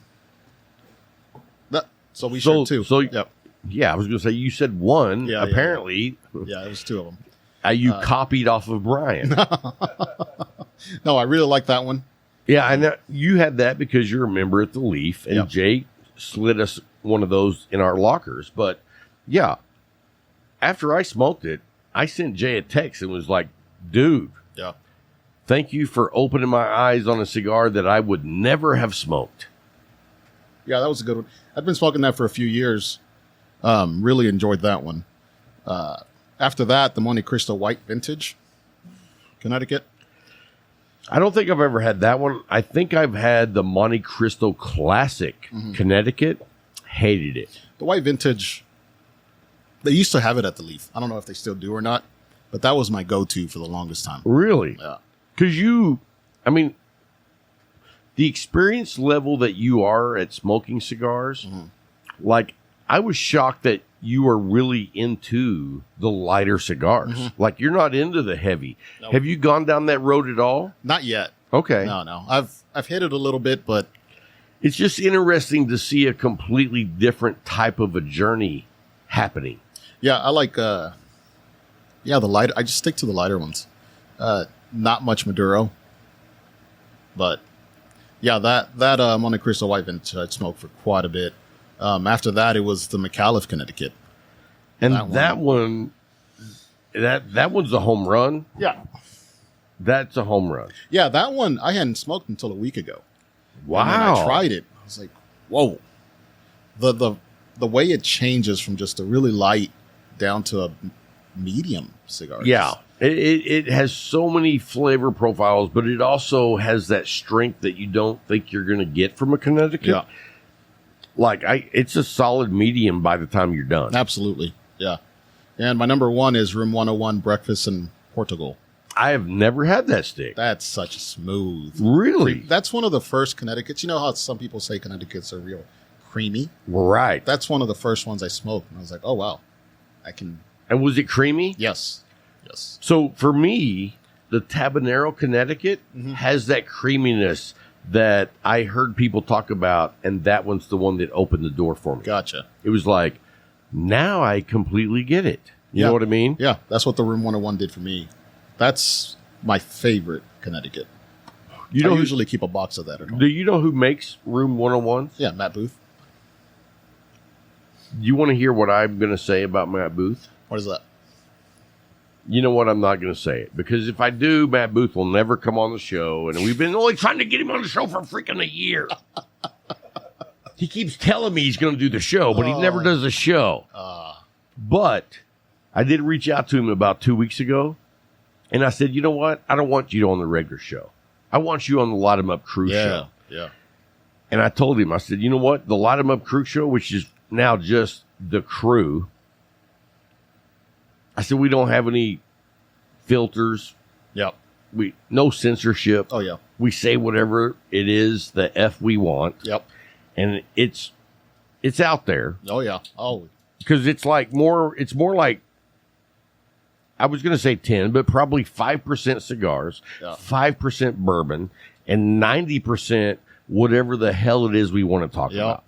So we shared 2. Yep. Yeah, I was going to say, you said 1. Yeah, apparently. Yeah, it was 2 of them. You copied off of Brian. No, I really like that one. Yeah, and you had that because you're a member at the Leaf, and Jay slid us one of those in our lockers. But, yeah, after I smoked it, I sent Jay a text and was like, dude, thank you for opening my eyes on a cigar that I would never have smoked. Yeah, that was a good one. I've been smoking that for a few years. Really enjoyed that one. After that, the Monte Cristo White Vintage, Connecticut. I don't think I've ever had that one. I think I've had the Monte Cristo Classic, Connecticut. Hated it. The White Vintage, they used to have it at the Leaf. I don't know if they still do or not, but that was my go-to for the longest time. Really? Yeah. Because the experience level that you are at smoking cigars, like, I was shocked that you are really into the lighter cigars. Like, you're not into the heavy. Nope. Have you gone down that road at all? Not yet. Okay. No. I've hit it a little bit, but it's just interesting to see a completely different type of a journey happening. Yeah, I like the lighter. I just stick to the lighter ones. Not much Maduro. But yeah, that Monte Cristo White Vintage I smoked for quite a bit. After that, it was the McAuliffe, Connecticut. And that one's a home run. Yeah. That's a home run. Yeah, that one I hadn't smoked until a week ago. Wow. And when I tried it, I was like, whoa. The way it changes from just a really light down to a medium cigar. Yeah. It has so many flavor profiles, but it also has that strength that you don't think you're going to get from a Connecticut. Yeah. Like, it's a solid medium by the time you're done. Absolutely. Yeah. And my number 1 is Room 101 Breakfast in Portugal. I have never had that stick. That's such a smooth. Really? That's one of the first Connecticut's. You know how some people say Connecticut's are real creamy? Right. That's one of the first ones I smoked. And I was like, oh, wow. I can. And was it creamy? Yes. Yes. So for me, the Tabanero Connecticut has that creaminess that I heard people talk about, and that one's the one that opened the door for me. Gotcha. It was like, now I completely get it. You know what I mean? Yeah, that's what the Room 101 did for me. That's my favorite Connecticut. You know, I usually keep a box of that at home. do you know who makes Room 101s? Yeah, Matt Booth. You want to hear what I'm going to say about Matt Booth? What is that? You know what? I'm not going to say it, because if I do, Matt Booth will never come on the show, and we've been only trying to get him on the show for freaking a year. He keeps telling me he's going to do the show, but he never does the show. But I did reach out to him about 2 weeks ago, and I said, you know what? I don't want you on the regular show. I want you on the Light 'em Up Crew show. Yeah. And I told him, I said, you know what? The Light 'em Up Crew show, which is now just the crew, I said, we don't have any filters. Yep. No censorship. Oh, yeah. We say whatever it is the F we want. Yep. And it's out there. Oh, yeah. Oh, Because it's more like, I was going to say 10, but probably 5% cigars, Yeah. 5% bourbon, and 90% whatever the hell it is we want to talk about.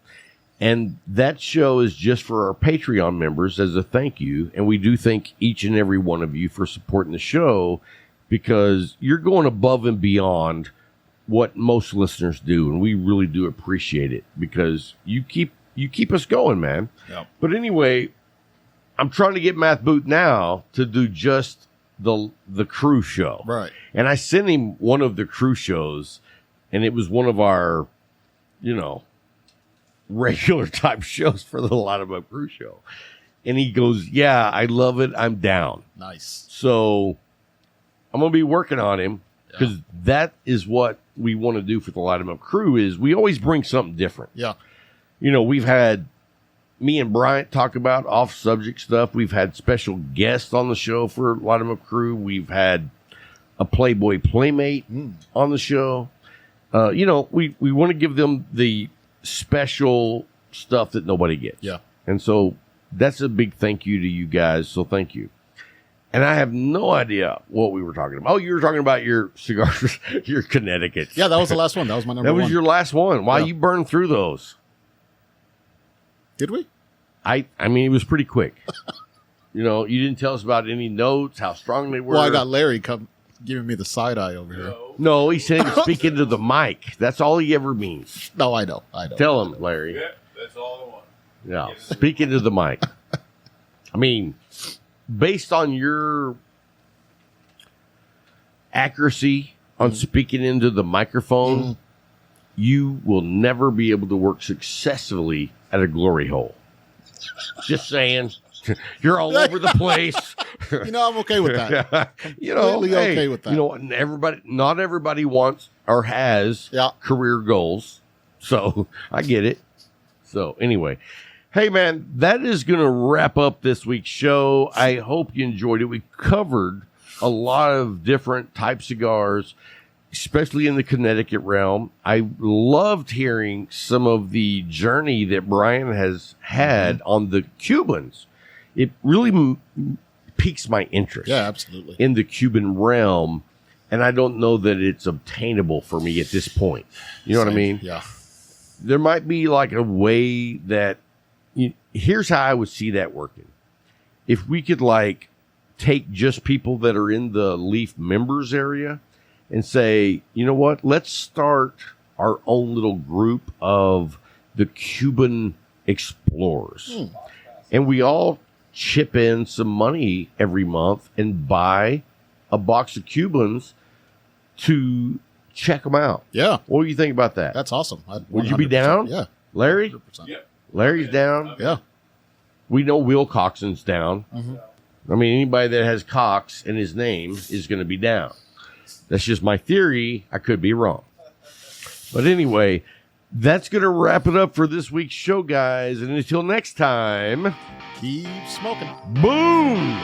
And that show is just for our Patreon members as a thank you. And we do thank each and every one of you for supporting the show, because you're going above and beyond what most listeners do. And we really do appreciate it, because you keep us going, man. Yep. But anyway, I'm trying to get Matt Booth now to do just the crew show. right. And I sent him one of the crew shows, and it was one of our, regular type shows for the Light 'em Up Crew show. And he goes, yeah, I love it. I'm down. Nice. So I'm going to be working on him, because that is what we want to do for the Light 'em Up Crew. Is we always bring something different. Yeah. We've had me and Bryant talk about off-subject stuff. We've had special guests on the show for Light 'em Up Crew. We've had a Playboy Playmate on the show. We want to give them the special stuff that nobody gets. Yeah. And so that's a big thank you to you guys. So thank you. And I have no idea what we were talking about. Oh, you were talking about your cigars, your Connecticut. Yeah, that was the last one. That was my number one. That was your last one. Why Yeah. you burned through those? Did we? I mean, it was pretty quick. You didn't tell us about any notes, how strong they were. Well, I got Larry giving me the side eye over here. No, he said to speak into the mic. That's all he ever means. No, I know. Tell him, Larry. Yeah, that's all I want. Yeah, speak into the mic. I mean, based on your accuracy on speaking into the microphone, you will never be able to work successfully at a glory hole. Just saying. You're all over the place. I'm okay with that. Completely hey, okay with that. And not everybody wants or has career goals. So I get it. So anyway, hey man, that is going to wrap up this week's show. I hope you enjoyed it. We covered a lot of different type cigars, especially in the Connecticut realm. I loved hearing some of the journey that Brian has had on the Cubans. It really piques my interest. Yeah, absolutely. In the Cuban realm, and I don't know that it's obtainable for me at this point. You know what I mean? Yeah. There might be like a way that here's how I would see that working. If we could take just people that are in the Leaf members area and say, you know what, let's start our own little group of the Cuban explorers. And we all chip in some money every month and buy a box of Cubans to check them out. Yeah. What do you think about that? That's awesome. Would you be down? Yeah. Larry? 100%. Yeah. Larry's down. Yeah. We know WillCockson's down. I mean, anybody that has Cox in his name is going to be down. That's just my theory. I could be wrong. But anyway, that's going to wrap it up for this week's show, guys. And until next time, Keep smoking. boom!